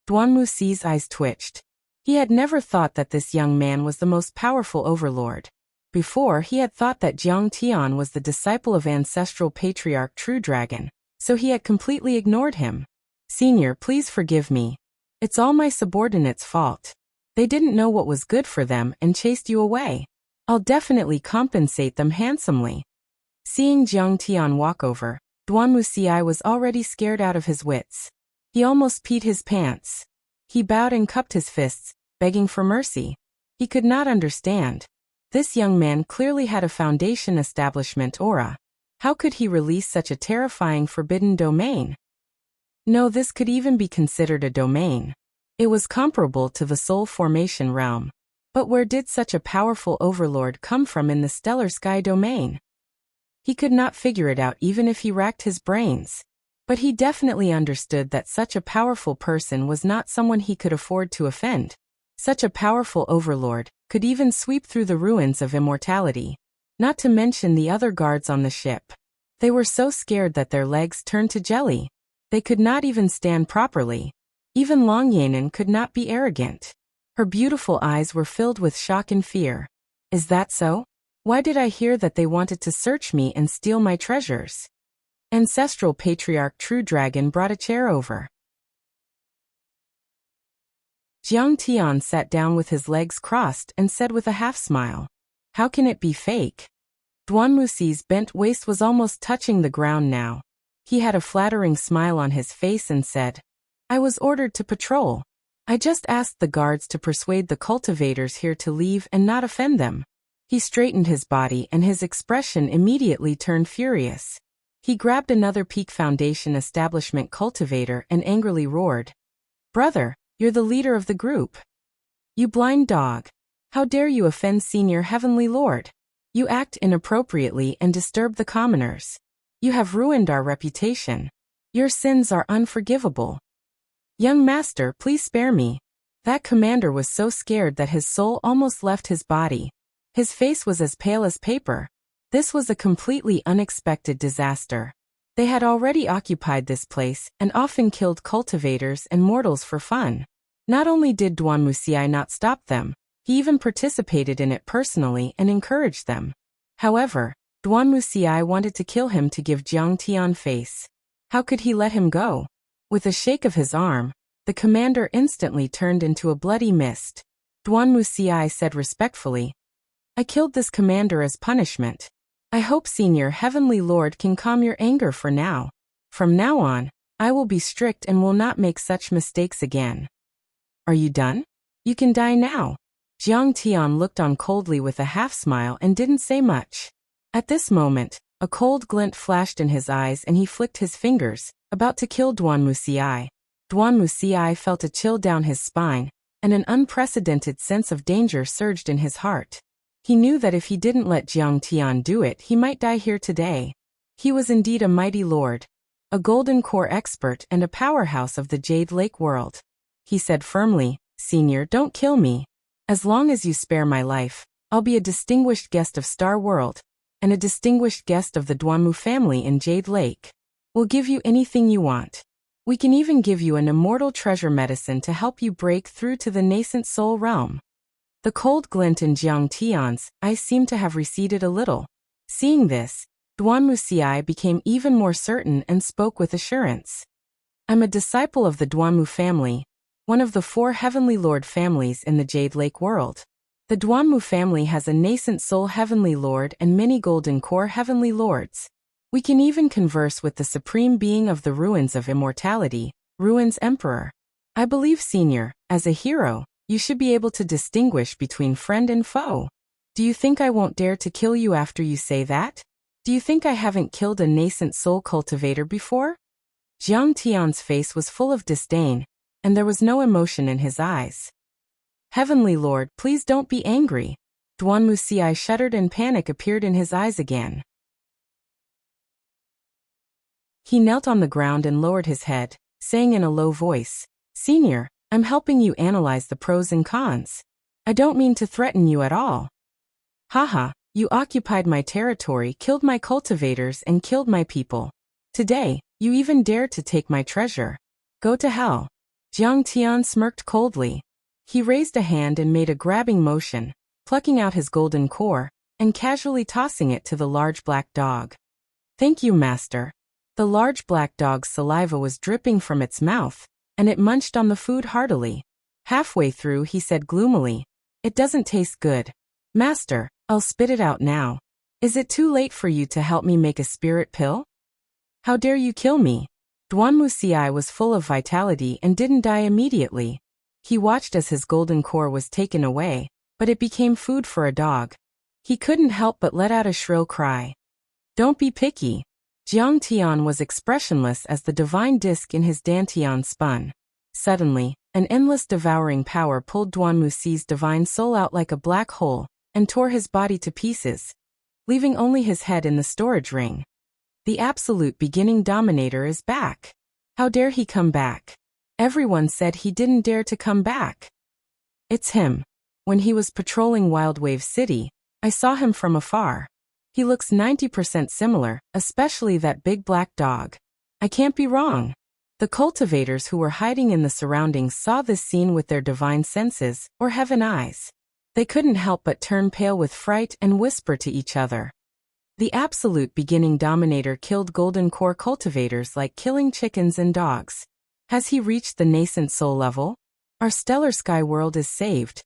Duan Muxi's eyes twitched. He had never thought that this young man was the most powerful overlord. Before, he had thought that Jiang Tian was the disciple of Ancestral Patriarch True Dragon, so he had completely ignored him. Senior, please forgive me. It's all my subordinates' fault. They didn't know what was good for them and chased you away. I'll definitely compensate them handsomely. Seeing Jiang Tian walk over, Duan Muxi was already scared out of his wits. He almost peed his pants. He bowed and cupped his fists, begging for mercy. He could not understand. This young man clearly had a foundation establishment aura. How could he release such a terrifying forbidden domain? No, this could even be considered a domain. It was comparable to the soul formation realm. But where did such a powerful overlord come from in the stellar sky domain? He could not figure it out even if he racked his brains. But he definitely understood that such a powerful person was not someone he could afford to offend. Such a powerful overlord could even sweep through the ruins of immortality. Not to mention the other guards on the ship. They were so scared that their legs turned to jelly. They could not even stand properly. Even Long Yanan could not be arrogant. Her beautiful eyes were filled with shock and fear. Is that so? Why did I hear that they wanted to search me and steal my treasures? Ancestral Patriarch True Dragon brought a chair over. Jiang Tian sat down with his legs crossed and said with a half-smile, "How can it be fake?" Duanmuxi's bent waist was almost touching the ground now. He had a flattering smile on his face and said, "I was ordered to patrol. I just asked the guards to persuade the cultivators here to leave and not offend them." He straightened his body and his expression immediately turned furious. He grabbed another Peak Foundation establishment cultivator and angrily roared, "Brother, you're the leader of the group. You blind dog. How dare you offend Senior Heavenly Lord? You act inappropriately and disturb the commoners. You have ruined our reputation. Your sins are unforgivable. Young master, please spare me." That commander was so scared that his soul almost left his body. His face was as pale as paper. This was a completely unexpected disaster. They had already occupied this place and often killed cultivators and mortals for fun. Not only did Duanmuxi not stop them, he even participated in it personally and encouraged them. However, Duanmuxi wanted to kill him to give Jiang Tian face. How could he let him go? With a shake of his arm, the commander instantly turned into a bloody mist. Duanmuxi said respectfully, "I killed this commander as punishment. I hope Senior Heavenly Lord can calm your anger for now. From now on, I will be strict and will not make such mistakes again." "Are you done? You can die now." Jiang Tian looked on coldly with a half-smile and didn't say much. At this moment, a cold glint flashed in his eyes and he flicked his fingers, about to kill Duanmuxi. Duanmuxi felt a chill down his spine, and an unprecedented sense of danger surged in his heart. He knew that if he didn't let Jiang Tian do it, he might die here today. He was indeed a mighty lord, a golden core expert and a powerhouse of the Jade Lake world. He said firmly, "Senior, don't kill me. As long as you spare my life, I'll be a distinguished guest of Star World, and a distinguished guest of the Duanmu family in Jade Lake. We'll give you anything you want. We can even give you an immortal treasure medicine to help you break through to the nascent soul realm." The cold glint in Jiang Tian's eyes seemed to have receded a little. Seeing this, Duanmuxi became even more certain and spoke with assurance. "I'm a disciple of the Duanmu family, one of the 4 Heavenly Lord families in the Jade Lake world. The Duanmu family has a nascent soul Heavenly Lord and many golden core Heavenly Lords. We can even converse with the supreme being of the ruins of immortality, Ruins Emperor. I believe, Senior, as a hero, you should be able to distinguish between friend and foe. Do you think I won't dare to kill you after you say that? Do you think I haven't killed a nascent soul cultivator before?" Jiang Tian's face was full of disdain, and there was no emotion in his eyes. "Heavenly Lord, please don't be angry." Duanmuxi shuddered and panic appeared in his eyes again. He knelt on the ground and lowered his head, saying in a low voice, "Senior, I'm helping you analyze the pros and cons. I don't mean to threaten you at all. Haha, you occupied my territory, killed my cultivators, and killed my people. Today, you even dared to take my treasure. Go to hell." Jiang Tian smirked coldly. He raised a hand and made a grabbing motion, plucking out his golden core, and casually tossing it to the large black dog. "Thank you, master." The large black dog's saliva was dripping from its mouth, and it munched on the food heartily. Halfway through he said gloomily, "It doesn't taste good. Master, I'll spit it out now. Is it too late for you to help me make a spirit pill? How dare you kill me?" Duanmuxi was full of vitality and didn't die immediately. He watched as his golden core was taken away, but it became food for a dog. He couldn't help but let out a shrill cry. Don't be picky. Jiang Tian was expressionless as the divine disk in his dantian spun. Suddenly, an endless devouring power pulled Duan Muxi's divine soul out like a black hole and tore his body to pieces, leaving only his head in the storage ring. The absolute beginning dominator is back. How dare he come back? Everyone said he didn't dare to come back. It's him. When he was patrolling Wild Wave City, I saw him from afar. He looks 90% similar, especially that big black dog. I can't be wrong. The cultivators who were hiding in the surroundings saw this scene with their divine senses, or heaven eyes. They couldn't help but turn pale with fright and whisper to each other. The absolute beginning dominator killed golden core cultivators like killing chickens and dogs. Has he reached the nascent soul level? Our stellar sky world is saved.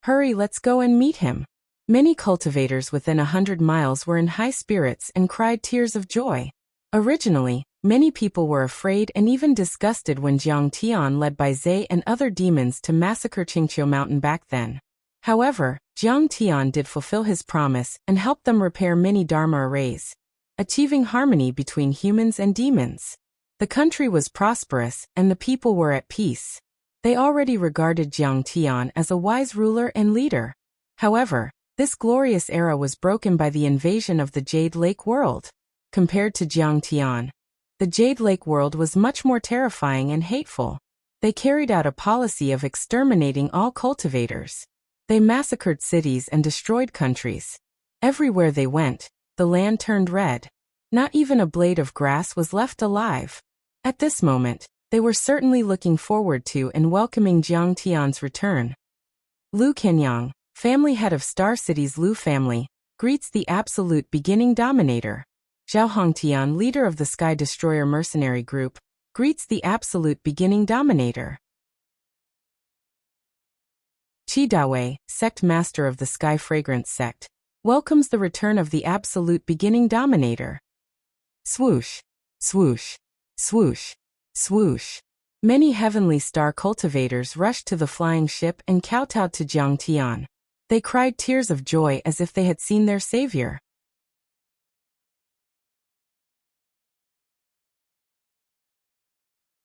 Hurry, let's go and meet him. Many cultivators within 100 miles were in high spirits and cried tears of joy. Originally, many people were afraid and even disgusted when Jiang Tian led by Zhe and other demons to massacre Qingqiu Mountain back then. However, Jiang Tian did fulfill his promise and helped them repair many Dharma arrays, achieving harmony between humans and demons. The country was prosperous and the people were at peace. They already regarded Jiang Tian as a wise ruler and leader. However, this glorious era was broken by the invasion of the Jade Lake world. Compared to Jiang Tian, the Jade Lake world was much more terrifying and hateful. They carried out a policy of exterminating all cultivators. They massacred cities and destroyed countries. Everywhere they went, the land turned red. Not even a blade of grass was left alive. At this moment, they were certainly looking forward to and welcoming Jiang Tian's return. Lu Kenyang, family head of Star City's Lu family, greets the absolute beginning dominator. Zhao Hongtian, leader of the Sky Destroyer mercenary group, greets the absolute beginning dominator. Qi Dawei, sect master of the Sky Fragrance sect, welcomes the return of the absolute beginning dominator. Swoosh, swoosh, swoosh, swoosh. Many heavenly star cultivators rushed to the flying ship and kowtowed to Jiang Tian. They cried tears of joy as if they had seen their savior.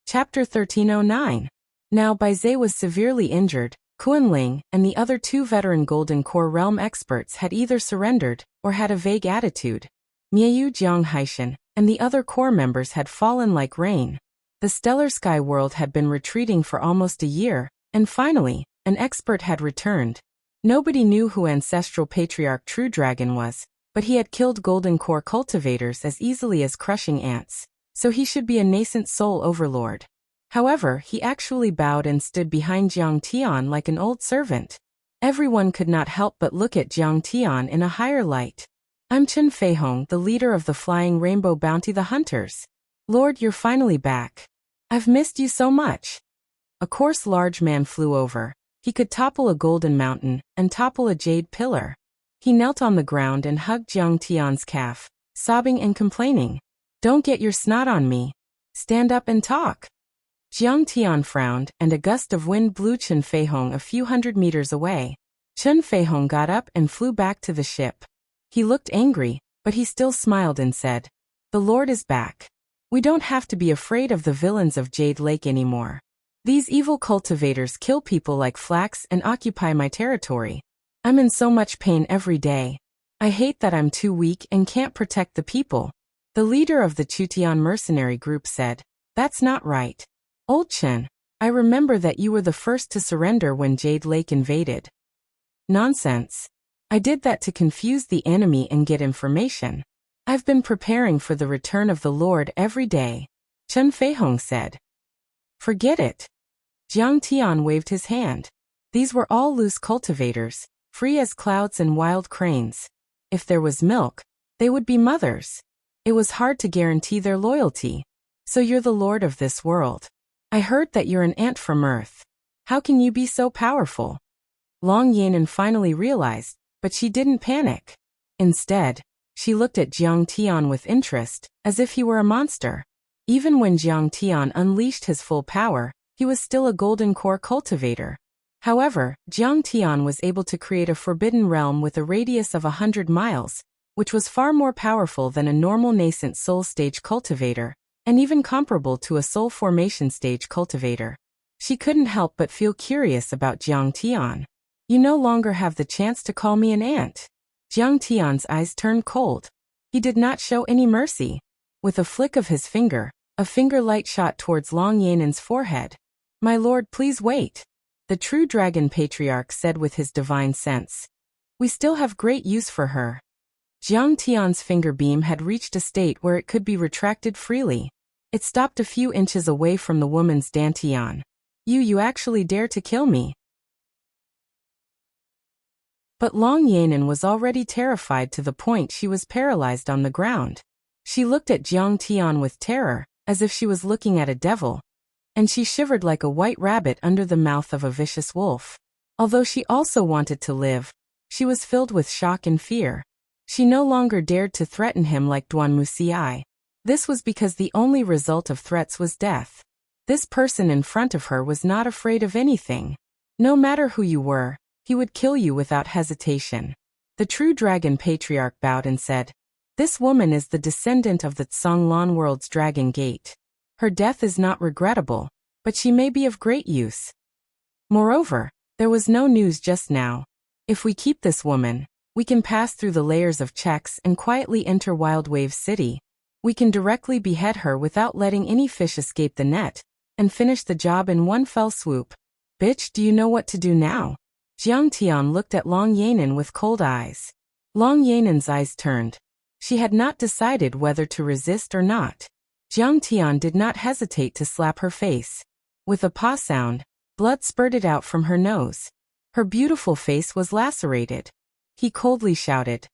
Chapter 1309. Now Baizhe was severely injured. Kuan-Ling and the other two veteran Golden Core realm experts had either surrendered or had a vague attitude. Miayu Jiang Haishan and the other core members had fallen like rain. The stellar sky world had been retreating for almost a year, and finally, an expert had returned. Nobody knew who Ancestral Patriarch True Dragon was, but he had killed Golden Core cultivators as easily as crushing ants, so he should be a nascent soul overlord. However, he actually bowed and stood behind Jiang Tian like an old servant. Everyone could not help but look at Jiang Tian in a higher light. I'm Chen Feihong, the leader of the Flying Rainbow Bounty the Hunters. Lord, you're finally back. I've missed you so much. A coarse large man flew over. He could topple a golden mountain and topple a jade pillar. He knelt on the ground and hugged Jiang Tian's calf, sobbing and complaining. Don't get your snot on me. Stand up and talk. Jiang Tian frowned, and a gust of wind blew Chen Feihong a few hundred meters away. Chen Feihong got up and flew back to the ship. He looked angry, but he still smiled and said, "The Lord is back. We don't have to be afraid of the villains of Jade Lake anymore. These evil cultivators kill people like flax and occupy my territory. I'm in so much pain every day. I hate that I'm too weak and can't protect the people." The leader of the Chutian mercenary group said, "That's not right. Old Chen, I remember that you were the first to surrender when Jade Lake invaded." "Nonsense. I did that to confuse the enemy and get information. I've been preparing for the return of the Lord every day," Chen Feihong said. "Forget it." Jiang Tian waved his hand. These were all loose cultivators, free as clouds and wild cranes. If there was milk, they would be mothers. It was hard to guarantee their loyalty. "So you're the lord of this world. I heard that you're an ant from Earth. How can you be so powerful?" Long Yanan finally realized, but she didn't panic. Instead, she looked at Jiang Tian with interest, as if he were a monster. Even when Jiang Tian unleashed his full power, he was still a Golden Core cultivator. However, Jiang Tian was able to create a forbidden realm with a radius of 100 miles, which was far more powerful than a normal nascent soul stage cultivator, and even comparable to a soul formation stage cultivator. She couldn't help but feel curious about Jiang Tian. You no longer have the chance to call me an ant. Jiang Tian's eyes turned cold. He did not show any mercy. With a flick of his finger, a finger light shot towards Long Yanan's forehead. My lord, please wait. The true dragon patriarch said with his divine sense. We still have great use for her. Jiang Tian's finger beam had reached a state where it could be retracted freely. It stopped a few inches away from the woman's dantian. You actually dare to kill me? But Long Yanan was already terrified to the point she was paralyzed on the ground. She looked at Jiang Tian with terror, as if she was looking at a devil, and she shivered like a white rabbit under the mouth of a vicious wolf. Although she also wanted to live, she was filled with shock and fear. She no longer dared to threaten him like Duan Wuxia. This was because the only result of threats was death. This person in front of her was not afraid of anything. No matter who you were, he would kill you without hesitation. The true dragon patriarch bowed and said, This woman is the descendant of the Tsanglan world's dragon gate. Her death is not regrettable, but she may be of great use. Moreover, there was no news just now. If we keep this woman, we can pass through the layers of checks and quietly enter Wild Wave City. We can directly behead her without letting any fish escape the net, and finish the job in one fell swoop. Bitch, do you know what to do now? Jiang Tian looked at Long Yanan with cold eyes. Long Yanan's eyes turned. She had not decided whether to resist or not. Jiang Tian did not hesitate to slap her face. With a paw sound, blood spurted out from her nose. Her beautiful face was lacerated. He coldly shouted,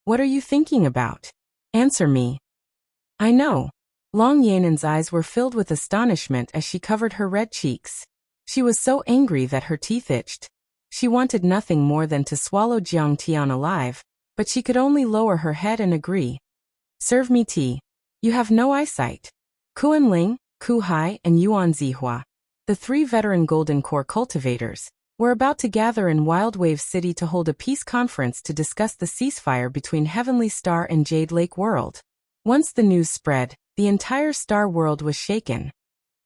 What are you thinking about? Answer me. I know. Long Yanan's eyes were filled with astonishment as she covered her red cheeks. She was so angry that her teeth itched. She wanted nothing more than to swallow Jiang Tian alive, but she could only lower her head and agree. Serve me tea. You have no eyesight. Kuan Ling, Ku Hai, and Yuan Zihua, the three veteran Golden Core cultivators, were about to gather in Wild Wave City to hold a peace conference to discuss the ceasefire between Heavenly Star and Jade Lake World. Once the news spread, the entire Star World was shaken.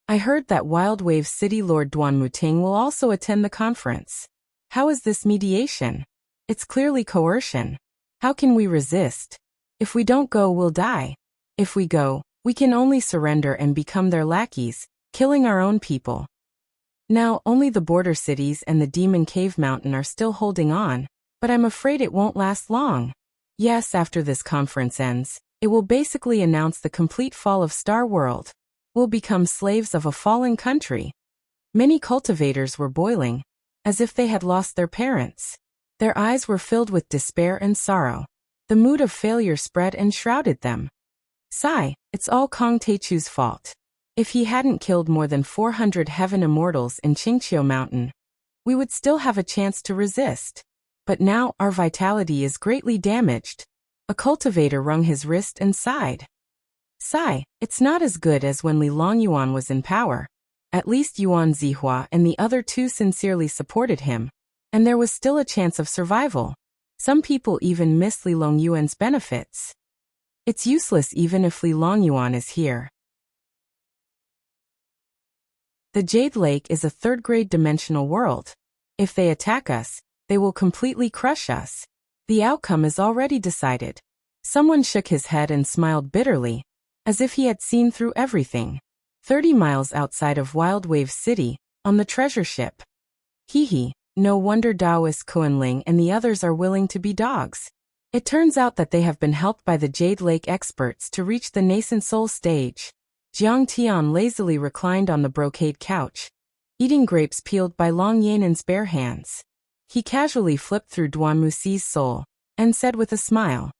I heard that Wild Wave City Lord Duan Muting will also attend the conference. How is this mediation? It's clearly coercion. How can we resist? If we don't go, we'll die. If we go, we can only surrender and become their lackeys, killing our own people. Now, only the border cities and the Demon Cave Mountain are still holding on, but I'm afraid it won't last long. Yes, after this conference ends, it will basically announce the complete fall of Star World. We'll become slaves of a fallen country. Many cultivators were boiling, as if they had lost their parents. Their eyes were filled with despair and sorrow. The mood of failure spread and shrouded them. Sigh, it's all Kong Teichu's fault. If he hadn't killed more than 400 heaven immortals in Qingqiu Mountain, we would still have a chance to resist. But now our vitality is greatly damaged. A cultivator wrung his wrist and sighed. Sigh, it's not as good as when Li Longyuan was in power. At least Yuan Zihua and the other two sincerely supported him, and there was still a chance of survival. Some people even miss Li Longyuan's benefits. It's useless even if Li Longyuan is here. The Jade Lake is a third-grade dimensional world. If they attack us, they will completely crush us. The outcome is already decided. Someone shook his head and smiled bitterly, as if he had seen through everything. 30 miles outside of Wild Wave City, on the treasure ship. Hee, no wonder Taoist Kuan-Ling and the others are willing to be dogs. It turns out that they have been helped by the Jade Lake experts to reach the nascent soul stage. Jiang Tian lazily reclined on the brocade couch, eating grapes peeled by Long Yanan's bare hands. He casually flipped through Duan Muxi's soul, and said with a smile.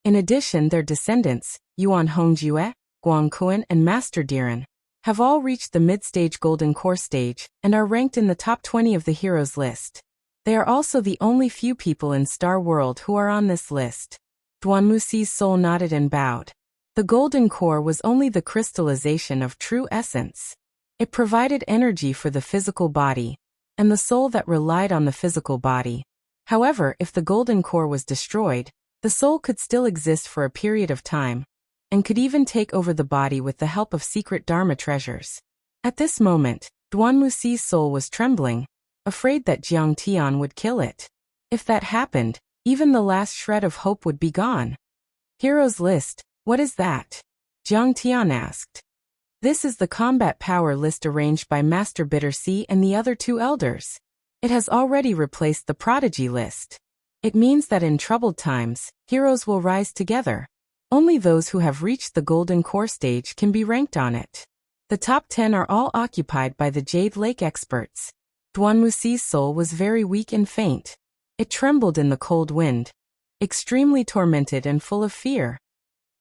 In addition, their descendants, Yuan Hongjue, Guang Kuan and Master Diren, have all reached the mid-stage Golden Core stage and are ranked in the top 20 of the heroes list. They are also the only few people in Star World who are on this list. Duan Muxi's soul nodded and bowed. The Golden Core was only the crystallization of true essence. It provided energy for the physical body, and the soul that relied on the physical body. However, if the Golden Core was destroyed, The soul could still exist for a period of time, and could even take over the body with the help of secret Dharma treasures. At this moment, Duan Muxi's soul was trembling, afraid that Jiang Tian would kill it. If that happened, even the last shred of hope would be gone. Heroes list, what is that? Jiang Tian asked. This is the combat power list arranged by Master Bitter Sea and the other two elders. It has already replaced the prodigy list. It means that in troubled times, heroes will rise together. Only those who have reached the golden core stage can be ranked on it. The top 10 are all occupied by the Jade Lake experts. Duan Muxi's soul was very weak and faint. It trembled in the cold wind, extremely tormented and full of fear.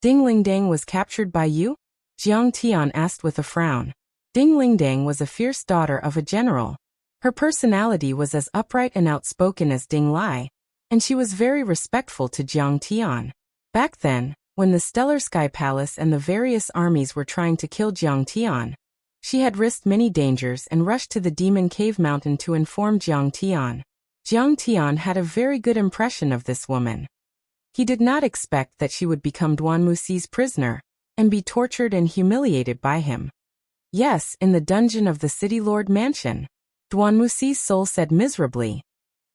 Ding Lingdang was captured by you? Jiang Tian asked with a frown. Ding Lingdang was a fierce daughter of a general. Her personality was as upright and outspoken as Ding Lai, and she was very respectful to Jiang Tian. Back then, when the Stellar Sky Palace and the various armies were trying to kill Jiang Tian, she had risked many dangers and rushed to the Demon Cave Mountain to inform Jiang Tian. Jiang Tian had a very good impression of this woman. He did not expect that she would become Duan Muxi's prisoner and be tortured and humiliated by him. Yes, in the dungeon of the City Lord Mansion. Duan Muxi's soul said miserably.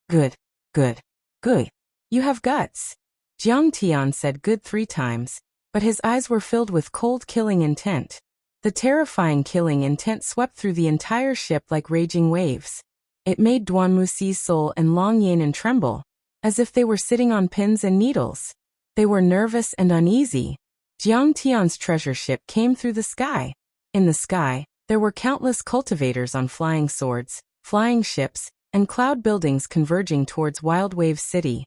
Good, good, good. You have guts. Jiang Tian said good 3 times, but his eyes were filled with cold killing intent. The terrifying killing intent swept through the entire ship like raging waves. It made Duan Muxi's soul and Long Yanan tremble, as if they were sitting on pins and needles. They were nervous and uneasy. Jiang Tian's treasure ship came through the sky. In the sky, there were countless cultivators on flying swords, flying ships, and cloud buildings converging towards Wild Wave City.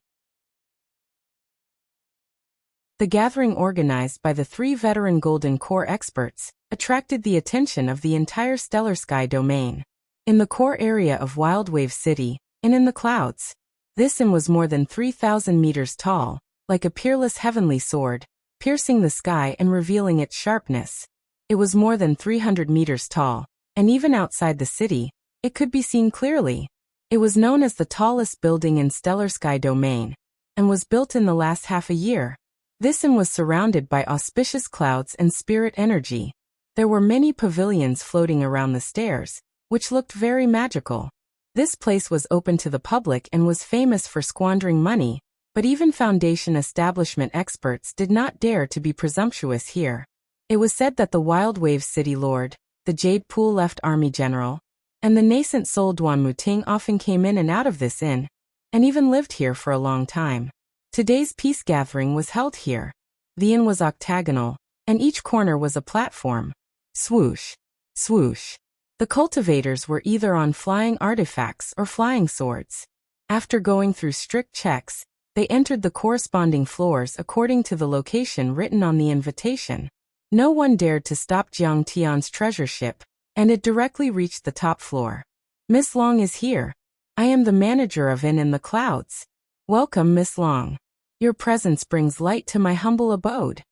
The gathering organized by the 3 veteran Golden Core experts attracted the attention of the entire Stellar Sky domain. In the core area of Wild Wave City, and in the clouds, this Yin was more than 3,000 meters tall, like a peerless heavenly sword, piercing the sky and revealing its sharpness. It was more than 300 meters tall, and even outside the city, it could be seen clearly. It was known as the tallest building in Stellar Sky domain, and was built in the last half a year. This Yin was surrounded by auspicious clouds and spirit energy. There were many pavilions floating around the stairs, which looked very magical. This place was open to the public and was famous for squandering money, but even Foundation establishment experts did not dare to be presumptuous here. It was said that the Wild Wave City Lord, the Jade Pool Left Army General, and the nascent soul Duan Muting often came in and out of this inn, and even lived here for a long time. Today's peace gathering was held here. The inn was octagonal, and each corner was a platform. Swoosh, swoosh. The cultivators were either on flying artifacts or flying swords. After going through strict checks, they entered the corresponding floors according to the location written on the invitation. No one dared to stop Jiang Tian's treasure ship, and it directly reached the top floor. Miss Long is here. I am the manager of Inn in the Clouds. Welcome, Miss Long. Your presence brings light to my humble abode.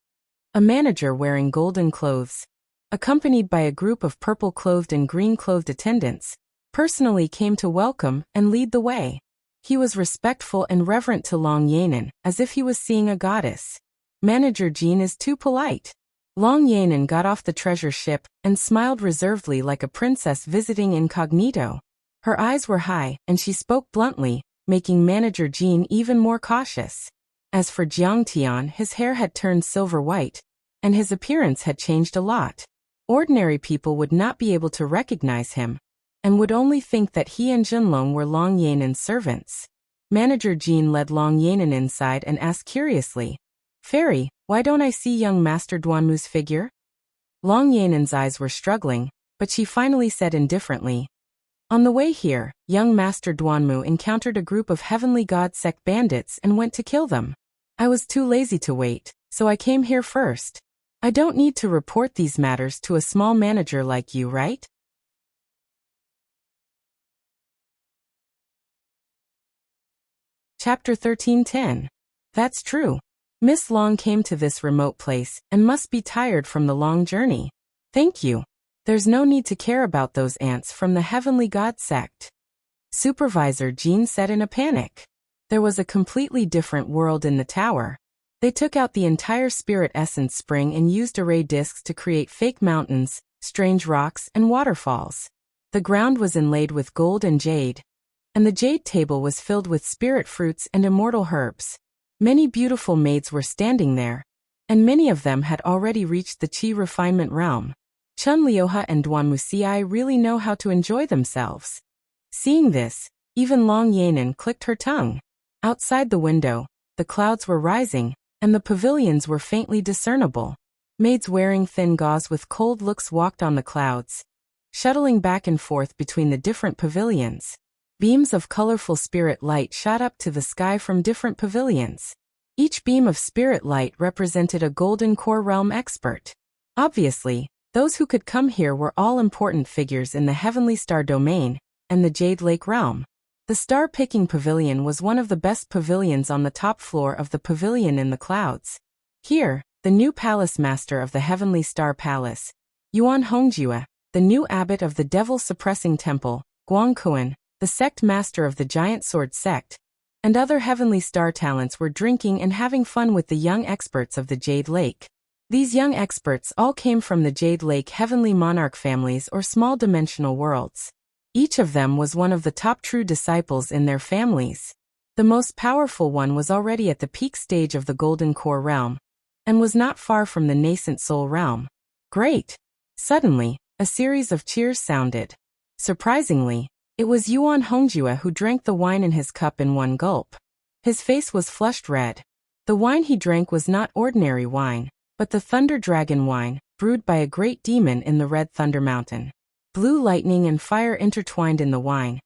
A manager wearing golden clothes, accompanied by a group of purple-clothed and green-clothed attendants, personally came to welcome and lead the way. He was respectful and reverent to Long Yanan, as if he was seeing a goddess. Manager Jean is too polite. Long Yanan got off the treasure ship and smiled reservedly like a princess visiting incognito. Her eyes were high, and she spoke bluntly, making Manager Jean even more cautious. As for Jiang Tian, his hair had turned silver white, and his appearance had changed a lot. Ordinary people would not be able to recognize him, and would only think that he and Junlong were Long Yanan's servants. Manager Jean led Long Yanan inside and asked curiously, "Fairy, why don't I see young Master Duanmu's figure?" Long Yanan's eyes were struggling, but she finally said indifferently, "On the way here, young Master Duanmu encountered a group of Heavenly God sect bandits and went to kill them. I was too lazy to wait, so I came here first. I don't need to report these matters to a small manager like you, right?" Chapter 13:10. That's true. Miss Long came to this remote place and must be tired from the long journey. Thank you. There's no need to care about those ants from the Heavenly God sect. Supervisor Jean said in a panic. There was a completely different world in the tower. They took out the entire spirit essence spring and used array discs to create fake mountains, strange rocks, and waterfalls. The ground was inlaid with gold and jade, and the jade table was filled with spirit fruits and immortal herbs. Many beautiful maids were standing there, and many of them had already reached the Qi refinement realm. Chun Liuha and Duan Wuxia really know how to enjoy themselves. Seeing this, even Long Yanan clicked her tongue. Outside the window, the clouds were rising, and the pavilions were faintly discernible. Maids wearing thin gauze with cold looks walked on the clouds, shuttling back and forth between the different pavilions. Beams of colorful spirit light shot up to the sky from different pavilions. Each beam of spirit light represented a golden core realm expert. Obviously, those who could come here were all important figures in the Heavenly Star domain and the Jade Lake realm. The star-picking pavilion was one of the best pavilions on the top floor of the pavilion in the clouds. Here, the new palace master of the Heavenly Star Palace, Yuan Hongjue, the new abbot of the devil-suppressing temple, Guangkuan, the sect master of the Giant Sword sect, and other Heavenly Star talents were drinking and having fun with the young experts of the Jade Lake. These young experts all came from the Jade Lake Heavenly Monarch families or small dimensional worlds. Each of them was one of the top true disciples in their families. The most powerful one was already at the peak stage of the Golden Core realm, and was not far from the nascent Soul realm. Great! Suddenly, a series of cheers sounded. Surprisingly, it was Yuan Hongjue who drank the wine in his cup in one gulp. His face was flushed red. The wine he drank was not ordinary wine, but the Thunder Dragon wine, brewed by a great demon in the Red Thunder Mountain. Blue lightning and fire intertwined in the wine,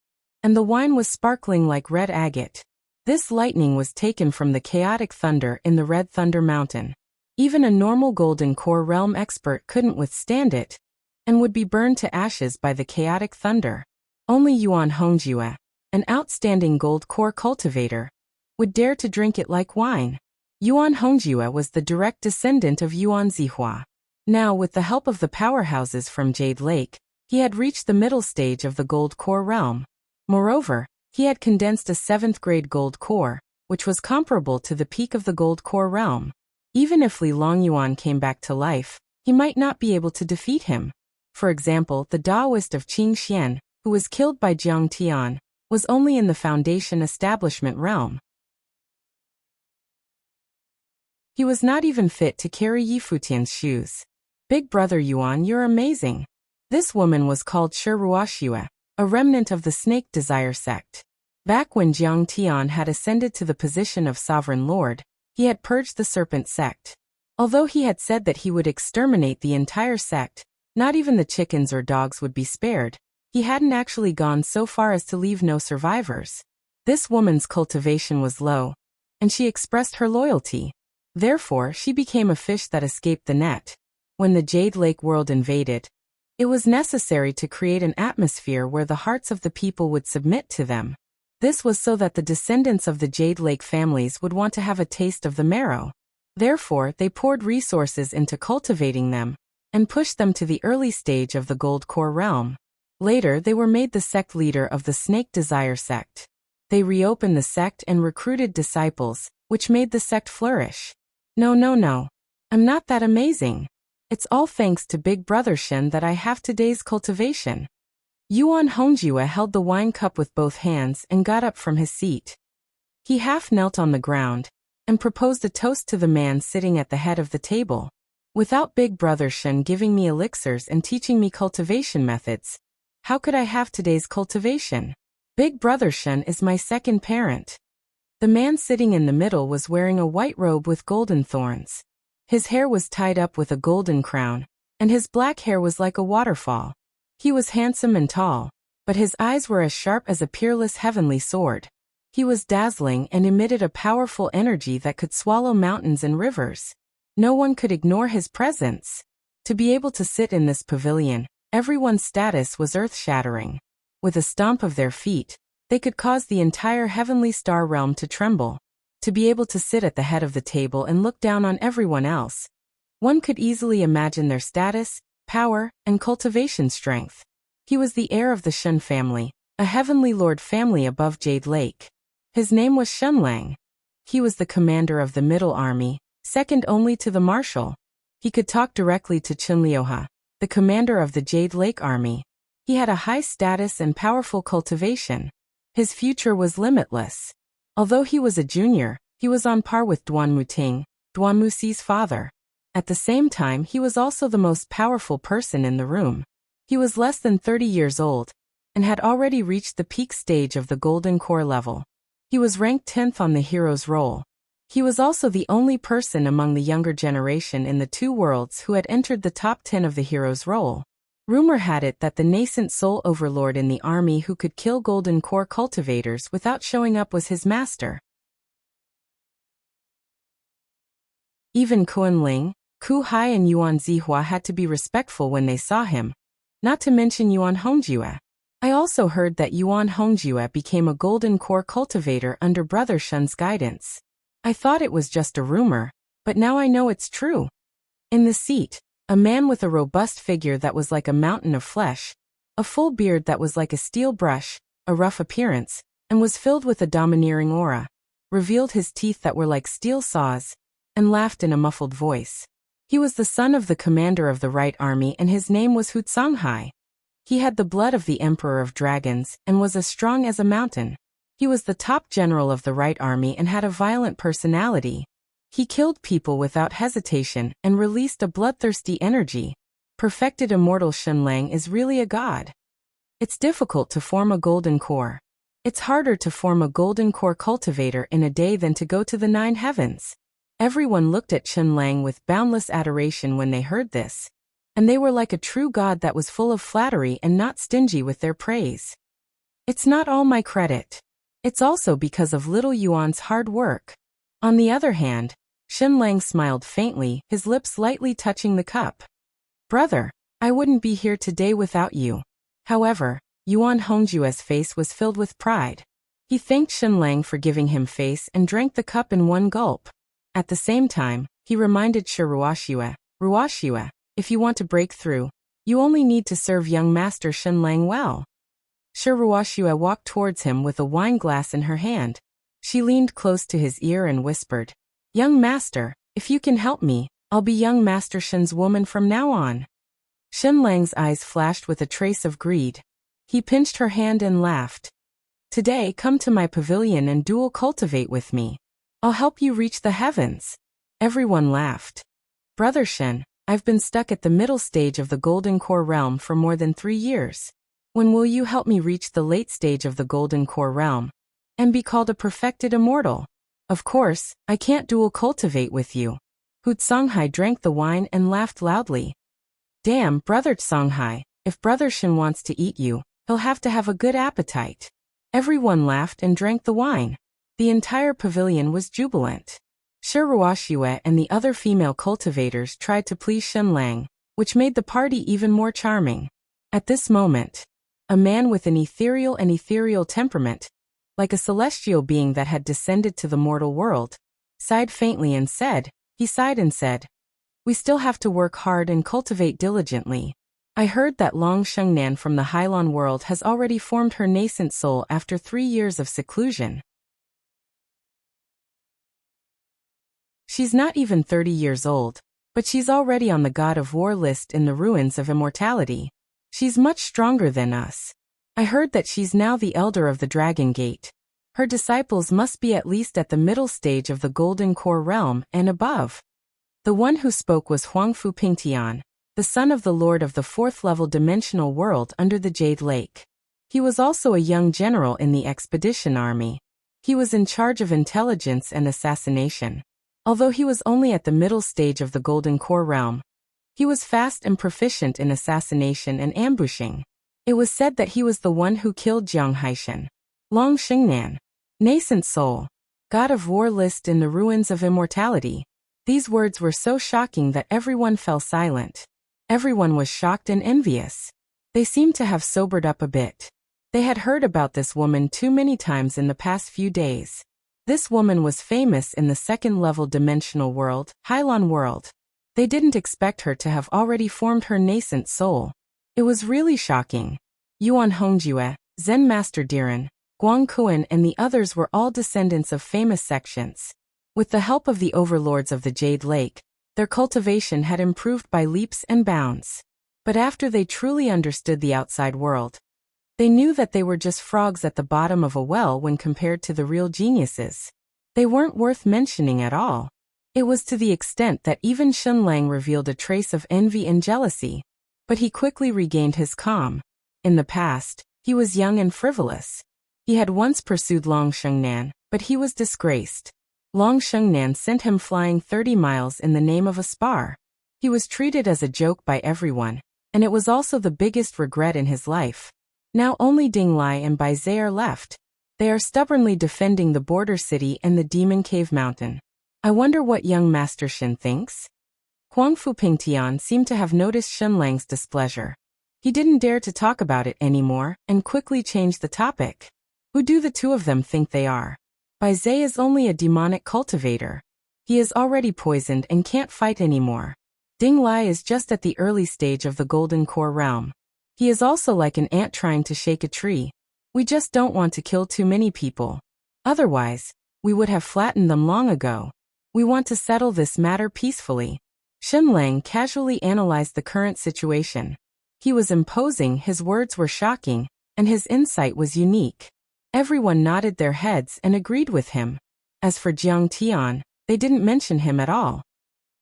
and the wine was sparkling like red agate. This lightning was taken from the chaotic thunder in the Red Thunder Mountain. Even a normal Golden Core realm expert couldn't withstand it, and would be burned to ashes by the chaotic thunder. Only Yuan Hongjue, an outstanding Gold Core cultivator, would dare to drink it like wine. Yuan Hongjue was the direct descendant of Yuan Zihua. Now, with the help of the powerhouses from Jade Lake, he had reached the middle stage of the Gold Core realm. Moreover, he had condensed a 7th-grade Gold Core, which was comparable to the peak of the Gold Core realm. Even if Li Longyuan came back to life, he might not be able to defeat him. For example, the Daoist of Qingxian, who was killed by Jiang Tian, was only in the Foundation Establishment realm. He was not even fit to carry Yifutian's shoes. Big brother Yuan, you're amazing. This woman was called Shiruoshue, a remnant of the Snake Desire sect. Back when Jiang Tian had ascended to the position of sovereign lord, he had purged the serpent sect. Although he had said that he would exterminate the entire sect, not even the chickens or dogs would be spared, he hadn't actually gone so far as to leave no survivors. This woman's cultivation was low, and she expressed her loyalty. Therefore, she became a fish that escaped the net. When the Jade Lake world invaded, it was necessary to create an atmosphere where the hearts of the people would submit to them. This was so that the descendants of the Jade Lake families would want to have a taste of the marrow. Therefore, they poured resources into cultivating them, and pushed them to the early stage of the Gold Core realm. Later, they were made the sect leader of the Snake Desire sect. They reopened the sect and recruited disciples, which made the sect flourish. No. I'm not that amazing. It's all thanks to Big Brother Shen that I have today's cultivation. Yuan Hongjue held the wine cup with both hands and got up from his seat. He half knelt on the ground, and proposed a toast to the man sitting at the head of the table. Without Big Brother Shen giving me elixirs and teaching me cultivation methods, how could I have today's cultivation? Big Brother Shen is my second parent. The man sitting in the middle was wearing a white robe with golden thorns. His hair was tied up with a golden crown, and his black hair was like a waterfall. He was handsome and tall, but his eyes were as sharp as a peerless heavenly sword. He was dazzling and emitted a powerful energy that could swallow mountains and rivers. No one could ignore his presence. To be able to sit in this pavilion, everyone's status was earth-shattering. With a stomp of their feet, they could cause the entire Heavenly Star realm to tremble. To be able to sit at the head of the table and look down on everyone else, one could easily imagine their status, power, and cultivation strength. He was the heir of the Shen family, a Heavenly Lord family above Jade Lake. His name was Shunlang. He was the commander of the Middle Army, second only to the Marshal. He could talk directly to Chunlioha, the commander of the Jade Lake Army. He had a high status and powerful cultivation. His future was limitless. Although he was a junior, he was on par with Duan Muting, Duan Muxi's father. At the same time, he was also the most powerful person in the room. He was less than 30 years old, and had already reached the peak stage of the Golden Core level. He was ranked 10th on the hero's roll. He was also the only person among the younger generation in the two worlds who had entered the top 10 of the hero's roll. Rumor had it that the nascent soul overlord in the army who could kill Golden Core cultivators without showing up was his master. Even Kuan-Ling, Ku Hai and Yuan Zihua had to be respectful when they saw him, not to mention Yuan Hongjue. I also heard that Yuan Hongjue became a Golden Core cultivator under Brother Shun's guidance. I thought it was just a rumor, but now I know it's true. In the seat, a man with a robust figure that was like a mountain of flesh, a full beard that was like a steel brush, a rough appearance, and was filled with a domineering aura, revealed his teeth that were like steel saws, and laughed in a muffled voice. He was the son of the commander of the Right Army and his name was Hutsanghai. He had the blood of the Emperor of Dragons and was as strong as a mountain. He was the top general of the Right Army and had a violent personality. He killed people without hesitation and released a bloodthirsty energy. Perfected immortal Shunlang is really a god. It's difficult to form a Golden Core. It's harder to form a Golden Core cultivator in a day than to go to the 9 heavens. Everyone looked at Shunlang with boundless adoration when they heard this. And they were like a true god that was full of flattery and not stingy with their praise. It's not all my credit. It's also because of little Yuan's hard work. On the other hand, Shunlang smiled faintly, his lips lightly touching the cup. Brother, I wouldn't be here today without you. However, Yuan Hongjue's face was filled with pride. He thanked Shunlang for giving him face and drank the cup in one gulp. At the same time, he reminded Ruoxue, Ruoxue, if you want to break through, you only need to serve young Master Shunlang well. Ruoxue walked towards him with a wine glass in her hand. She leaned close to his ear and whispered, Young Master, if you can help me, I'll be young Master Shun's woman from now on. Shunlang's eyes flashed with a trace of greed. He pinched her hand and laughed. Today come to my pavilion and dual cultivate with me. I'll help you reach the heavens. Everyone laughed. Brother Shun, I've been stuck at the middle stage of the Golden Core realm for more than 3 years. When will you help me reach the late stage of the Golden Core realm and be called a perfected immortal? Of course, I can't dual cultivate with you. Hutsanghai drank the wine and laughed loudly. Damn, Brother Tsanghai, if Brother Shun wants to eat you, he'll have to have a good appetite. Everyone laughed and drank the wine. The entire pavilion was jubilant. Ruoxue and the other female cultivators tried to please Shunlang, which made the party even more charming. At this moment, a man with an ethereal temperament, like a celestial being that had descended to the mortal world, sighed faintly and said, we still have to work hard and cultivate diligently. I heard that Long Shengnan from the Hylon world has already formed her nascent soul after 3 years of seclusion. She's not even 30 years old, but she's already on the God of War list in the ruins of immortality. She's much stronger than us. I heard that she's now the elder of the Dragon Gate. Her disciples must be at least at the middle stage of the Golden Core realm and above. The one who spoke was Huangfu Pingtian, the son of the lord of the 4th level dimensional world under the Jade Lake. He was also a young general in the expedition army. He was in charge of intelligence and assassination. Although he was only at the middle stage of the Golden Core realm, he was fast and proficient in assassination and ambushing. It was said that he was the one who killed Jiang Haishan. Long Shengnan, nascent soul, God of War list in the ruins of immortality. These words were so shocking that everyone fell silent. Everyone was shocked and envious. They seemed to have sobered up a bit. They had heard about this woman too many times in the past few days. This woman was famous in the 2nd level dimensional world, Hylon world. They didn't expect her to have already formed her nascent soul. It was really shocking. Yuan Hongjue, Zen Master Diren, Guang Kuan and the others were all descendants of famous sections. With the help of the overlords of the Jade Lake, their cultivation had improved by leaps and bounds. But after they truly understood the outside world, they knew that they were just frogs at the bottom of a well when compared to the real geniuses. They weren't worth mentioning at all. It was to the extent that even Shenlang revealed a trace of envy and jealousy. But he quickly regained his calm. In the past, he was young and frivolous. He had once pursued Long Shengnan, but he was disgraced. Long Shengnan sent him flying 30 miles in the name of a spar. He was treated as a joke by everyone, and it was also the biggest regret in his life. Now only Ding Lai and Bai Zhe are left. They are stubbornly defending the border city and the Demon Cave Mountain. I wonder what young Master Shen thinks? Huang Fupingtian seemed to have noticed Shenlang's displeasure. He didn't dare to talk about it anymore and quickly changed the topic. Who do the two of them think they are? Bai Zhe is only a demonic cultivator. He is already poisoned and can't fight anymore. Ding Lai is just at the early stage of the Golden Core realm. He is also like an ant trying to shake a tree. We just don't want to kill too many people. Otherwise, we would have flattened them long ago. We want to settle this matter peacefully. Shenlang casually analyzed the current situation. He was imposing, his words were shocking, and his insight was unique. Everyone nodded their heads and agreed with him. As for Jiang Tian, they didn't mention him at all.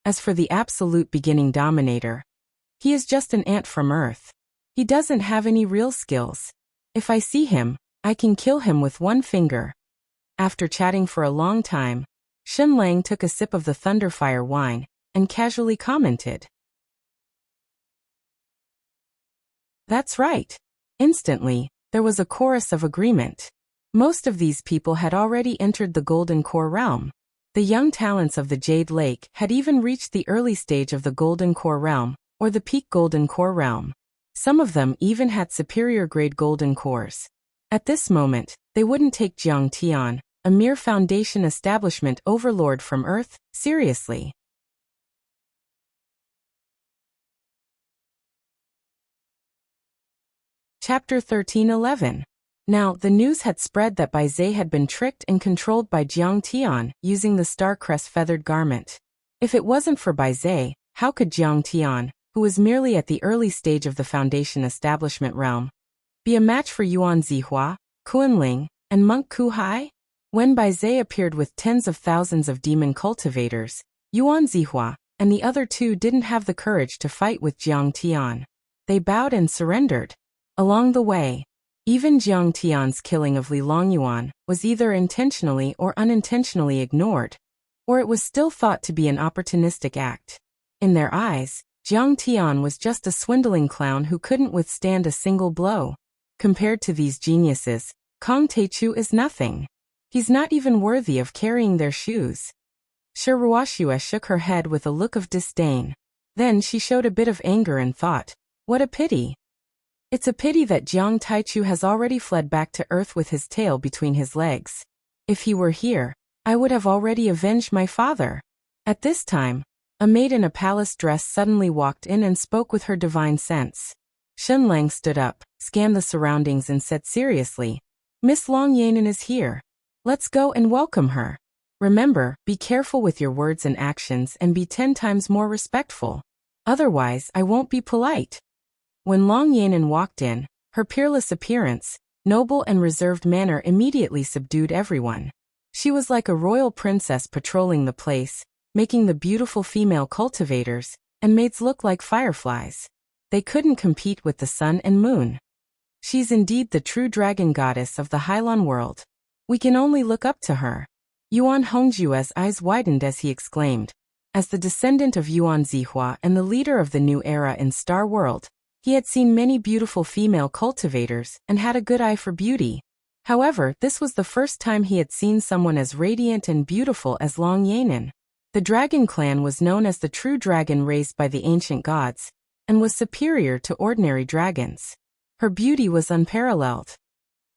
As for the absolute beginning dominator, he is just an ant from Earth. He doesn't have any real skills. If I see him, I can kill him with one finger. After chatting for a long time, Shenlang took a sip of the Thunderfire wine and casually commented. That's right. Instantly, there was a chorus of agreement. Most of these people had already entered the Golden Core realm. The young talents of the Jade Lake had even reached the early stage of the Golden Core realm, or the peak Golden Core realm. Some of them even had superior grade Golden Cores. At this moment, they wouldn't take Jiang Tian, a mere foundation establishment overlord from Earth, seriously. Chapter 13:11. Now, the news had spread that Bai Zhe had been tricked and controlled by Jiang Tian using the Starcrest feathered garment. If it wasn't for Bai Zhe, how could Jiang Tian, who was merely at the early stage of the foundation establishment realm, be a match for Yuan Zihua, Kuan-Ling, and Monk Ku-Hai? When Bai Zhe appeared with tens of thousands of demon cultivators, Yuan Zihua and the other two didn't have the courage to fight with Jiang Tian. They bowed and surrendered. Along the way, even Jiang Tian's killing of Li Longyuan was either intentionally or unintentionally ignored, or it was still thought to be an opportunistic act. In their eyes, Jiang Tian was just a swindling clown who couldn't withstand a single blow. Compared to these geniuses, Kong Teichu is nothing. He's not even worthy of carrying their shoes. Shiruashue shook her head with a look of disdain. Then she showed a bit of anger and thought, what a pity. It's a pity that Jiang Taichu has already fled back to Earth with his tail between his legs. If he were here, I would have already avenged my father. At this time, a maid in a palace dress suddenly walked in and spoke with her divine sense. Shenlang stood up, scanned the surroundings and said seriously, Miss Long Yanan is here. Let's go and welcome her. Remember, be careful with your words and actions and be 10 times more respectful. Otherwise, I won't be polite. When Long Yanan walked in, her peerless appearance, noble and reserved manner immediately subdued everyone. She was like a royal princess patrolling the place, making the beautiful female cultivators and maids look like fireflies. They couldn't compete with the sun and moon. She's indeed the true dragon goddess of the Hylon world. We can only look up to her. Yuan Hongjue's eyes widened as he exclaimed. As the descendant of Yuan Zihua and the leader of the new era in Star World, he had seen many beautiful female cultivators and had a good eye for beauty. However, this was the first time he had seen someone as radiant and beautiful as Long Yanan. The dragon clan was known as the true dragon raised by the ancient gods, and was superior to ordinary dragons. Her beauty was unparalleled.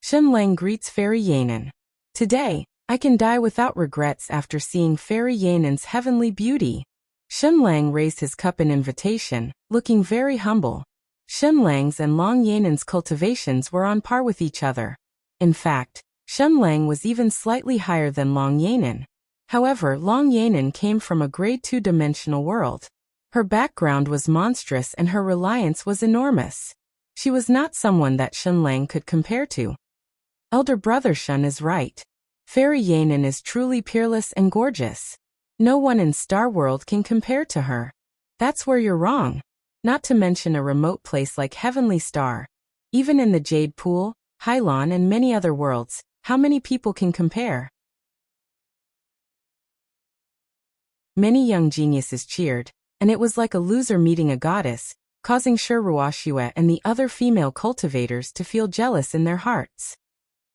Shenlang greets Fairy Yanan. Today, I can die without regrets after seeing Fairy Yanan's heavenly beauty. Shenlang raised his cup in invitation, looking very humble. Shenlang's and Long Yanan's cultivations were on par with each other. In fact, Shen Lang was even slightly higher than Long Yanan. However, Long Yanan came from a grade 2-dimensional world. Her background was monstrous and her reliance was enormous. She was not someone that Shen Lang could compare to. Elder brother Shen is right. Fairy Yanan is truly peerless and gorgeous. No one in Star World can compare to her. That's where you're wrong. Not to mention a remote place like Heavenly Star. Even in the Jade Pool, Hylon and many other worlds, how many people can compare? Many young geniuses cheered, and it was like a loser meeting a goddess, causing Wuxia and the other female cultivators to feel jealous in their hearts.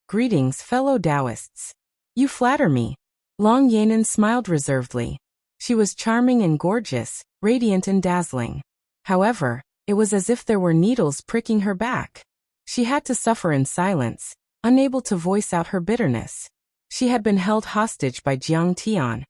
Greetings, fellow Taoists. You flatter me. Long Yanan smiled reservedly. She was charming and gorgeous, radiant and dazzling. However, it was as if there were needles pricking her back. She had to suffer in silence, unable to voice out her bitterness. She had been held hostage by Jiang Tian,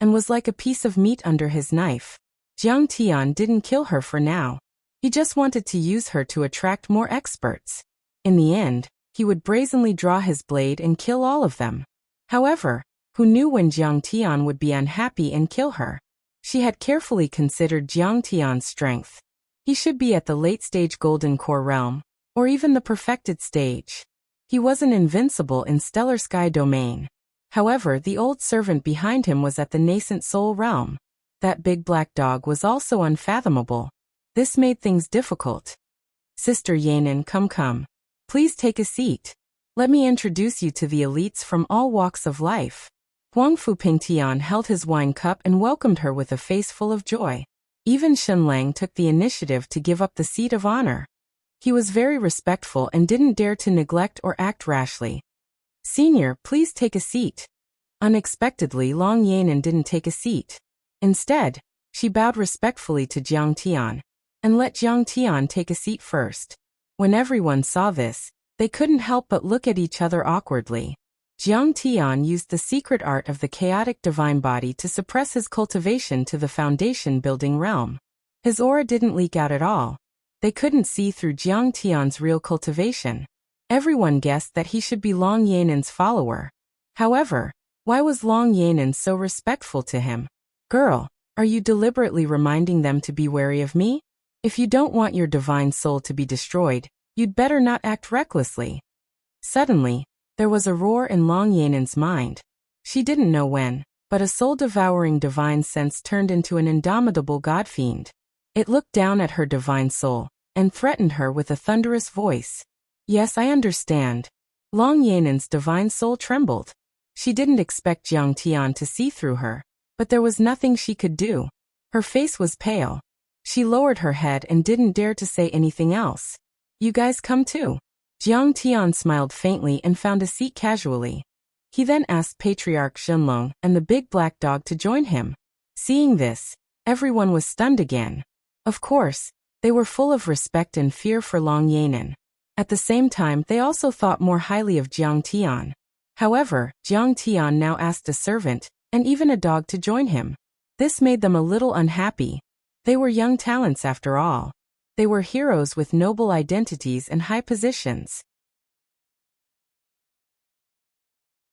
and was like a piece of meat under his knife. Jiang Tian didn't kill her for now. He just wanted to use her to attract more experts. In the end, he would brazenly draw his blade and kill all of them. However, who knew when Jiang Tian would be unhappy and kill her? She had carefully considered Jiang Tian's strength. He should be at the late-stage Golden Core realm, or even the perfected stage. He wasn't invincible in Stellar Sky domain. However, the old servant behind him was at the nascent Soul realm. That big black dog was also unfathomable. This made things difficult. Sister Yanan, come. Please take a seat. Let me introduce you to the elites from all walks of life. Huang Fupingtian held his wine cup and welcomed her with a face full of joy. Even Shen Lang took the initiative to give up the seat of honor. He was very respectful and didn't dare to neglect or act rashly. Senior, please take a seat. Unexpectedly, Long Yanan didn't take a seat. Instead, she bowed respectfully to Jiang Tian, and let Jiang Tian take a seat first. When everyone saw this, they couldn't help but look at each other awkwardly. Jiang Tian used the secret art of the chaotic divine body to suppress his cultivation to the foundation-building realm. His aura didn't leak out at all. They couldn't see through Jiang Tian's real cultivation. Everyone guessed that he should be Long Yanan's follower. However, why was Long Yanan so respectful to him? Girl, are you deliberately reminding them to be wary of me? If you don't want your divine soul to be destroyed, you'd better not act recklessly. Suddenly, there was a roar in Long Yanan's mind. She didn't know when, but a soul-devouring divine sense turned into an indomitable god-fiend. It looked down at her divine soul, and threatened her with a thunderous voice. Yes, I understand. Long Yanan's divine soul trembled. She didn't expect Jiang Tian to see through her, but there was nothing she could do. Her face was pale. She lowered her head and didn't dare to say anything else. You guys come too. Jiang Tian smiled faintly and found a seat casually. He then asked Patriarch Shenlong and the big black dog to join him. Seeing this, everyone was stunned again. Of course, they were full of respect and fear for Long Yanan. At the same time, they also thought more highly of Jiang Tian. However, Jiang Tian now asked a servant, and even a dog to join him. This made them a little unhappy. They were young talents after all. They were heroes with noble identities and high positions.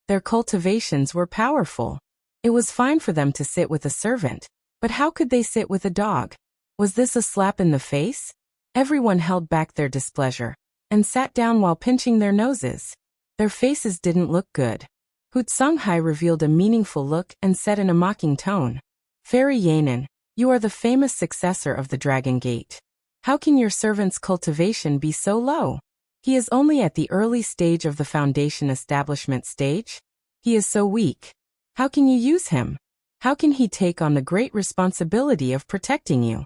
Their cultivations were powerful. It was fine for them to sit with a servant, but how could they sit with a dog? Was this a slap in the face? Everyone held back their displeasure, and sat down while pinching their noses. Their faces didn't look good. Hutsonghai revealed a meaningful look and said in a mocking tone, Fairy Yanan, you are the famous successor of the Dragon Gate. How can your servant's cultivation be so low? He is only at the early stage of the foundation establishment stage. He is so weak. How can you use him? How can he take on the great responsibility of protecting you?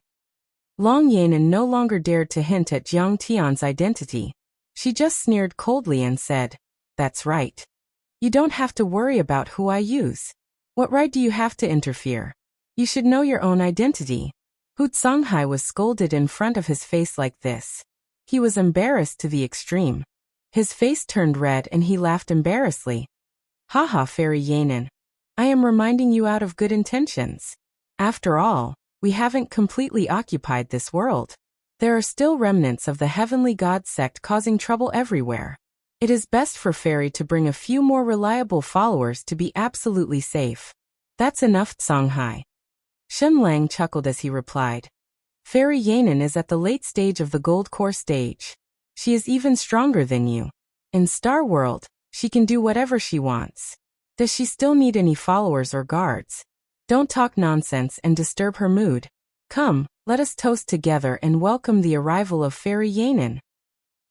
Long Yanan no longer dared to hint at Jiang Tian's identity. She just sneered coldly and said, That's right. You don't have to worry about who I use. What right do you have to interfere? You should know your own identity. Hutsonghai was scolded in front of his face like this. He was embarrassed to the extreme. His face turned red and he laughed embarrassedly. Haha, Fairy Yanan. I am reminding you out of good intentions. After all, we haven't completely occupied this world. There are still remnants of the heavenly god sect causing trouble everywhere. It is best for Fairy to bring a few more reliable followers to be absolutely safe. That's enough, Songhai. Shen Lang chuckled as he replied. Fairy Yanin is at the late stage of the gold core stage. She is even stronger than you. In Star World, she can do whatever she wants. Does she still need any followers or guards? Don't talk nonsense and disturb her mood. Come, let us toast together and welcome the arrival of Fairy Yanin.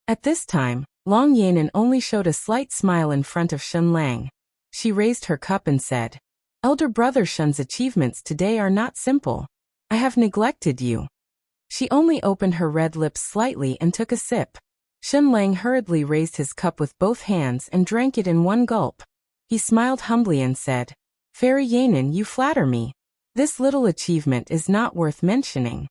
At this time, Long Yanin only showed a slight smile in front of Shen Lang. She raised her cup and said, Elder Brother Shen's achievements today are not simple. I have neglected you. She only opened her red lips slightly and took a sip. Shen Lang hurriedly raised his cup with both hands and drank it in one gulp. He smiled humbly and said, Fairy Yanin, you flatter me. This little achievement is not worth mentioning.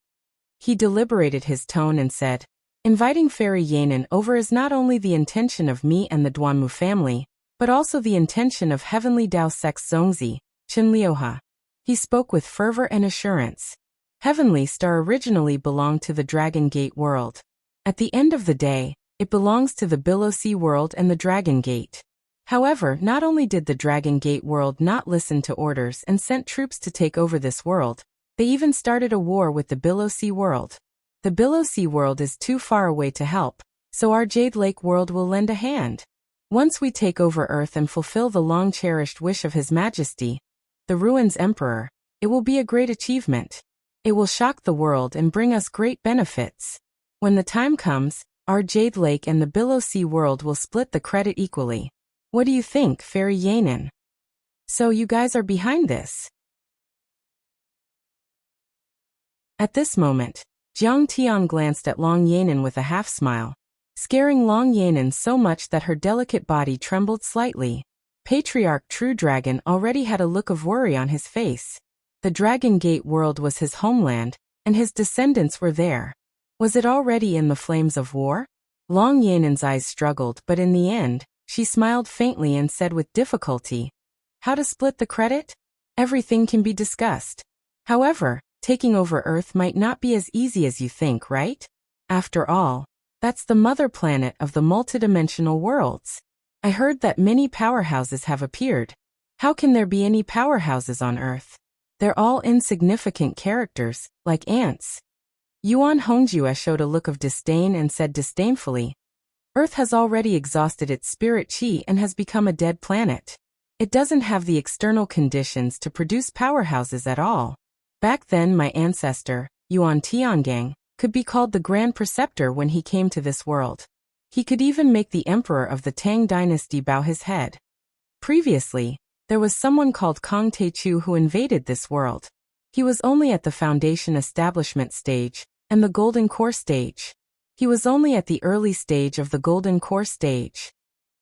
He deliberated his tone and said, Inviting Fairy Yanin over is not only the intention of me and the Duanmu family, but also the intention of Heavenly Dao Sex Zongzi, Qin Liuha. He spoke with fervor and assurance. Heavenly Star originally belonged to the Dragon Gate world. At the end of the day, it belongs to the Billow Sea world and the Dragon Gate. However, not only did the Dragon Gate world not listen to orders and sent troops to take over this world, they even started a war with the Billow Sea world. The Billow Sea world is too far away to help, so our Jade Lake world will lend a hand. Once we take over Earth and fulfill the long-cherished wish of His Majesty, the Ruins Emperor, it will be a great achievement. It will shock the world and bring us great benefits. When the time comes, our Jade Lake and the Billow Sea world will split the credit equally. What do you think, Fairy Yanin? So you guys are behind this? At this moment, Jiang Tian glanced at Long Yanin with a half-smile, scaring Long Yanin so much that her delicate body trembled slightly. Patriarch True Dragon already had a look of worry on his face. The Dragon Gate world was his homeland, and his descendants were there. Was it already in the flames of war? Long Yanin's eyes struggled, but in the end, she smiled faintly and said with difficulty, How to split the credit? Everything can be discussed. However, taking over Earth might not be as easy as you think, right? After all, that's the mother planet of the multidimensional worlds. I heard that many powerhouses have appeared. How can there be any powerhouses on Earth? They're all insignificant characters, like ants. Yuan Hongjue showed a look of disdain and said disdainfully, Earth has already exhausted its spirit chi and has become a dead planet. It doesn't have the external conditions to produce powerhouses at all. Back then my ancestor, Yuan Tiangang, could be called the Grand Preceptor when he came to this world. He could even make the Emperor of the Tang dynasty bow his head. Previously, there was someone called Kong Teichu who invaded this world. He was only at the Foundation Establishment stage and the Golden Core stage. He was only at the early stage of the Golden Core stage.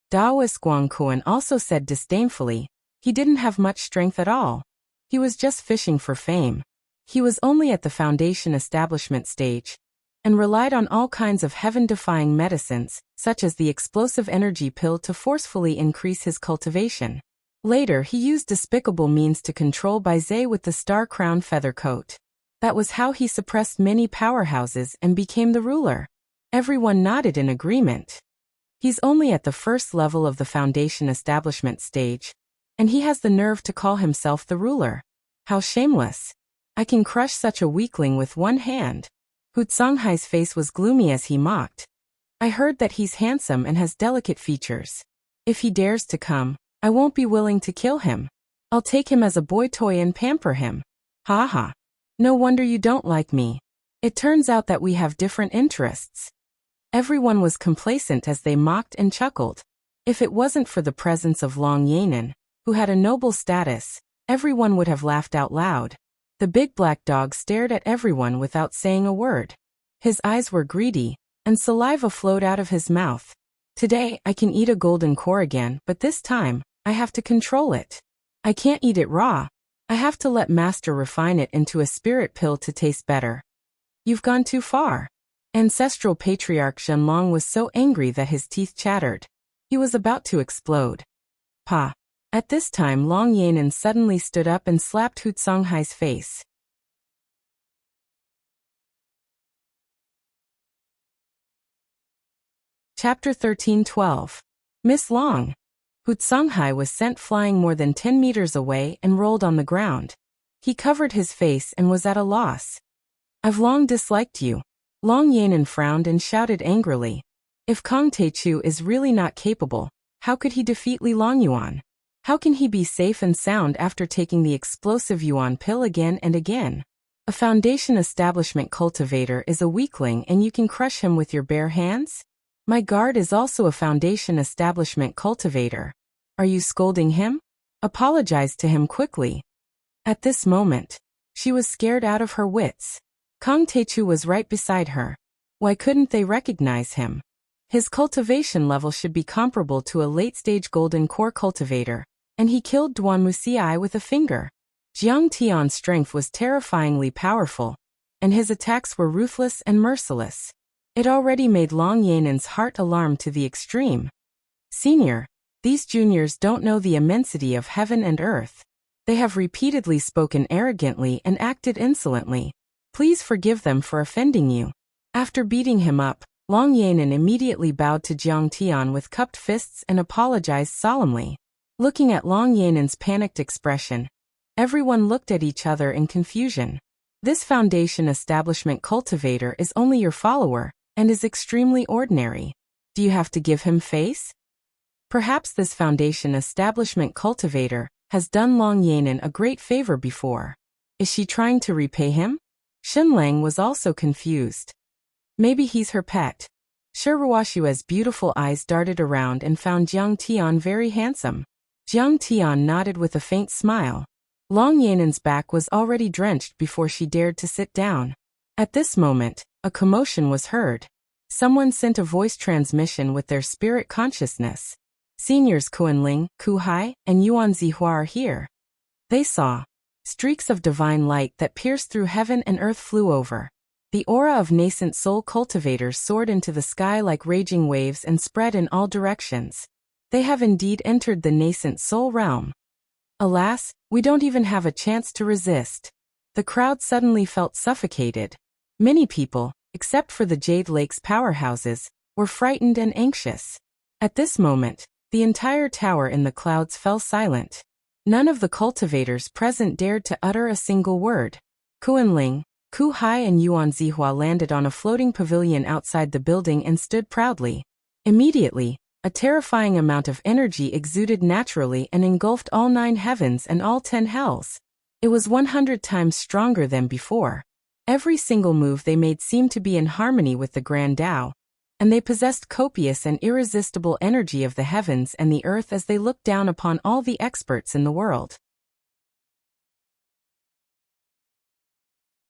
Daoist Guangquan also said disdainfully, he didn't have much strength at all. He was just fishing for fame. He was only at the Foundation Establishment stage, and relied on all kinds of heaven-defying medicines, such as the explosive energy pill to forcefully increase his cultivation. Later he used despicable means to control Baizé with the star-crowned feather coat. That was how he suppressed many powerhouses and became the ruler. Everyone nodded in agreement. He's only at the first level of the Foundation Establishment stage, and he has the nerve to call himself the ruler. How shameless. I can crush such a weakling with one hand. Hu Songhai's face was gloomy as he mocked. I heard that he's handsome and has delicate features. If he dares to come, I won't be willing to kill him. I'll take him as a boy toy and pamper him. Ha ha. No wonder you don't like me. It turns out that we have different interests. Everyone was complacent as they mocked and chuckled. If it wasn't for the presence of Long Yanin, who had a noble status, everyone would have laughed out loud. The big black dog stared at everyone without saying a word. His eyes were greedy, and saliva flowed out of his mouth. Today I can eat a golden core again, but this time, I have to control it. I can't eat it raw. I have to let Master refine it into a spirit pill to taste better. You've gone too far. Ancestral Patriarch Zhenlong was so angry that his teeth chattered. He was about to explode. Pa. At this time Long Yanin suddenly stood up and slapped Hu Songhai's face. Chapter 13:12. Miss Long. Hutsonghai was sent flying more than 10 meters away and rolled on the ground. He covered his face and was at a loss. I've long disliked you. Long Yanan frowned and shouted angrily. If Kong Taechu is really not capable, how could he defeat Li Long Yuan? How can he be safe and sound after taking the explosive Yuan pill again and again? A Foundation establishment cultivator is a weakling and you can crush him with your bare hands? My guard is also a Foundation establishment cultivator. Are you scolding him? Apologize to him quickly. At this moment, she was scared out of her wits. Kong Taechu was right beside her. Why couldn't they recognize him? His cultivation level should be comparable to a late-stage golden core cultivator, and he killed Duan Wuxia with a finger. Jiang Tian's strength was terrifyingly powerful, and his attacks were ruthless and merciless. It already made Long Yanan's heart alarm to the extreme. Senior, these juniors don't know the immensity of heaven and earth. They have repeatedly spoken arrogantly and acted insolently. Please forgive them for offending you. After beating him up, Long Yanan immediately bowed to Jiang Tian with cupped fists and apologized solemnly. Looking at Long Yanan's panicked expression, everyone looked at each other in confusion. This Foundation establishment cultivator is only your follower, and is extremely ordinary. Do you have to give him face? Perhaps this Foundation establishment cultivator has done Long Yanan a great favor before. Is she trying to repay him? Shen Lang was also confused. Maybe he's her pet. Shiruoshua's beautiful eyes darted around and found Jiang Tian very handsome. Jiang Tian nodded with a faint smile. Long Yanan's back was already drenched before she dared to sit down. At this moment, a commotion was heard. Someone sent a voice transmission with their spirit consciousness. Seniors Kuan-Ling, Ku-Hai, and Yuan Zihua are here. They saw. Streaks of divine light that pierced through heaven and earth flew over. The aura of nascent soul cultivators soared into the sky like raging waves and spread in all directions. They have indeed entered the nascent soul realm. Alas, we don't even have a chance to resist. The crowd suddenly felt suffocated. Many people, except for the Jade Lake's powerhouses, were frightened and anxious. At this moment, the entire tower in the clouds fell silent. None of the cultivators present dared to utter a single word. Kuan-Ling, Ku-Hai and Yuan Zihua landed on a floating pavilion outside the building and stood proudly. Immediately, a terrifying amount of energy exuded naturally and engulfed all 9 heavens and all 10 hells. It was 100 times stronger than before. Every single move they made seemed to be in harmony with the Grand Tao, and they possessed copious and irresistible energy of the heavens and the earth as they looked down upon all the experts in the world.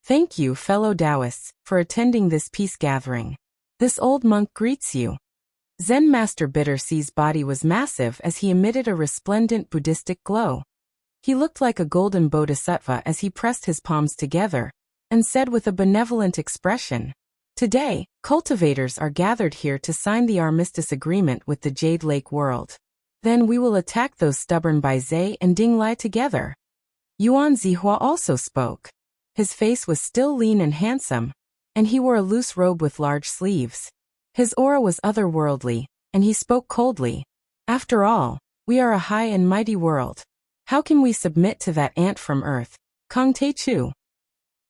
Thank you, fellow Taoists, for attending this peace gathering. This old monk greets you. Zen Master Bittersea's body was massive as he emitted a resplendent Buddhistic glow. He looked like a golden bodhisattva as he pressed his palms together, and said with a benevolent expression, "Today, cultivators are gathered here to sign the armistice agreement with the Jade Lake world. Then we will attack those stubborn Baizai and Ding Lai together." Yuan Zihua also spoke. His face was still lean and handsome, and he wore a loose robe with large sleeves. His aura was otherworldly, and he spoke coldly. "After all, we are a high and mighty world. How can we submit to that ant from earth, Kong Taechu?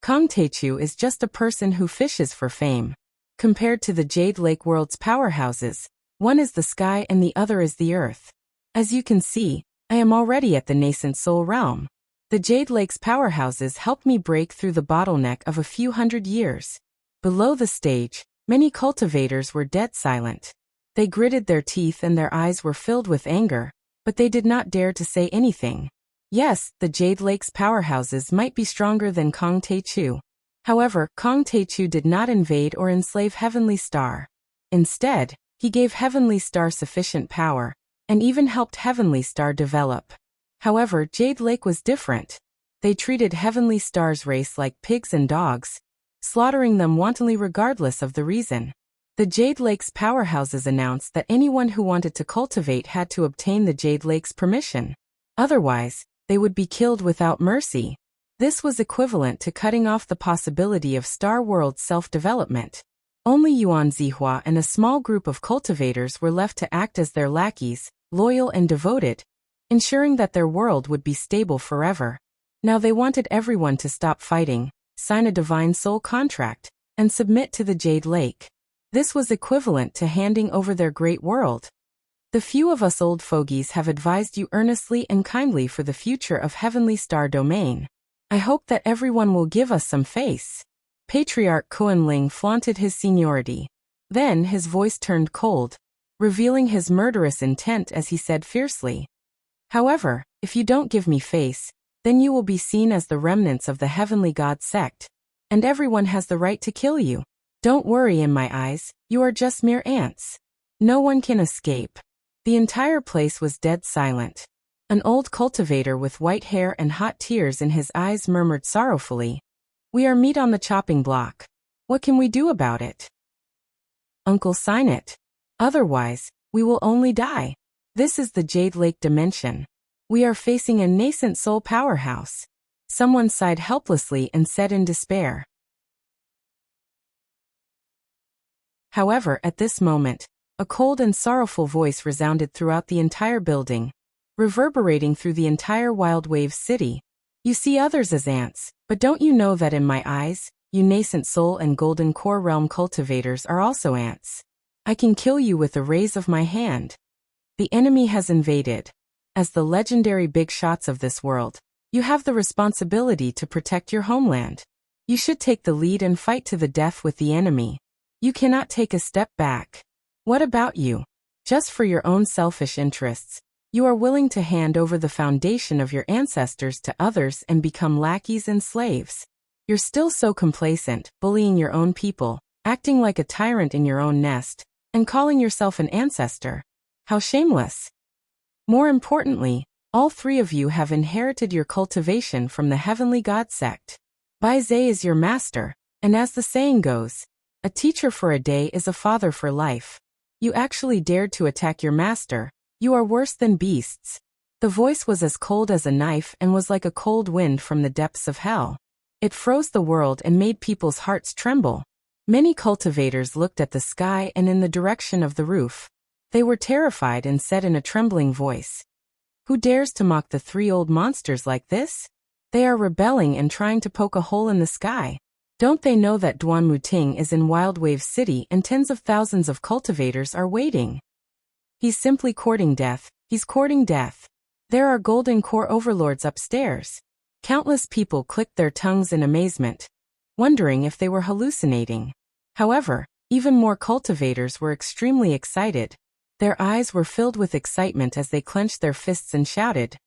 Kong Taechu is just a person who fishes for fame. Compared to the Jade Lake world's powerhouses, one is the sky and the other is the earth. As you can see, I am already at the nascent soul realm. The Jade Lake's powerhouses helped me break through the bottleneck of a few hundred years. Below the stage, many cultivators were dead silent. They gritted their teeth and their eyes were filled with anger, but they did not dare to say anything. Yes, the Jade Lake's powerhouses might be stronger than Kong Taechu. However, Kong Taechu did not invade or enslave Heavenly Star. Instead, he gave Heavenly Star sufficient power, and even helped Heavenly Star develop. However, Jade Lake was different. They treated Heavenly Star's race like pigs and dogs, slaughtering them wantonly regardless of the reason. The Jade Lake's powerhouses announced that anyone who wanted to cultivate had to obtain the Jade Lake's permission. Otherwise, they would be killed without mercy. This was equivalent to cutting off the possibility of Star World's self-development. Only Yuan Zihua and a small group of cultivators were left to act as their lackeys, loyal and devoted, ensuring that their world would be stable forever. Now they wanted everyone to stop fighting, sign a divine soul contract, and submit to the Jade Lake. This was equivalent to handing over their great world. The few of us old fogies have advised you earnestly and kindly for the future of Heavenly Star Domain. I hope that everyone will give us some face. Patriarch Kuan-Ling flaunted his seniority. Then his voice turned cold, revealing his murderous intent as he said fiercely, "However, if you don't give me face, then you will be seen as the remnants of the Heavenly God sect, and everyone has the right to kill you. Don't worry, in my eyes, you are just mere ants. No one can escape." The entire place was dead silent. An old cultivator with white hair and hot tears in his eyes murmured sorrowfully, "We are meat on the chopping block. What can we do about it?" "Uncle, sign it. Otherwise, we will only die. This is the Jade Lake dimension. We are facing a nascent soul powerhouse." Someone sighed helplessly and said in despair. However, at this moment, a cold and sorrowful voice resounded throughout the entire building, reverberating through the entire Wild Wave city. "You see others as ants, but don't you know that in my eyes, you nascent soul and golden core realm cultivators are also ants? I can kill you with the raise of my hand. The enemy has invaded. As the legendary big shots of this world, you have the responsibility to protect your homeland. You should take the lead and fight to the death with the enemy. You cannot take a step back. What about you? Just for your own selfish interests, you are willing to hand over the foundation of your ancestors to others and become lackeys and slaves. You're still so complacent, bullying your own people, acting like a tyrant in your own nest, and calling yourself an ancestor. How shameless!" More importantly, all three of you have inherited your cultivation from the Heavenly God sect. Bai Zhe is your master, and as the saying goes, a teacher for a day is a father for life. You actually dared to attack your master. You are worse than beasts. The voice was as cold as a knife and was like a cold wind from the depths of hell. It froze the world and made people's hearts tremble. Many cultivators looked at the sky and in the direction of the roof. They were terrified and said in a trembling voice, "Who dares to mock the three old monsters like this? They are rebelling and trying to poke a hole in the sky. Don't they know that Duan Muting is in Wild Wave City and tens of thousands of cultivators are waiting? He's simply courting death. He's courting death. There are golden core overlords upstairs." Countless people clicked their tongues in amazement, wondering if they were hallucinating. However, even more cultivators were extremely excited. Their eyes were filled with excitement as they clenched their fists and shouted,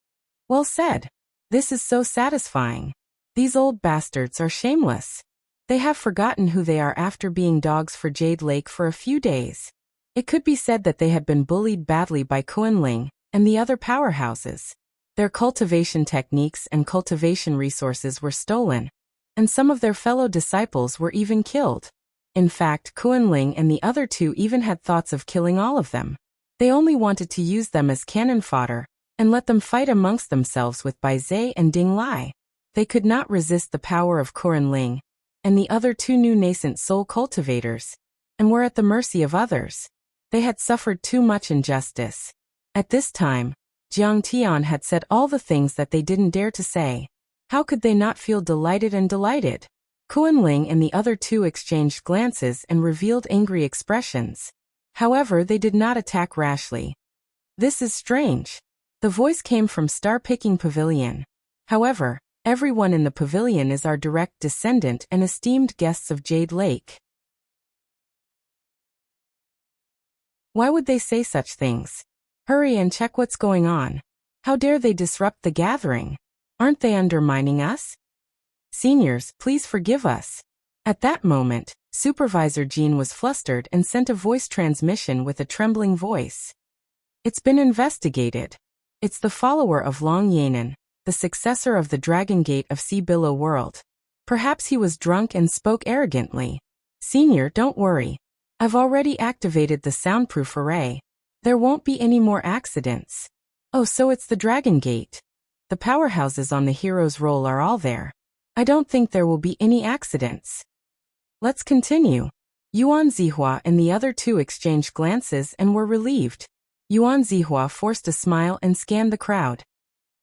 "Well said. This is so satisfying. These old bastards are shameless. They have forgotten who they are after being dogs for Jade Lake for a few days." It could be said that they had been bullied badly by Kuan-Ling and the other powerhouses. Their cultivation techniques and cultivation resources were stolen, and some of their fellow disciples were even killed. In fact, Kuan-Ling and the other two even had thoughts of killing all of them. They only wanted to use them as cannon fodder and let them fight amongst themselves with Bai Zhe and Ding Lai. They could not resist the power of Kuan-Ling and the other two new nascent soul cultivators, and were at the mercy of others. They had suffered too much injustice. At this time, Jiang Tian had said all the things that they didn't dare to say. How could they not feel delighted and delighted? Kuan-Ling and the other two exchanged glances and revealed angry expressions. However, they did not attack rashly. "This is strange." The voice came from Star-Picking Pavilion. "However, everyone in the pavilion is our direct descendant and esteemed guests of Jade Lake. Why would they say such things? Hurry and check what's going on. How dare they disrupt the gathering? Aren't they undermining us? Seniors, please forgive us." At that moment, Supervisor Jean was flustered and sent a voice transmission with a trembling voice. "It's been investigated. It's the follower of Long Yanan, the successor of the Dragon Gate of Sea Billow World. Perhaps he was drunk and spoke arrogantly. Senior, don't worry. I've already activated the soundproof array. There won't be any more accidents." "Oh, so it's the Dragon Gate. The powerhouses on the hero's roll are all there. I don't think there will be any accidents. Let's continue." Yuan Zihua and the other two exchanged glances and were relieved. Yuan Zihua forced a smile and scanned the crowd.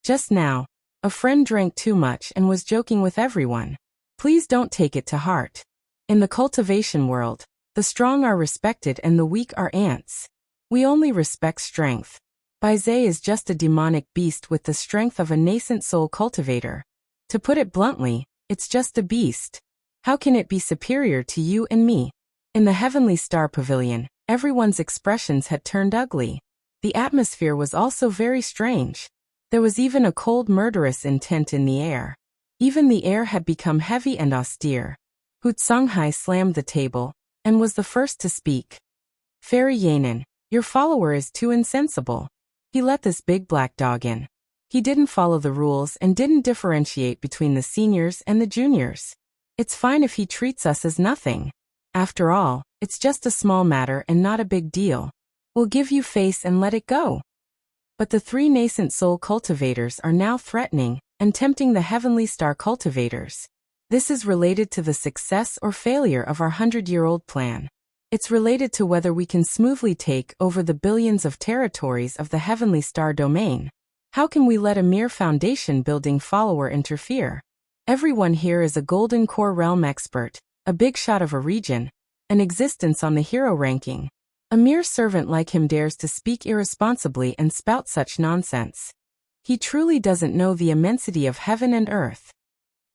Just now, a friend drank too much and was joking with everyone. Please don't take it to heart. In the cultivation world, the strong are respected and the weak are ants. We only respect strength. Baizhe is just a demonic beast with the strength of a nascent soul cultivator. To put it bluntly, it's just a beast. How can it be superior to you and me? In the Heavenly Star Pavilion, everyone's expressions had turned ugly. The atmosphere was also very strange. There was even a cold, murderous intent in the air. Even the air had become heavy and austere. Hu Songhai slammed the table and was the first to speak. Fairy Yanin, your follower is too insensible. He let this big black dog in. He didn't follow the rules and didn't differentiate between the seniors and the juniors. It's fine if he treats us as nothing. After all, it's just a small matter and not a big deal. We'll give you face and let it go. But the three nascent soul cultivators are now threatening and tempting the Heavenly Star cultivators. This is related to the success or failure of our 100-year-old plan. It's related to whether we can smoothly take over the billions of territories of the Heavenly Star domain. How can we let a mere foundation-building follower interfere? Everyone here is a Golden Core Realm expert, a big shot of a region, an existence on the hero ranking. A mere servant like him dares to speak irresponsibly and spout such nonsense. He truly doesn't know the immensity of heaven and earth.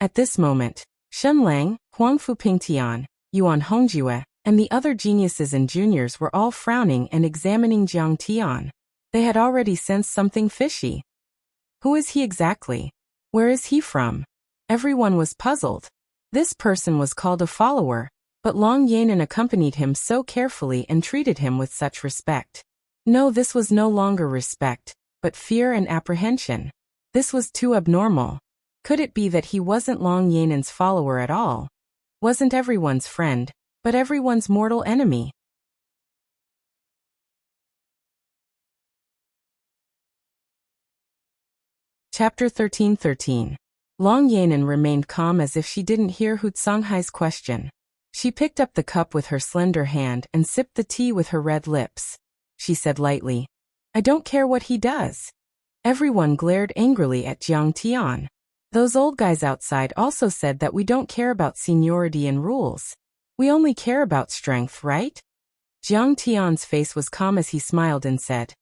At this moment, Shen Lang, Huangfu Pingtian, Yuan Hongjue, and the other geniuses and juniors were all frowning and examining Jiang Tian. They had already sensed something fishy. Who is he exactly? Where is he from? Everyone was puzzled. This person was called a follower, but Long Yanan accompanied him so carefully and treated him with such respect. No, this was no longer respect, but fear and apprehension. This was too abnormal. Could it be that he wasn't Long Yanan's follower at all? Wasn't everyone's friend, but everyone's mortal enemy? Chapter 13:13. Long Yanan remained calm as if she didn't hear Hu Songhai's question. She picked up the cup with her slender hand and sipped the tea with her red lips. She said lightly, I don't care what he does. Everyone glared angrily at Jiang Tian. Those old guys outside also said that we don't care about seniority and rules. We only care about strength, right? Jiang Tian's face was calm as he smiled and said,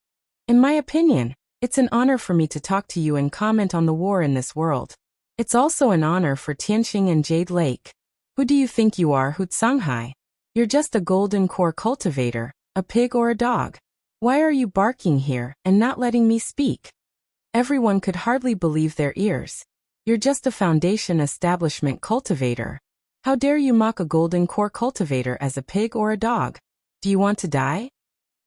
In my opinion, it's an honor for me to talk to you and comment on the war in this world. It's also an honor for Tianxing and Jade Lake. Who do you think you are, Hu Songhai? You're just a golden core cultivator, a pig or a dog. Why are you barking here and not letting me speak? Everyone could hardly believe their ears. You're just a foundation establishment cultivator. How dare you mock a golden core cultivator as a pig or a dog? Do you want to die?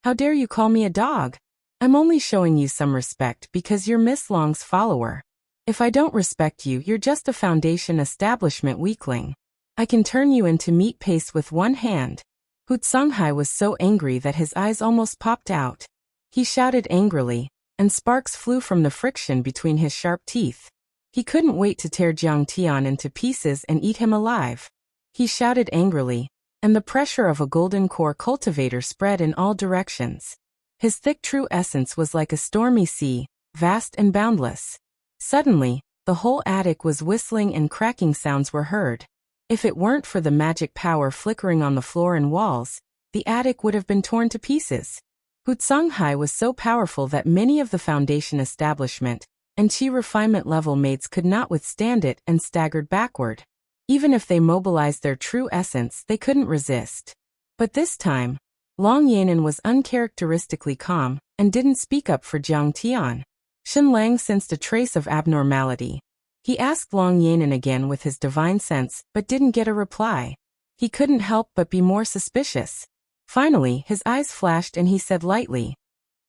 How dare you call me a dog? I'm only showing you some respect because you're Miss Long's follower. If I don't respect you, you're just a foundation establishment weakling. I can turn you into meat paste with one hand. Hu Songhai was so angry that his eyes almost popped out. He shouted angrily, and sparks flew from the friction between his sharp teeth. He couldn't wait to tear Jiang Tian into pieces and eat him alive. He shouted angrily, and the pressure of a golden core cultivator spread in all directions. His thick true essence was like a stormy sea, vast and boundless. Suddenly, the whole attic was whistling and cracking sounds were heard. If it weren't for the magic power flickering on the floor and walls, the attic would have been torn to pieces. Hu Songhai was so powerful that many of the foundation establishment and Qi refinement level mates could not withstand it and staggered backward. Even if they mobilized their true essence, they couldn't resist. But this time, Long Yanan was uncharacteristically calm and didn't speak up for Jiang Tian. Shen Lang sensed a trace of abnormality. He asked Long Yanan again with his divine sense but didn't get a reply. He couldn't help but be more suspicious. Finally, his eyes flashed and he said lightly,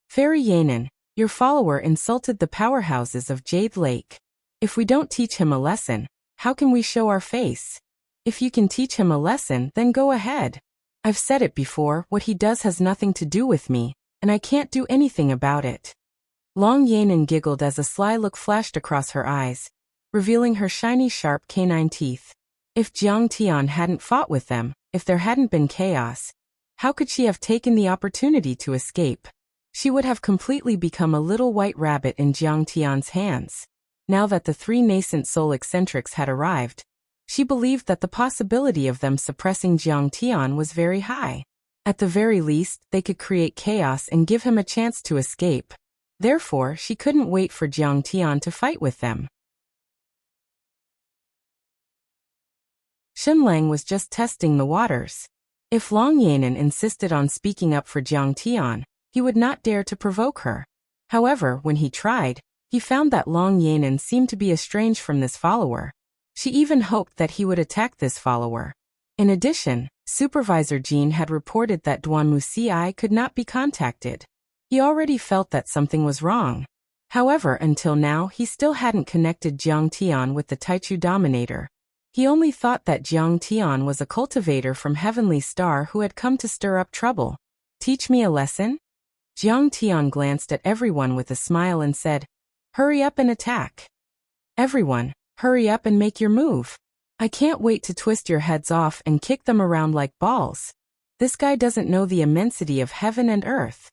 Fairy Yanan, your follower insulted the powerhouses of Jade Lake. If we don't teach him a lesson, how can we show our face? If you can teach him a lesson, then go ahead. I've said it before, what he does has nothing to do with me, and I can't do anything about it. Long Yanan giggled as a sly look flashed across her eyes, revealing her shiny sharp canine teeth. If Jiang Tian hadn't fought with them, If there hadn't been chaos, how could she have taken the opportunity to escape? She would have completely become a little white rabbit in Jiang Tian's hands. Now that the three nascent soul eccentrics had arrived, she believed that the possibility of them suppressing Jiang Tian was very high. At the very least, they could create chaos and give him a chance to escape. Therefore, she couldn't wait for Jiang Tian to fight with them. Xinlang was just testing the waters. If Long Yanan insisted on speaking up for Jiang Tian, he would not dare to provoke her. However, when he tried, he found that Long Yanan seemed to be estranged from this follower. She even hoped that he would attack this follower. In addition, Supervisor Jean had reported that Duan Wuxia could not be contacted. He already felt that something was wrong. However, until now he still hadn't connected Jiang Tian with the Taichu Dominator. He only thought that Jiang Tian was a cultivator from Heavenly Star who had come to stir up trouble. Teach me a lesson? Jiang Tian glanced at everyone with a smile and said, "Hurry up and attack. Everyone, hurry up and make your move. I can't wait to twist your heads off and kick them around like balls. This guy doesn't know the immensity of heaven and earth."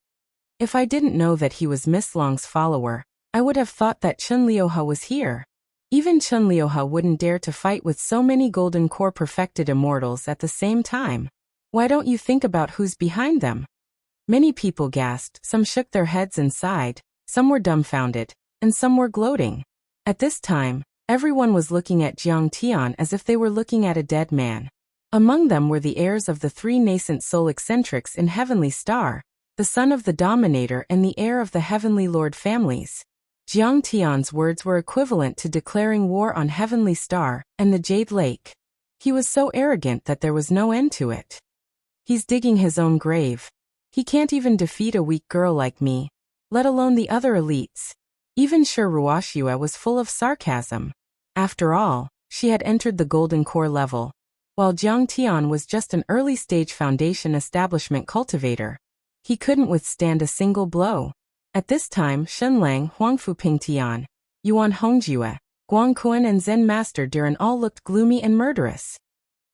If I didn't know that he was Miss Long's follower, I would have thought that Chen Liuhe was here. Even Chen Liuhe wouldn't dare to fight with so many golden core perfected immortals at the same time. Why don't you think about who's behind them? Many people gasped, some shook their heads and sighed, some were dumbfounded, and some were gloating. At this time, everyone was looking at Jiang Tian as if they were looking at a dead man. Among them were the heirs of the three nascent soul eccentrics in Heavenly Star, the son of the Dominator and the heir of the Heavenly Lord families. Jiang Tian's words were equivalent to declaring war on Heavenly Star and the Jade Lake. He was so arrogant that there was no end to it. He's digging his own grave. He can't even defeat a weak girl like me, let alone the other elites. Even Wuxia was full of sarcasm. After all, she had entered the Golden Core level, while Jiang Tian was just an early-stage Foundation Establishment cultivator. He couldn't withstand a single blow. At this time, Xinlang, Huangfu Pingtian, Yuan Hongjue, Guangquan and Zen Master Duran all looked gloomy and murderous.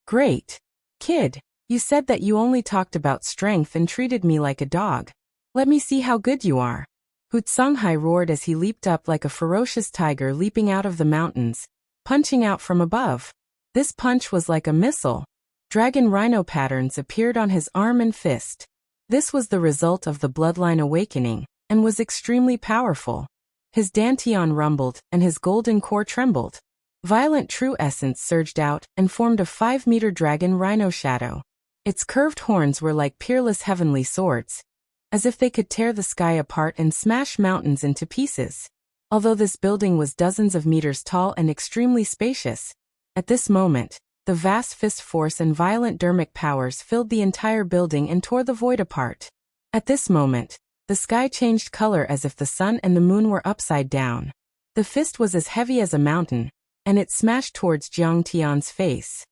"Great. Kid, you said that you only talked about strength and treated me like a dog. Let me see how good you are." Hutsonghai roared as he leaped up like a ferocious tiger leaping out of the mountains, punching out from above. This punch was like a missile. Dragon rhino patterns appeared on his arm and fist. This was the result of the bloodline awakening, and was extremely powerful. His dantian rumbled, and his golden core trembled. Violent true essence surged out, and formed a 5-meter dragon rhino shadow. Its curved horns were like peerless heavenly swords, as if they could tear the sky apart and smash mountains into pieces. Although this building was dozens of meters tall and extremely spacious, at this moment, the vast fist force and violent dermic powers filled the entire building and tore the void apart. At this moment, the sky changed color as if the sun and the moon were upside down. The fist was as heavy as a mountain, and it smashed towards Jiang Tian's face.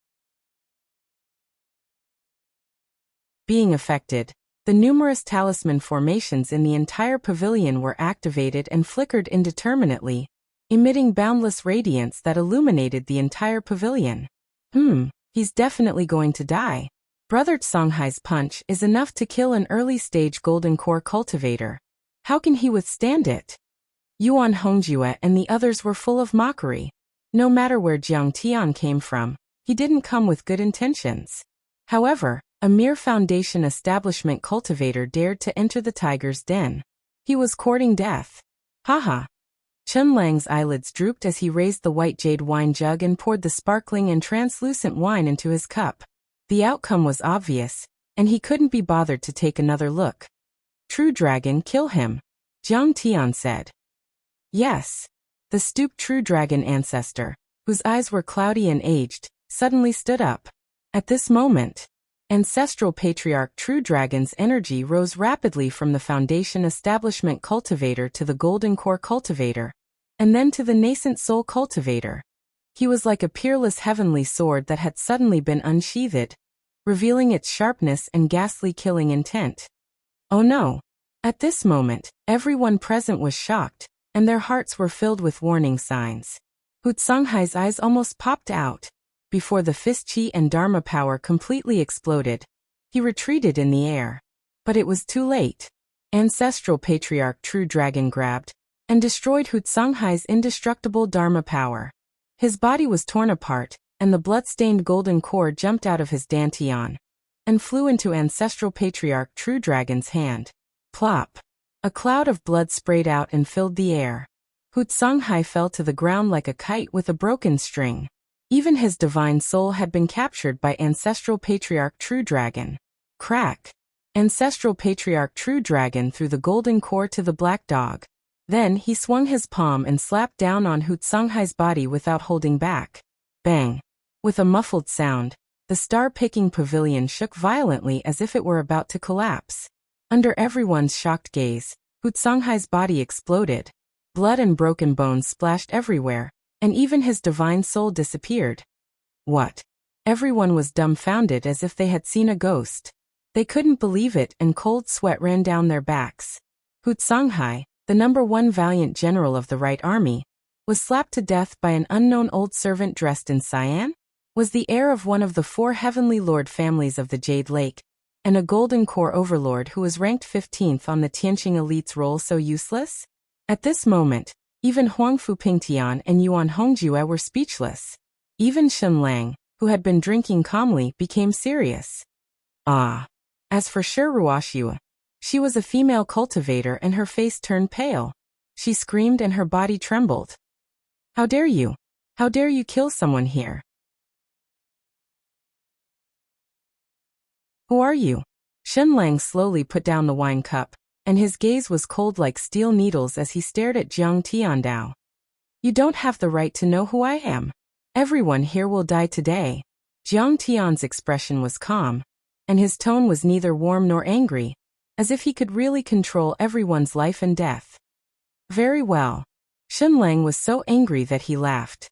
Being affected, the numerous talisman formations in the entire pavilion were activated and flickered indeterminately, emitting boundless radiance that illuminated the entire pavilion. He's definitely going to die. Brother Songhai's punch is enough to kill an early-stage golden core cultivator. How can he withstand it? Yuan Hongjue and the others were full of mockery. No matter where Jiang Tian came from, he didn't come with good intentions. However, a mere Foundation Establishment cultivator dared to enter the tiger's den. He was courting death. Haha. Chen Lang's eyelids drooped as he raised the white jade wine jug and poured the sparkling and translucent wine into his cup. The outcome was obvious, and he couldn't be bothered to take another look. "True dragon, kill him," Jiang Tian said. Yes. The stooped true dragon ancestor, whose eyes were cloudy and aged, suddenly stood up. At this moment, Ancestral Patriarch True Dragon's energy rose rapidly from the Foundation Establishment Cultivator to the Golden Core Cultivator, and then to the Nascent Soul Cultivator. He was like a peerless heavenly sword that had suddenly been unsheathed, revealing its sharpness and ghastly killing intent. Oh no! At this moment, everyone present was shocked, and their hearts were filled with warning signs. Hutsonghai's eyes almost popped out. Before the fist chi and dharma power completely exploded, he retreated in the air. But it was too late. Ancestral Patriarch True Dragon grabbed and destroyed Hutsonghai's indestructible dharma power. His body was torn apart, and the blood-stained golden core jumped out of his dantian and flew into Ancestral Patriarch True Dragon's hand. Plop! A cloud of blood sprayed out and filled the air. Hutsonghai fell to the ground like a kite with a broken string. Even his divine soul had been captured by Ancestral Patriarch True Dragon. Crack! Ancestral Patriarch True Dragon threw the golden core to the black dog. Then he swung his palm and slapped down on Hutsonghai's body without holding back. Bang! With a muffled sound, the star-picking pavilion shook violently as if it were about to collapse. Under everyone's shocked gaze, Hutsonghai's body exploded. Blood and broken bones splashed everywhere, and even his divine soul disappeared. What? Everyone was dumbfounded as if they had seen a ghost. They couldn't believe it, and cold sweat ran down their backs. Hutsonghai, the #1 valiant general of the Right Army, was slapped to death by an unknown old servant dressed in cyan? Was the heir of one of the 4 heavenly lord families of the Jade Lake, and a golden core overlord who was ranked 15th on the Tianqing elite's roll so useless? At this moment, even Huang Fupingtian and Yuan Hongjue were speechless. Even Shen Lang, who had been drinking calmly, became serious. Ah! As for Ruoxia, she was a female cultivator and her face turned pale. She screamed and her body trembled. How dare you? How dare you kill someone here? Who are you? Shen Lang slowly put down the wine cup, and his gaze was cold like steel needles as he stared at Jiang Tiandao. You don't have the right to know who I am. Everyone here will die today. Jiang Tian's expression was calm, and his tone was neither warm nor angry, as if he could really control everyone's life and death. Very well. Shen Lang was so angry that he laughed.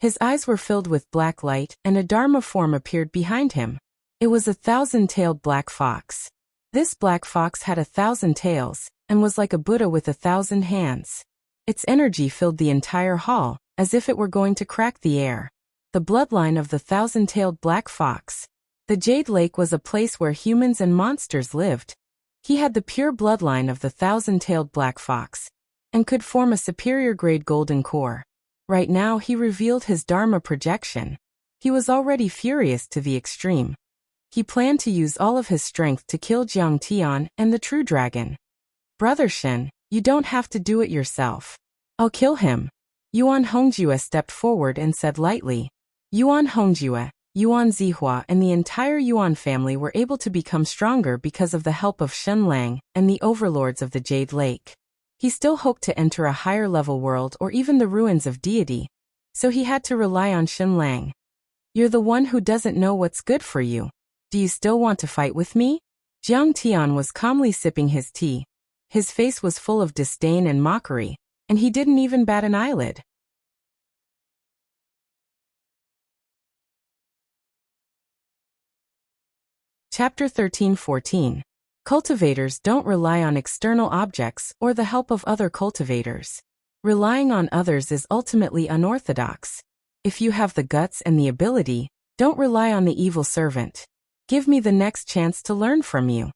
His eyes were filled with black light, and a dharma form appeared behind him. It was a 1,000-tailed black fox. This black fox had 1,000 tails, and was like a Buddha with 1,000 hands. Its energy filled the entire hall, as if it were going to crack the air. The bloodline of the 1,000-tailed black fox. The Jade Lake was a place where humans and monsters lived. He had the pure bloodline of the 1,000-tailed black fox, and could form a superior-grade golden core. Right now he revealed his dharma projection. He was already furious to the extreme. He planned to use all of his strength to kill Jiang Tian and the True Dragon. Brother Shen, you don't have to do it yourself. I'll kill him. Yuan Hongjue stepped forward and said lightly. Yuan Hongjue, Yuan Zihua and the entire Yuan family were able to become stronger because of the help of Shen Lang and the overlords of the Jade Lake. He still hoped to enter a higher-level world or even the ruins of deity, so he had to rely on Shen Lang. You're the one who doesn't know what's good for you. Do you still want to fight with me? Jiang Tian was calmly sipping his tea. His face was full of disdain and mockery, and he didn't even bat an eyelid. Chapter 13-14. Cultivators don't rely on external objects or the help of other cultivators. Relying on others is ultimately unorthodox. If you have the guts and the ability, don't rely on the evil servant. Give me the next chance to learn from you.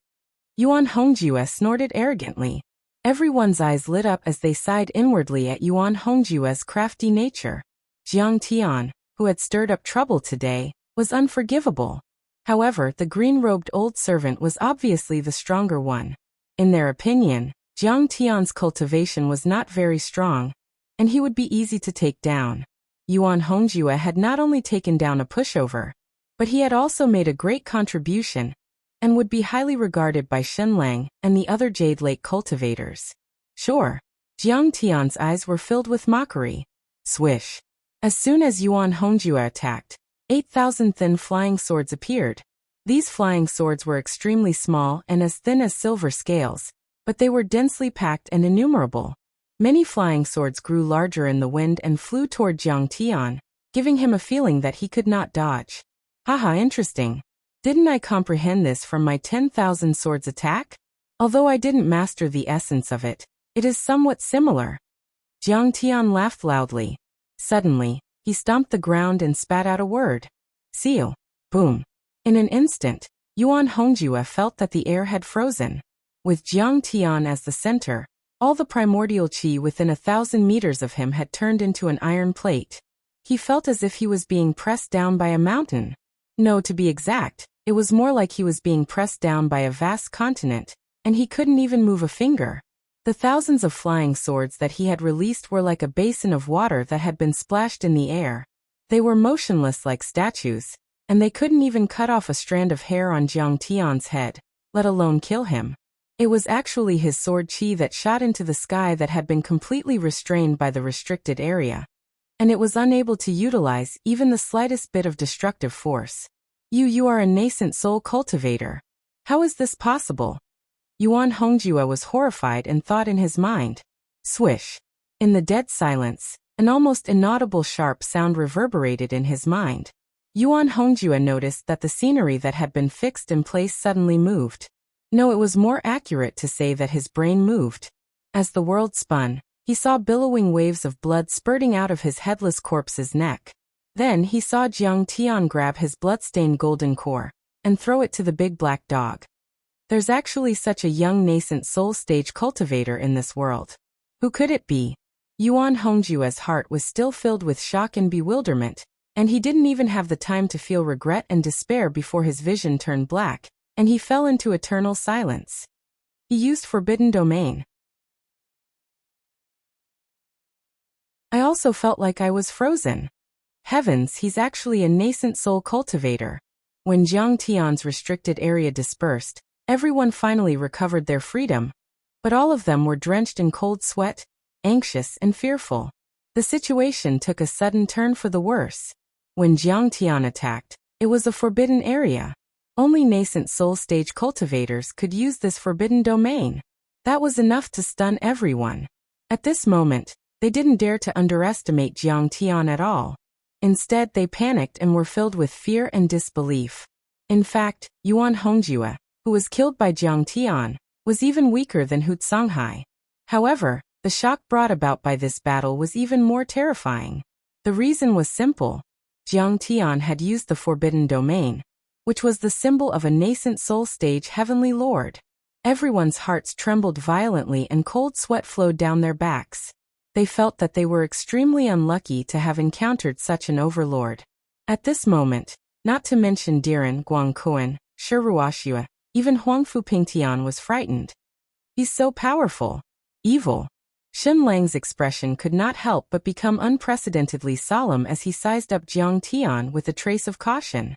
Yuan Hongjue snorted arrogantly. Everyone's eyes lit up as they sighed inwardly at Yuan Hongjue's crafty nature. Jiang Tian, who had stirred up trouble today, was unforgivable. However, the green-robed old servant was obviously the stronger one. In their opinion, Jiang Tian's cultivation was not very strong, and he would be easy to take down. Yuan Hongjue had not only taken down a pushover, but he had also made a great contribution, and would be highly regarded by Shen Lang and the other Jade Lake cultivators. Sure. Jiang Tian's eyes were filled with mockery. Swish. As soon as Yuan Hongjue attacked, 8,000 thin flying swords appeared. These flying swords were extremely small and as thin as silver scales, but they were densely packed and innumerable. Many flying swords grew larger in the wind and flew toward Jiang Tian, giving him a feeling that he could not dodge. Haha, interesting. Didn't I comprehend this from my 10,000 swords attack? Although I didn't master the essence of it, it is somewhat similar. Jiang Tian laughed loudly. Suddenly, he stomped the ground and spat out a word. See you. Boom. In an instant, Yuan Hongjue felt that the air had frozen. With Jiang Tian as the center, all the primordial qi within 1,000 meters of him had turned into an iron plate. He felt as if he was being pressed down by a mountain. No, to be exact, it was more like he was being pressed down by a vast continent, and he couldn't even move a finger. The thousands of flying swords that he had released were like a basin of water that had been splashed in the air. They were motionless like statues, and they couldn't even cut off a strand of hair on Jiang Tian's head, let alone kill him. It was actually his sword qi that shot into the sky that had been completely restrained by the restricted area, and it was unable to utilize even the slightest bit of destructive force. You are a nascent soul cultivator. How is this possible? Yuan Hongjue was horrified and thought in his mind. Swish. In the dead silence, an almost inaudible sharp sound reverberated in his mind. Yuan Hongjue noticed that the scenery that had been fixed in place suddenly moved. No, it was more accurate to say that his brain moved. As the world spun, he saw billowing waves of blood spurting out of his headless corpse's neck. Then he saw Jiang Tian grab his bloodstained golden core and throw it to the big black dog. There's actually such a young nascent soul stage cultivator in this world. Who could it be? Yuan Hongjue's heart was still filled with shock and bewilderment, and he didn't even have the time to feel regret and despair before his vision turned black, and he fell into eternal silence. He used Forbidden Domain. I also felt like I was frozen. Heavens, he's actually a nascent soul cultivator. When Jiang Tian's restricted area dispersed, everyone finally recovered their freedom, but all of them were drenched in cold sweat, anxious and fearful. The situation took a sudden turn for the worse. When Jiang Tian attacked, it was a forbidden area. Only nascent soul stage cultivators could use this forbidden domain. That was enough to stun everyone. At this moment, they didn't dare to underestimate Jiang Tian at all. Instead, they panicked and were filled with fear and disbelief. In fact, Yuan Hongjue, who was killed by Jiang Tian, was even weaker than Hu Tsanghai. However, the shock brought about by this battle was even more terrifying. The reason was simple. Jiang Tian had used the forbidden domain, which was the symbol of a nascent soul stage heavenly lord. Everyone's hearts trembled violently and cold sweat flowed down their backs. They felt that they were extremely unlucky to have encountered such an overlord. At this moment, not to mention Diren Guangkuan, Shiruashue, even Huangfu Pingtian was frightened. He's so powerful. Evil. Shen Lang's expression could not help but become unprecedentedly solemn as he sized up Jiang Tian with a trace of caution.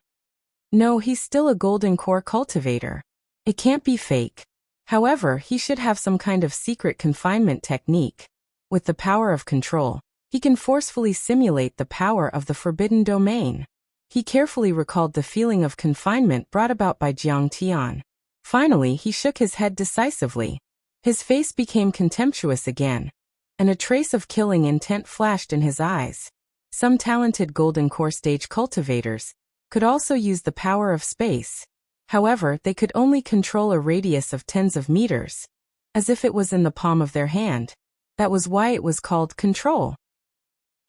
No, he's still a golden core cultivator. It can't be fake. However, he should have some kind of secret confinement technique. With the power of control, he can forcefully simulate the power of the forbidden domain. He carefully recalled the feeling of confinement brought about by Jiang Tian. Finally, he shook his head decisively. His face became contemptuous again, and a trace of killing intent flashed in his eyes. Some talented golden core stage cultivators could also use the power of space. However, they could only control a radius of tens of meters, as if it was in the palm of their hand. That was why it was called control.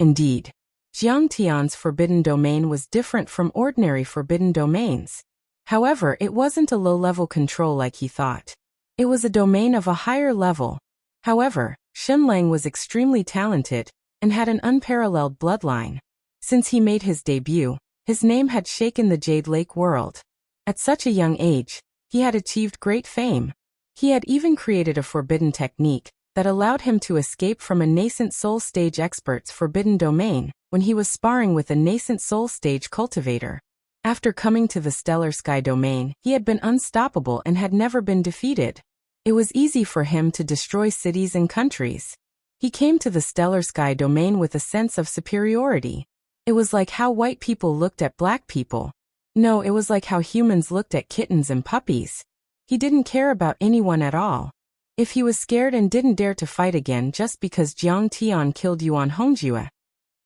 Indeed, Jiang Tian's forbidden domain was different from ordinary forbidden domains. However, it wasn't a low-level control like he thought. It was a domain of a higher level. However, Shen Lang was extremely talented and had an unparalleled bloodline. Since he made his debut, his name had shaken the Jade Lake world. At such a young age, he had achieved great fame. He had even created a forbidden technique that allowed him to escape from a nascent soul stage expert's forbidden domain when he was sparring with a nascent soul stage cultivator. After coming to the Stellar Sky domain, he had been unstoppable and had never been defeated. It was easy for him to destroy cities and countries. He came to the Stellar Sky domain with a sense of superiority. It was like how white people looked at black people. No, it was like how humans looked at kittens and puppies. He didn't care about anyone at all. If he was scared and didn't dare to fight again just because Jiang Tian killed Yuan Hongjue,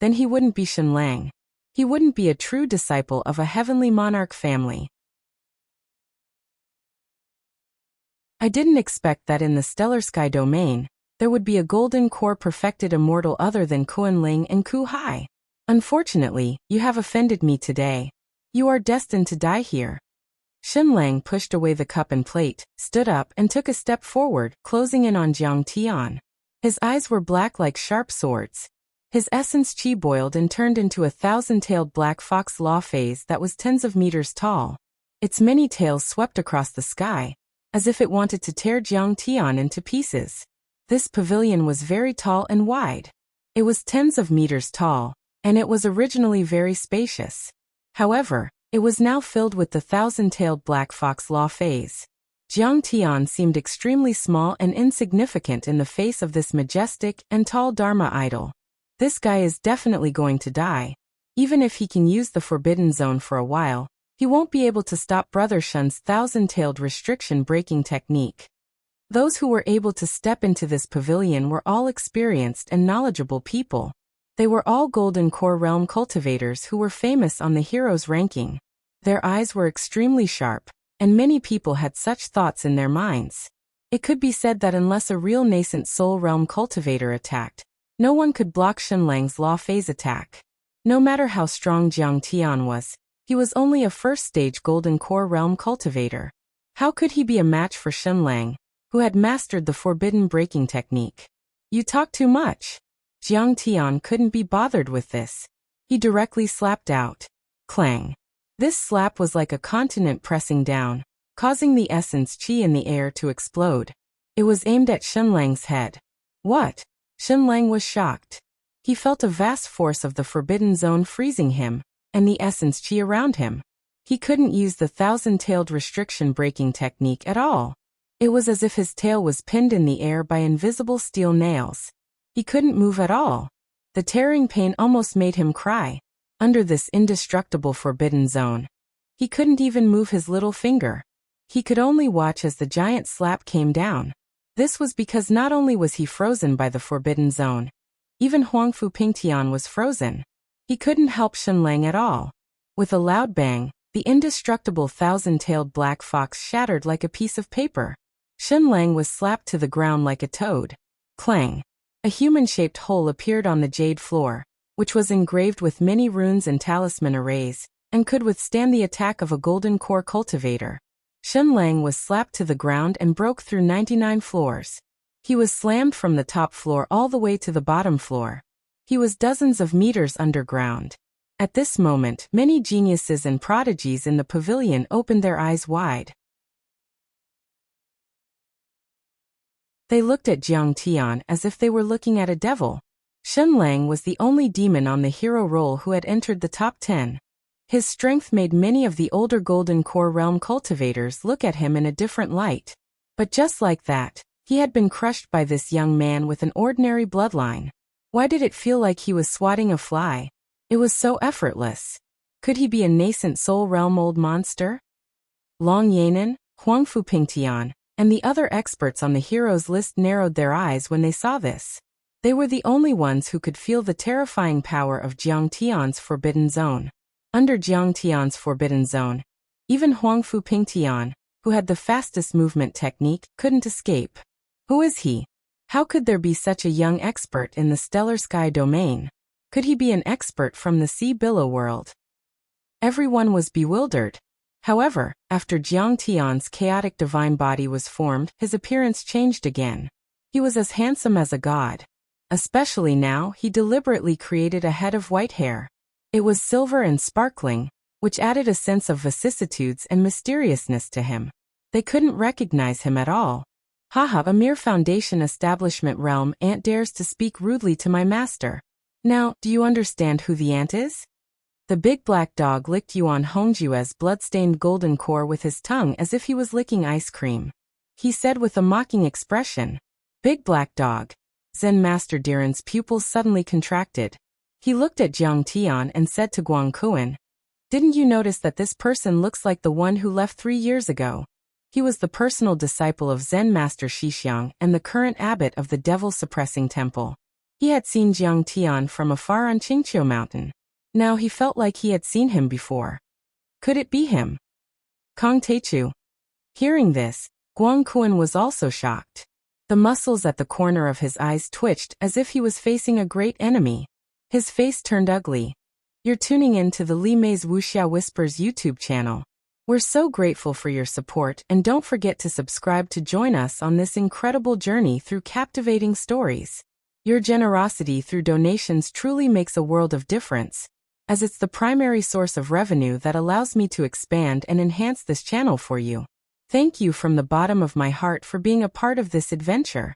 then he wouldn't be Shen Lang. He wouldn't be a true disciple of a heavenly monarch family. I didn't expect that in the Stellar Sky domain, there would be a golden core perfected immortal other than Kuan Ling and Ku Hai. Unfortunately, you have offended me today. You are destined to die here. Shenlang pushed away the cup and plate, stood up and took a step forward, closing in on Jiang Tian. His eyes were black like sharp swords. His essence chi boiled and turned into a 1,000-tailed black fox law phase that was tens of meters tall. Its many tails swept across the sky, as if it wanted to tear Jiang Tian into pieces. This pavilion was very tall and wide. It was tens of meters tall, and it was originally very spacious. However, it was now filled with the 1,000-tailed black fox law phase. Jiang Tian seemed extremely small and insignificant in the face of this majestic and tall Dharma idol. This guy is definitely going to die. Even if he can use the Forbidden Zone for a while, he won't be able to stop Brother Shun's 1,000-tailed restriction-breaking technique. Those who were able to step into this pavilion were all experienced and knowledgeable people. They were all Golden Core Realm cultivators who were famous on the heroes ranking. Their eyes were extremely sharp, and many people had such thoughts in their minds. It could be said that unless a real nascent soul realm cultivator attacked, no one could block Shenlang's law phase attack. No matter how strong Jiang Tian was, he was only a first-stage Golden Core Realm cultivator. How could he be a match for Shenlang, who had mastered the forbidden breaking technique? You talk too much. Jiang Tian couldn't be bothered with this. He directly slapped out. Clang. This slap was like a continent pressing down, causing the essence chi in the air to explode. It was aimed at Shenlang's head. What? Shenlang was shocked. He felt a vast force of the Forbidden Zone freezing him, and the essence chi around him. He couldn't use the 1,000-tailed restriction breaking technique at all. It was as if his tail was pinned in the air by invisible steel nails. He couldn't move at all. The tearing pain almost made him cry. Under this indestructible Forbidden Zone, he couldn't even move his little finger. He could only watch as the giant slap came down. This was because not only was he frozen by the Forbidden Zone, even Huangfu Pingtian was frozen. He couldn't help Shenlang at all. With a loud bang, the indestructible 1,000-tailed black fox shattered like a piece of paper. Shenlang was slapped to the ground like a toad. Clang! A human-shaped hole appeared on the jade floor, which was engraved with many runes and talisman arrays, and could withstand the attack of a golden core cultivator. Shenlang was slapped to the ground and broke through 99 floors. He was slammed from the top floor all the way to the bottom floor. He was dozens of meters underground. At this moment, many geniuses and prodigies in the pavilion opened their eyes wide. They looked at Jiang Tian as if they were looking at a devil. Shenlang was the only demon on the hero roll who had entered the top 10. His strength made many of the older Golden Core Realm cultivators look at him in a different light. But just like that, he had been crushed by this young man with an ordinary bloodline. Why did it feel like he was swatting a fly? It was so effortless. Could he be a nascent soul realm old monster? Long Yanan, Huangfu Pingtian, and the other experts on the heroes list narrowed their eyes when they saw this. They were the only ones who could feel the terrifying power of Jiang Tian's Forbidden Zone. Under Jiang Tian's Forbidden Zone, even Huangfu Pingtian, who had the fastest movement technique, couldn't escape. Who is he? How could there be such a young expert in the stellar sky domain? Could he be an expert from the sea billow world? Everyone was bewildered. However, after Jiang Tian's chaotic divine body was formed, his appearance changed again. He was as handsome as a god. Especially now, he deliberately created a head of white hair. It was silver and sparkling, which added a sense of vicissitudes and mysteriousness to him. They couldn't recognize him at all. Haha, a mere foundation establishment realm ant dares to speak rudely to my master. Now, do you understand who the ant is? The big black dog licked Yuan Hongjue's blood-stained golden core with his tongue as if he was licking ice cream. He said with a mocking expression, "Big black dog." Zen Master Diren's pupils suddenly contracted. He looked at Jiang Tian and said to Guang Kuan, "Didn't you notice that this person looks like the one who left 3 years ago?" He was the personal disciple of Zen Master Shixiang and the current abbot of the devil-suppressing temple. He had seen Jiang Tian from afar on Qingqiu Mountain. Now he felt like he had seen him before. Could it be him? Kong Teichu. Hearing this, Guang Kuan was also shocked. The muscles at the corner of his eyes twitched as if he was facing a great enemy. His face turned ugly. You're tuning in to the Li Mei's Wuxia Whispers YouTube channel. We're so grateful for your support, and don't forget to subscribe to join us on this incredible journey through captivating stories. Your generosity through donations truly makes a world of difference, as it's the primary source of revenue that allows me to expand and enhance this channel for you. Thank you from the bottom of my heart for being a part of this adventure.